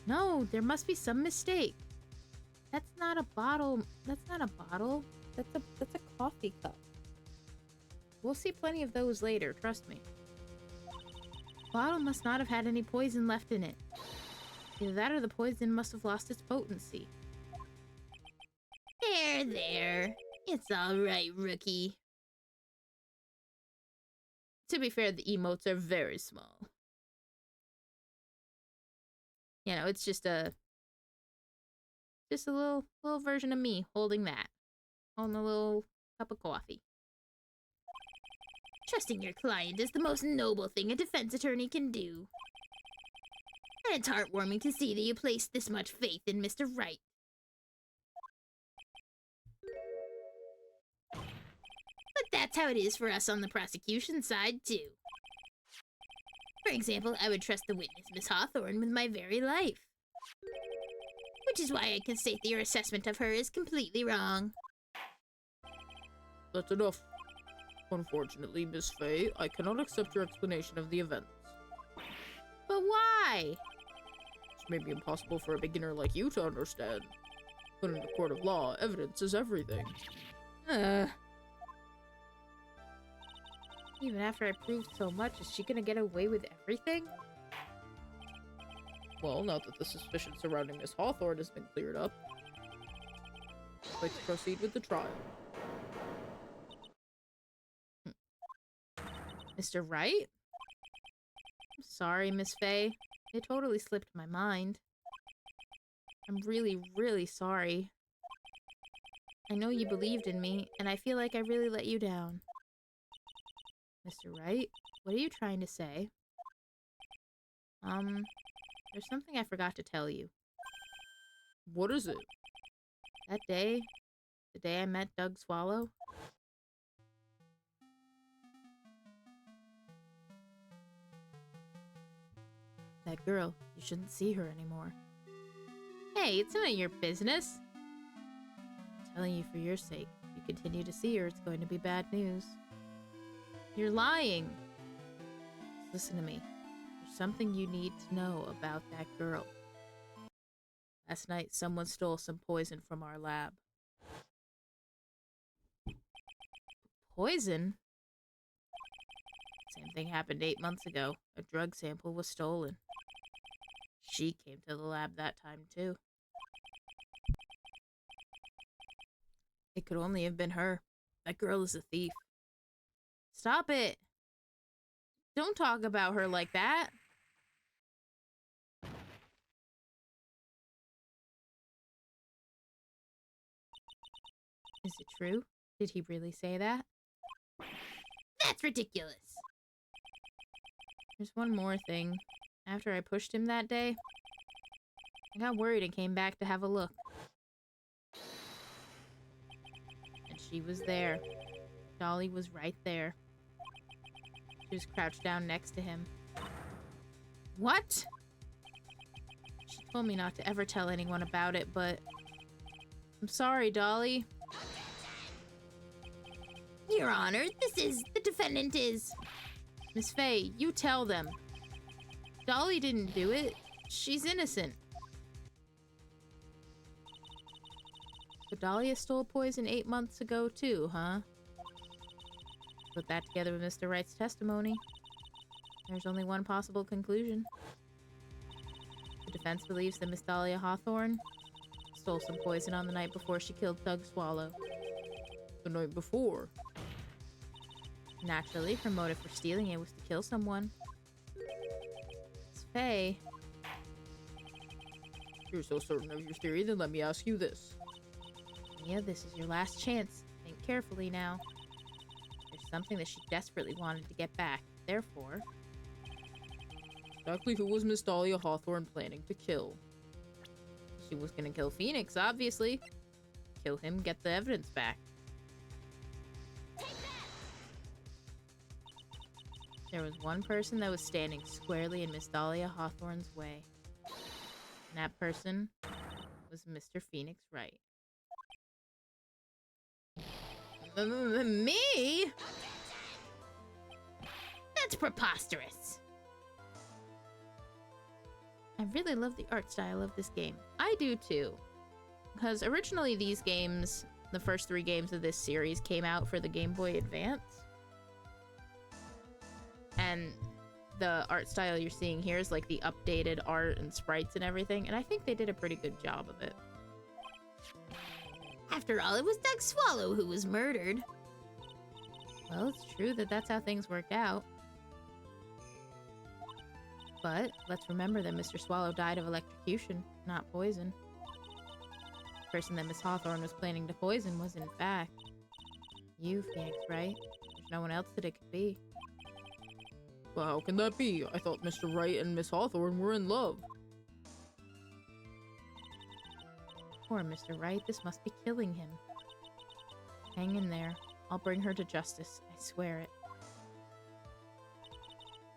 No, there must be some mistake. That's not a bottle. That's not a bottle. That's a coffee cup. We'll see plenty of those later, trust me. The bottle must not have had any poison left in it. Either that or the poison must have lost its potency. There. It's alright, rookie. To be fair, the emotes are very small. You know, it's just a little version of me holding that on a little cup of coffee. Trusting your client is the most noble thing a defense attorney can do. And it's heartwarming to see that you placed this much faith in Mr. Wright. But that's how it is for us on the prosecution side, too. For example, I would trust the witness, Miss Hawthorne, with my very life. Which is why I can state that your assessment of her is completely wrong. That's enough. Unfortunately, Miss Fay, I cannot accept your explanation of the events. But why? This may be impossible for a beginner like you to understand. But in a court of law, evidence is everything. Even after I proved so much, is she gonna get away with everything? Well, now that the suspicion surrounding Miss Hawthorne has been cleared up, I'd like to proceed with the trial. Mr. Wright? I'm sorry, Miss Fay. It totally slipped my mind. I'm really, really sorry. I know you believed in me, and I feel like I really let you down. Mr. Wright, what are you trying to say? There's something I forgot to tell you. What is it? That day, the day I met Doug Swallow, that girl, you shouldn't see her anymore. Hey, it's none of your business. I'm telling you for your sake. If you continue to see her, it's going to be bad news. You're lying. Just listen to me. There's something you need to know about that girl. Last night, someone stole some poison from our lab. Poison? Same thing happened 8 months ago. A drug sample was stolen. She came to the lab that time, too. It could only have been her. That girl is a thief. Stop it! Don't talk about her like that! Is it true? Did he really say that? That's ridiculous. There's one more thing. After I pushed him that day, I got worried and came back to have a look. And she was there. Dolly was right there. She was crouched down next to him. What? She told me not to ever tell anyone about it, but... I'm sorry, Dolly. Your Honor, the defendant is... Miss Fay, you tell them. Dolly didn't do it. She's innocent. But Dahlia stole poison 8 months ago too, huh? Put that together with Mr. Wright's testimony. There's only one possible conclusion. The defense believes that Miss Dahlia Hawthorne stole some poison on the night before she killed Doug Swallow. The night before? Naturally, her motive for stealing it was to kill someone. Miss Fay. You're so certain of your theory, then let me ask you this. Yeah, this is your last chance. Think carefully now. There's something that she desperately wanted to get back. Therefore... Exactly who was Miss Dahlia Hawthorne planning to kill? She was gonna kill Phoenix, obviously. Kill him, get the evidence back. There was one person that was standing squarely in Miss Dahlia Hawthorne's way. And that person was Mr. Phoenix Wright. Me? That's preposterous. I really love the art style of this game. I do too. Because originally these games, the first 3 games of this series, came out for the Game Boy Advance. And the art style you're seeing here is like the updated art and sprites and everything, and I think they did a pretty good job of it. After all, it was Doug Swallow who was murdered. Well, it's true that that's how things worked out. But let's remember that Mr. Swallow died of electrocution, not poison. The person that Miss Hawthorne was planning to poison was, in fact, you, Phoenix Wright. There's no one else that it could be. Well, how can that be? I thought Mr. Wright and Miss Hawthorne were in love. Poor Mr. Wright, this must be killing him. Hang in there. I'll bring her to justice, I swear it.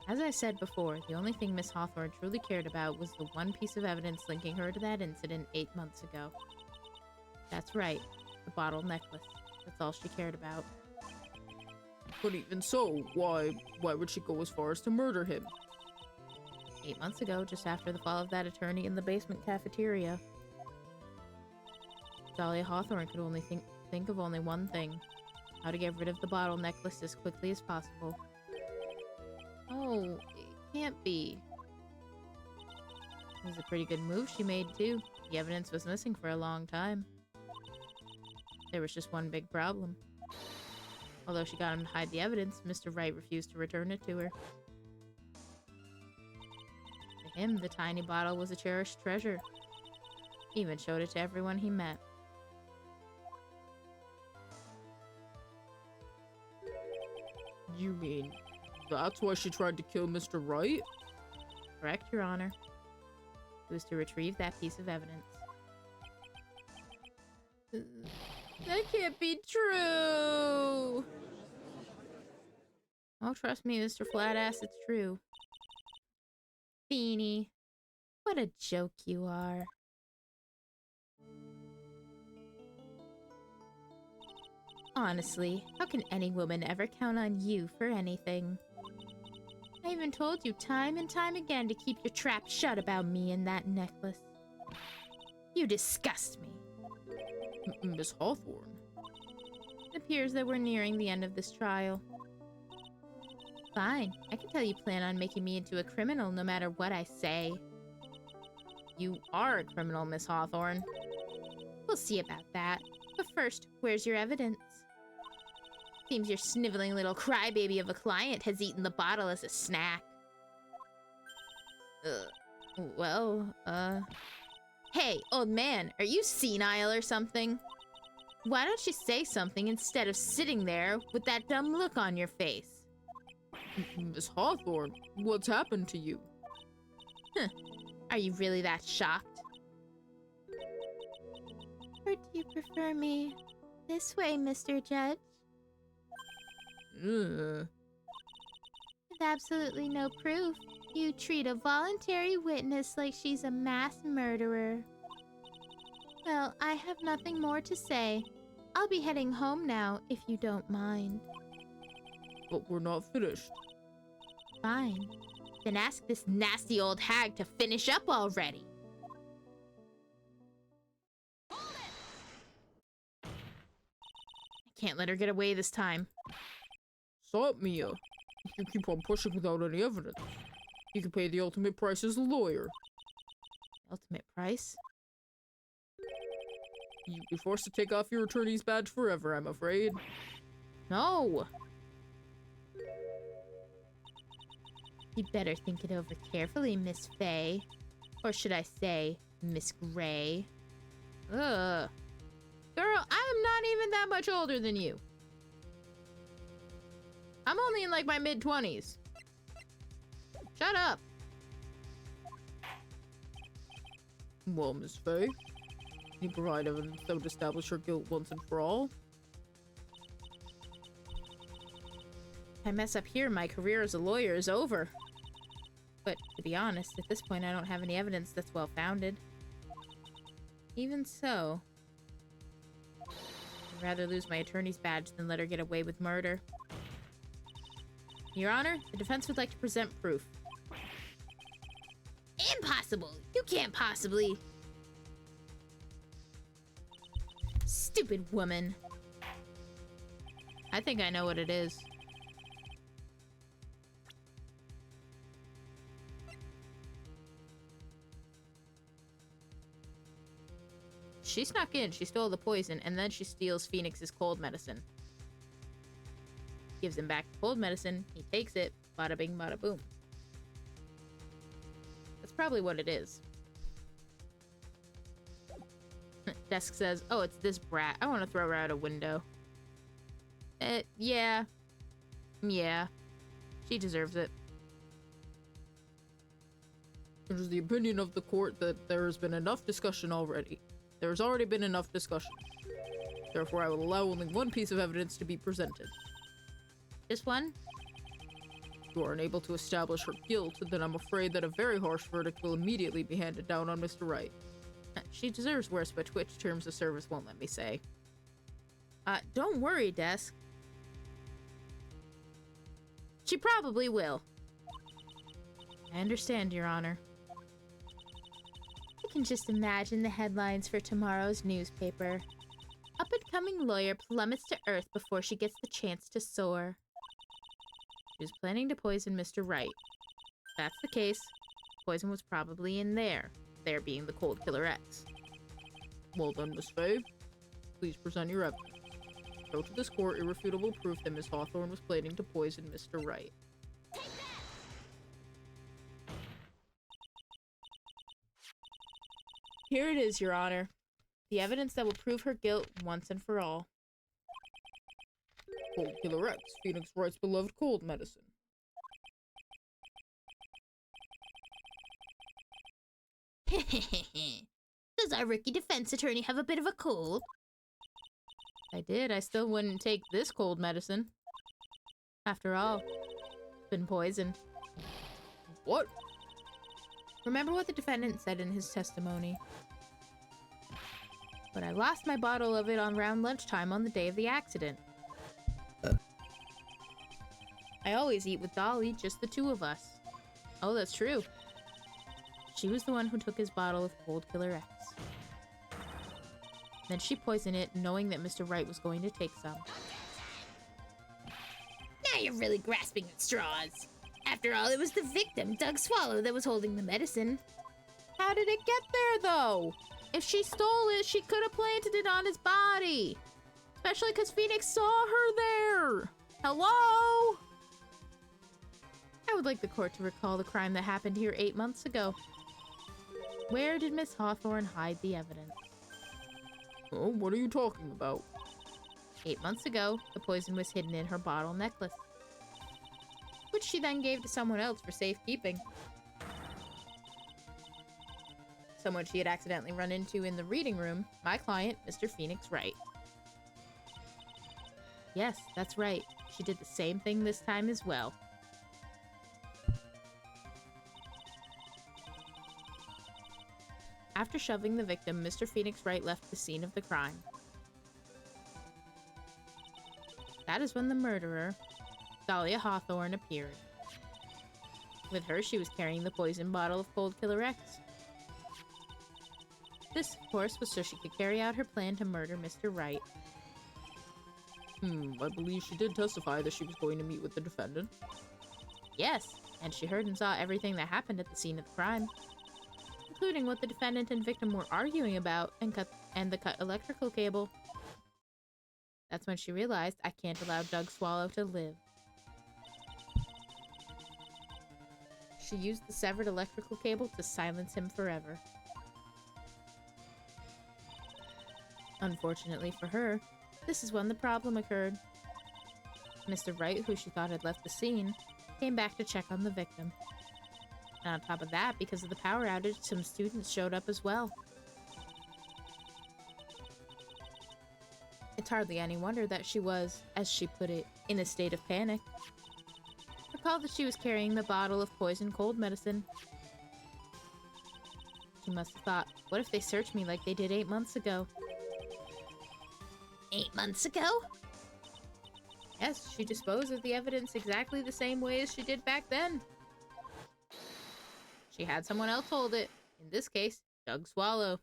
As I said before, the only thing Miss Hawthorne truly cared about was the one piece of evidence linking her to that incident 8 months ago. That's right, the bottle necklace. That's all she cared about. But even so, why would she go as far as to murder him? 8 months ago, just after the fall of that attorney in the basement cafeteria. Dahlia Hawthorne could only think of only one thing. How to get rid of the bottle necklace as quickly as possible. Oh, it can't be. It was a pretty good move she made, too. The evidence was missing for a long time. There was just one big problem. Although she got him to hide the evidence, Mr. Wright refused to return it to her. To him, the tiny bottle was a cherished treasure. He even showed it to everyone he met. You mean that's why she tried to kill Mr. Wright? Correct, Your Honor. It was to retrieve that piece of evidence. That can't be true! Oh, trust me, Mr. Flatass, it's true. Beanie, what a joke you are. Honestly, how can any woman ever count on you for anything? I even told you time and time again to keep your trap shut about me and that necklace. You disgust me. Miss Hawthorne? It appears that we're nearing the end of this trial. Fine, I can tell you plan on making me into a criminal no matter what I say. You are a criminal, Miss Hawthorne. We'll see about that. But first, where's your evidence? Seems your sniveling little crybaby of a client has eaten the bottle as a snack. Hey, old man, are you senile or something? Why don't you say something instead of sitting there with that dumb look on your face? Miss Hawthorne, what's happened to you? Are you really that shocked? Or do you prefer me this way, Mr. Judge? With absolutely no proof, you treat a voluntary witness like she's a mass murderer. Well, I have nothing more to say. I'll be heading home now, if you don't mind. But we're not finished. Fine. Then ask this nasty old hag to finish up already. I can't let her get away this time. Stop, Mia. If you keep on pushing without any evidence, you can pay the ultimate price as a lawyer. Ultimate price? You'd be forced to take off your attorney's badge forever, I'm afraid. No! You'd better think it over carefully, Miss Faye. Or should I say, Miss Gray. Ugh. Girl, I am not even that much older than you. I'm only in like my mid-20s. Shut up. Well, Miss Faye, can you provide evidence that would establish her guilt once and for all? If I mess up here, my career as a lawyer is over. But to be honest, at this point I don't have any evidence that's well-founded. Even so, I'd rather lose my attorney's badge than let her get away with murder. Your Honor, the defense would like to present proof. Impossible! You can't possibly... Stupid woman. I think I know what it is. She snuck in, she stole the poison, and then she steals Phoenix's cold medicine. Gives him back the cold medicine, he takes it, bada bing, bada boom. That's probably what it is. Desk says, oh, it's this brat. I want to throw her out a window. Yeah. Yeah. She deserves it. It is the opinion of the court that there has been enough discussion already. There has already been enough discussion. Therefore, I will allow only one piece of evidence to be presented. This one? If you are unable to establish her guilt, then I'm afraid that a very harsh verdict will immediately be handed down on Mr. Wright. She deserves worse, but which terms of service won't let me say. Don't worry, Desk. She probably will. I understand, Your Honor. I can just imagine the headlines for tomorrow's newspaper. Up-and-coming lawyer plummets to earth before she gets the chance to soar. She was planning to poison Mr. Wright. If that's the case, poison was probably in there. There being the Cold Killer X. Well then, Miss Faye, please present your evidence. Show to this court irrefutable proof that Miss Hawthorne was planning to poison Mr. Wright. Here it is, Your Honor. The evidence that will prove her guilt once and for all. Cold Killer X, Phoenix Wright's beloved cold medicine. Does our rookie defense attorney have a bit of a cold? I did. I still wouldn't take this cold medicine. After all, it's been poisoned. What? Remember what the defendant said in his testimony. But I lost my bottle of it around lunchtime on the day of the accident. I always eat with Dolly, just the two of us. Oh, that's true. She was the one who took his bottle of Cold Killer X. Then she poisoned it, knowing that Mr. Wright was going to take some. Now you're really grasping at straws. After all, it was the victim, Doug Swallow, that was holding the medicine. How did it get there, though? If she stole it, she could have planted it on his body. Especially because Phoenix saw her there. Hello? I would like the court to recall the crime that happened here 8 months ago. Where did Miss Hawthorne hide the evidence? Oh, what are you talking about? 8 months ago, the poison was hidden in her bottle necklace, which she then gave to someone else for safekeeping. Someone she had accidentally run into in the reading room, my client, Mr. Phoenix Wright. Yes, that's right. She did the same thing this time as well. After shoving the victim, Mr. Phoenix Wright left the scene of the crime. That is when the murderer, Dahlia Hawthorne, appeared. With her, she was carrying the poison bottle of Cold Killer X. This, of course, was so she could carry out her plan to murder Mr. Wright. I believe she did testify that she was going to meet with the defendant. Yes, and she heard and saw everything that happened at the scene of the crime, including what the defendant and victim were arguing about and the cut electrical cable. That's when she realized I can't allow Doug Swallow to live. She used the severed electrical cable to silence him forever. Unfortunately for her, this is when the problem occurred. Mr. Wright, who she thought had left the scene, came back to check on the victim. And on top of that, because of the power outage, some students showed up as well. It's hardly any wonder that she was, as she put it, in a state of panic. Recall that she was carrying the bottle of poison cold medicine. She must have thought, what if they search me like they did 8 months ago? 8 months ago? Yes, she disposed of the evidence exactly the same way as she did back then. She had someone else hold it. In this case, Doug Swallow.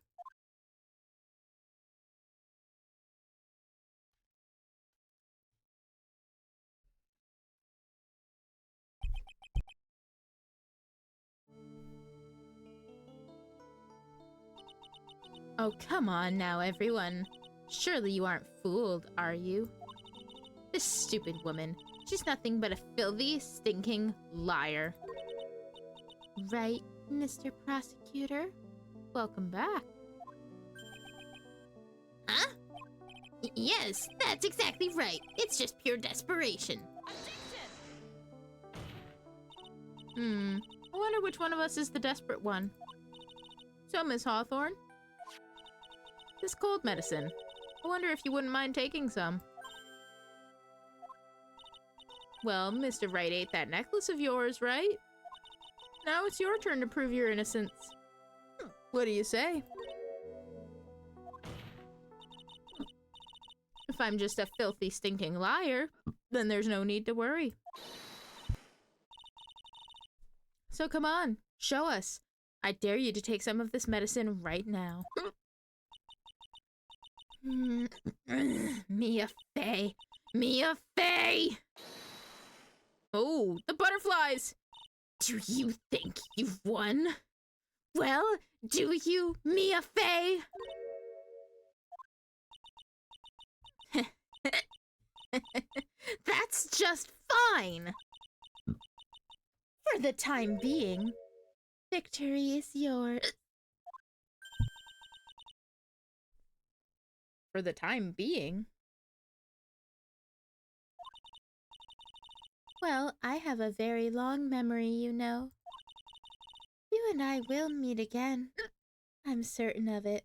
Oh, come on now, everyone. Surely you aren't fooled, are you? This stupid woman. She's nothing but a filthy, stinking liar. Right, Mr. Prosecutor? Welcome back. Huh? Yes, that's exactly right. It's just pure desperation. I wonder which one of us is the desperate one. So, Miss Hawthorne, this cold medicine. I wonder if you wouldn't mind taking some. Well, Mr. Wright ate that necklace of yours, right? Now it's your turn to prove your innocence. What do you say? If I'm just a filthy, stinking liar, then there's no need to worry. So come on, show us. I dare you to take some of this medicine right now. Mia Fey! Mia Fey! Oh, the butterflies! Do you think you've won? Well, do you, Mia Fey? That's just fine! For the time being, victory is yours. For the time being? Well, I have a very long memory, you know. You and I will meet again. I'm certain of it.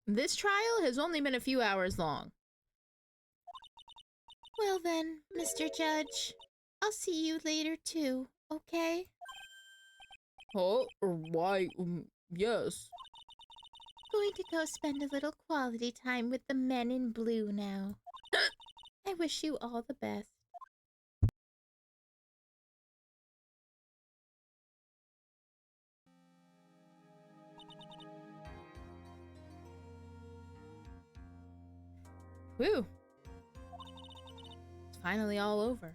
This trial has only been a few hours long. Well then, Mr. Judge, I'll see you later too, okay? Huh? Or why? Yes. Going to go spend a little quality time with the men in blue now. I wish you all the best. Whew. It's finally all over.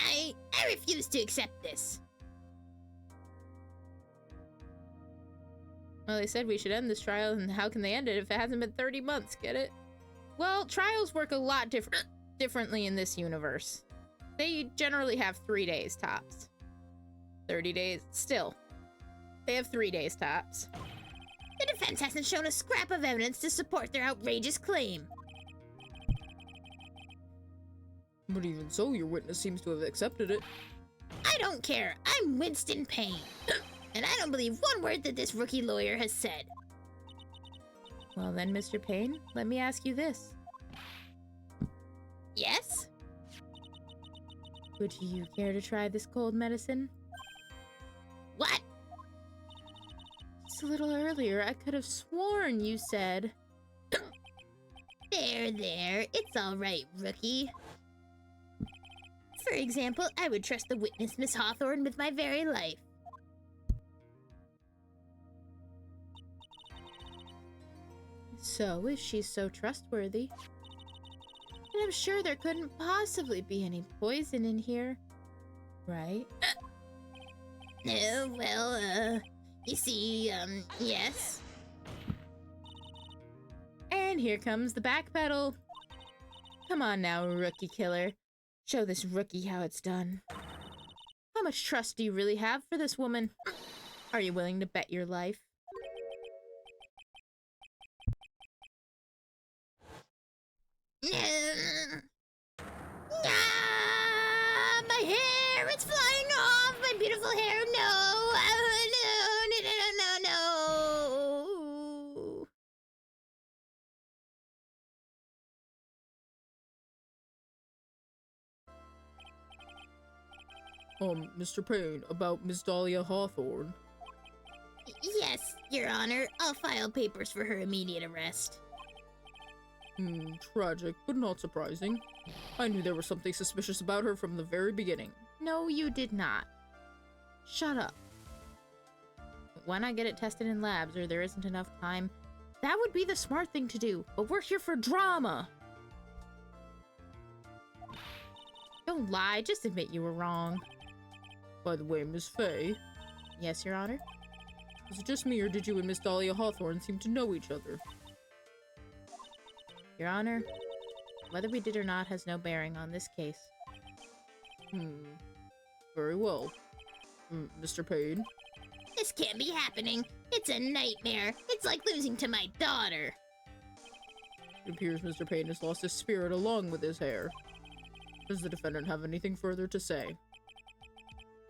I refuse to accept this. Well, they said we should end this trial, and how can they end it if it hasn't been 30 months, get it? Well, trials work a lot differently in this universe. They generally have 3 days tops. 30 days, still. They have 3 days tops. The defense hasn't shown a scrap of evidence to support their outrageous claim. But even so, your witness seems to have accepted it. I don't care. I'm Winston Payne. And I don't believe one word that this rookie lawyer has said. Well then, Mr. Payne, let me ask you this. Yes? Would you care to try this cold medicine? What? Just a little earlier, I could have sworn you said... There. It's all right, rookie. For example, I would trust the witness, Miss Hawthorne, with my very life. So, if she's so trustworthy, then I'm sure there couldn't possibly be any poison in here, right? Well, you see, yes. And here comes the backpedal. Come on now, rookie killer. Show this rookie how it's done. How much trust do you really have for this woman? Are you willing to bet your life? My hair! It's flying off! My beautiful hair! No! No! Mr. Payne, about Miss Dahlia Hawthorne. Yes, Your Honor. I'll file papers for her immediate arrest. Tragic, but not surprising. I knew there was something suspicious about her from the very beginning. No, you did not. Shut up. Why not get it tested in labs, or there isn't enough time? That would be the smart thing to do, but we're here for drama! Don't lie, just admit you were wrong. By the way, Miss Fay, Yes, Your Honor? was it just me or did you and Miss Dahlia Hawthorne seem to know each other? Your Honor, whether we did or not has no bearing on this case. Very well. Mr. Payne? This can't be happening. It's a nightmare. It's like losing to my daughter. It appears Mr. Payne has lost his spirit along with his hair. Does the defendant have anything further to say?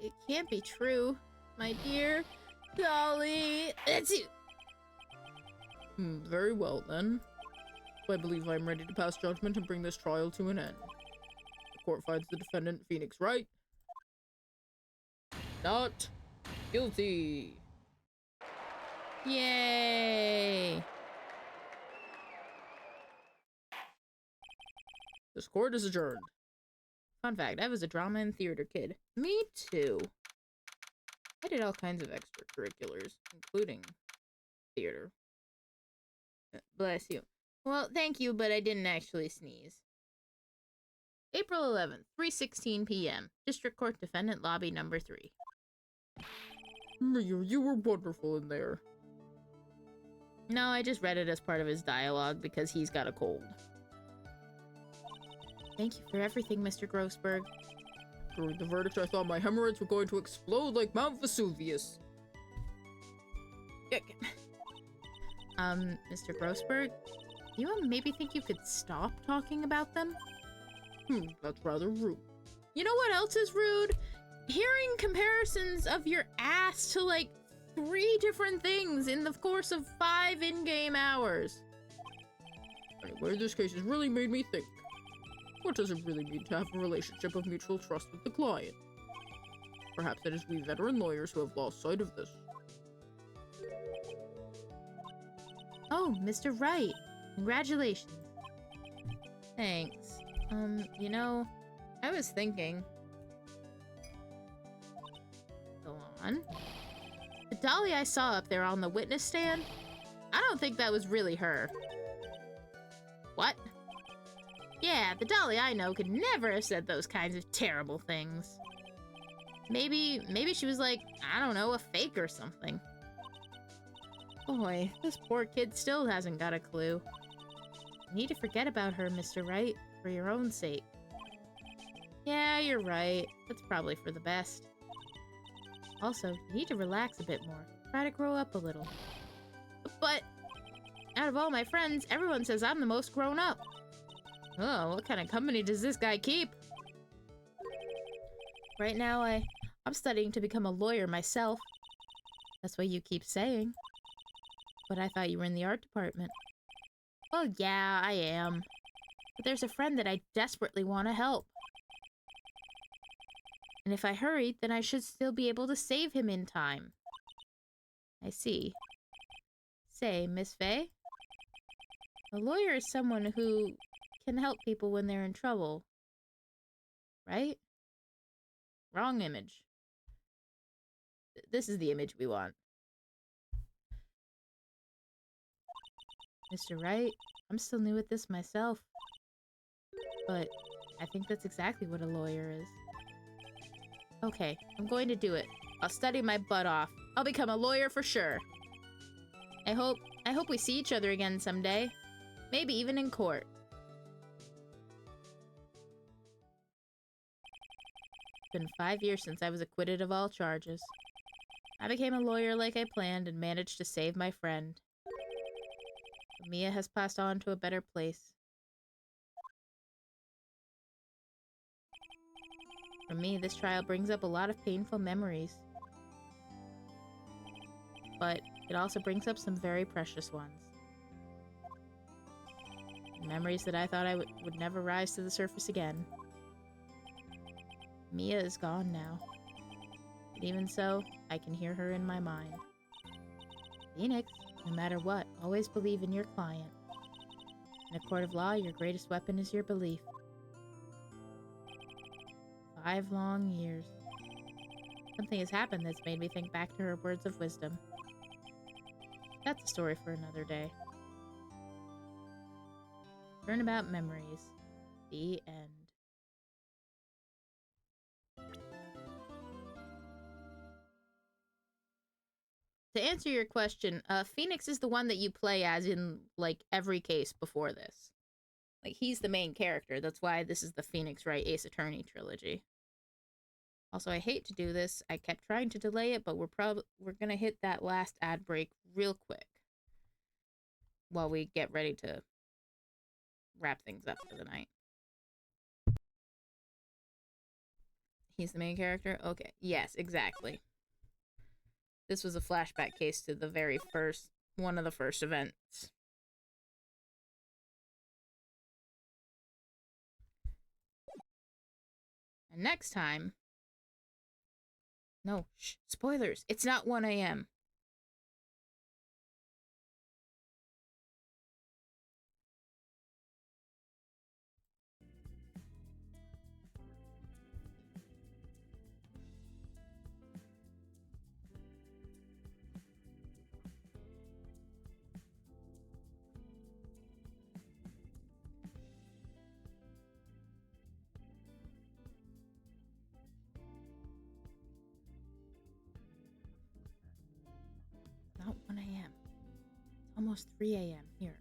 It can't be true, my dear Dolly. That's it. Very well, then. I believe I am ready to pass judgment and bring this trial to an end. The court finds the defendant, Phoenix Wright, not guilty. Yay! This court is adjourned. Fun fact, I was a drama and theater kid. Me too. I did all kinds of extracurriculars, including theater. Bless you. Well, thank you, but I didn't actually sneeze. April 11th, 3:16 p.m. District Court Defendant Lobby Number 3. You were wonderful in there. No, I just read it as part of his dialogue because he's got a cold. Thank you for everything, Mr. Grossberg. During the verdict, I thought my hemorrhoids were going to explode like Mount Vesuvius. Mr. Grossberg, you maybe think you could stop talking about them? That's rather rude. You know what else is rude? Hearing comparisons of your ass to like 3 different things in the course of 5 in-game hours. Anyway, this case has really made me think. What does it really mean to have a relationship of mutual trust with the client? Perhaps it is we veteran lawyers who have lost sight of this. Oh, Mr. Wright. Congratulations. Thanks. You know, I was thinking. Go on. The dolly I saw up there on the witness stand, I don't think that was really her. What? Yeah, the dolly I know could never have said those kinds of terrible things. Maybe she was like, I don't know, a fake or something. Boy, this poor kid still hasn't got a clue. You need to forget about her, Mr. Wright, for your own sake. Yeah, you're right. That's probably for the best. Also, you need to relax a bit more. Try to grow up a little. But, out of all my friends, everyone says I'm the most grown up. Oh, what kind of company does this guy keep? Right now, I'm studying to become a lawyer myself. That's what you keep saying. But I thought you were in the art department. Well, yeah, I am. But there's a friend that I desperately want to help. And if I hurry, then I should still be able to save him in time. I see. Say, Miss Fay? A lawyer is someone who can help people when they're in trouble. Right? Wrong image. This is the image we want. Mr. Wright, I'm still new at this myself. But I think that's exactly what a lawyer is. Okay, I'm going to do it. I'll study my butt off. I'll become a lawyer for sure. I hope we see each other again someday. Maybe even in court. It's been 5 years since I was acquitted of all charges. I became a lawyer like I planned and managed to save my friend. But Mia has passed on to a better place. For me, this trial brings up a lot of painful memories. But it also brings up some very precious ones. Memories that I thought I would never rise to the surface again. Mia is gone now. But even so, I can hear her in my mind. Phoenix, no matter what, always believe in your client. In a court of law, your greatest weapon is your belief. 5 long years. Something has happened that's made me think back to her words of wisdom. That's a story for another day. Turnabout Memories. The end. to answer your question, Phoenix is the one that you play as in, like, every case before this. Like, he's the main character. That's why this is the Phoenix Wright Ace Attorney trilogy. Also, I hate to do this. I kept trying to delay it, but we're gonna hit that last ad break real quick while we get ready to wrap things up for the night. He's the main character? Okay. Yes, exactly. This was a flashback case to the very first, one of the first events. And next time... No, shh, spoilers. It's not 1 a.m. Not 1 a.m. It's almost 3 a.m. here.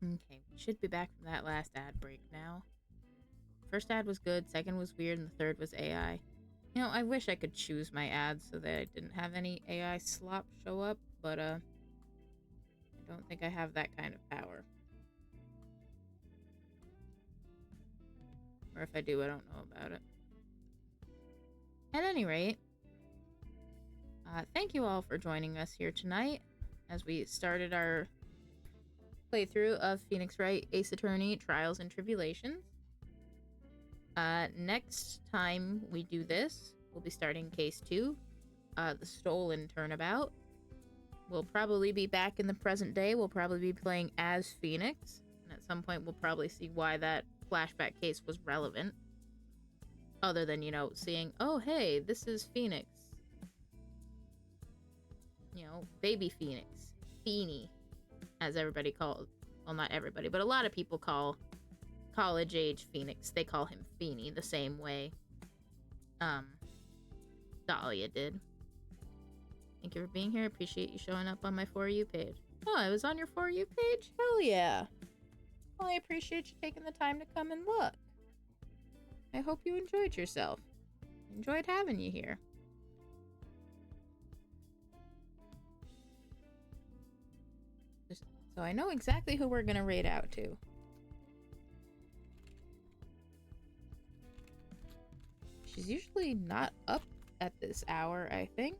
Okay, we should be back from that last ad break now. First ad was good, second was weird, and the third was AI. You know, I wish I could choose my ads so that I didn't have any AI slop show up, but, I don't think I have that kind of power. Or if I do, I don't know about it. At any rate, thank you all for joining us here tonight as we started our playthrough of Phoenix Wright Ace Attorney Trials and Tribulations. Next time we do this, we'll be starting case 2, the Stolen Turnabout. We'll probably be back in the present day. We'll probably be playing as Phoenix, and at some point we'll probably see why that flashback case was relevant. Other than, you know, seeing, oh hey, this is Phoenix. You know, baby Phoenix. Feeny, as everybody calls, well, not everybody, but a lot of people call college-age Phoenix. They call him Feeny the same way Dahlia did. Thank you for being here. Appreciate you showing up on my For You page. Oh, I was on your For You page? Hell yeah. Well, I appreciate you taking the time to come and look. I hope you enjoyed yourself. Enjoyed having you here. So I know exactly who we're gonna raid out to. She's usually not up at this hour, I think.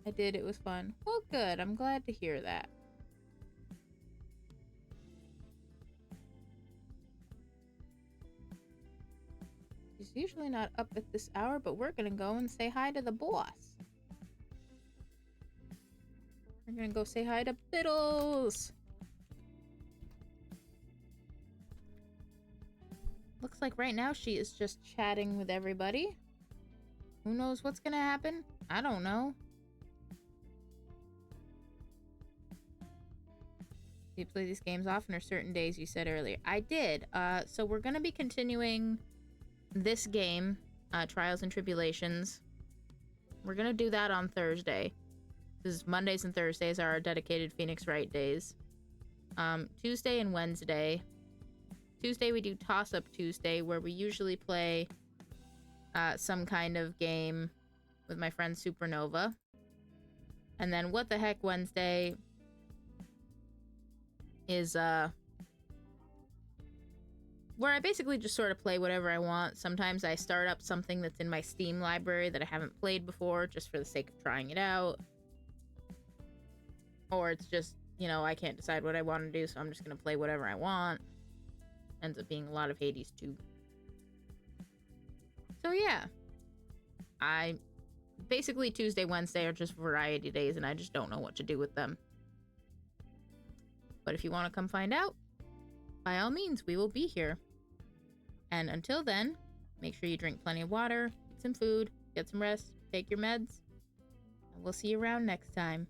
I did, it was fun. Well, good, I'm glad to hear that. She's usually not up at this hour, but we're gonna go and say hi to the boss. We're gonna go say hi to Biddles! Looks like right now she is just chatting with everybody. Who knows what's gonna happen? I don't know. Do you play these games often or certain days you said earlier? I did. So we're gonna be continuing this game, Trials and Tribulations. We're gonna do that on Thursday. Because Mondays and Thursdays are our dedicated Phoenix Wright days. Tuesday and Wednesday. Tuesday we do Toss Up Tuesday, where we usually play some kind of game with my friend Supernova. And then What the Heck Wednesday is where I basically just sort of play whatever I want. Sometimes I start up something that's in my Steam library that I haven't played before just for the sake of trying it out. Or it's just, you know, I can't decide what I want to do, so I'm just going to play whatever I want. Ends up being a lot of Hades 2. So yeah. Basically Tuesday, Wednesday are just variety days, and I just don't know what to do with them. But if you want to come find out, by all means, we will be here. And until then, make sure you drink plenty of water, eat some food, get some rest, take your meds, and we'll see you around next time.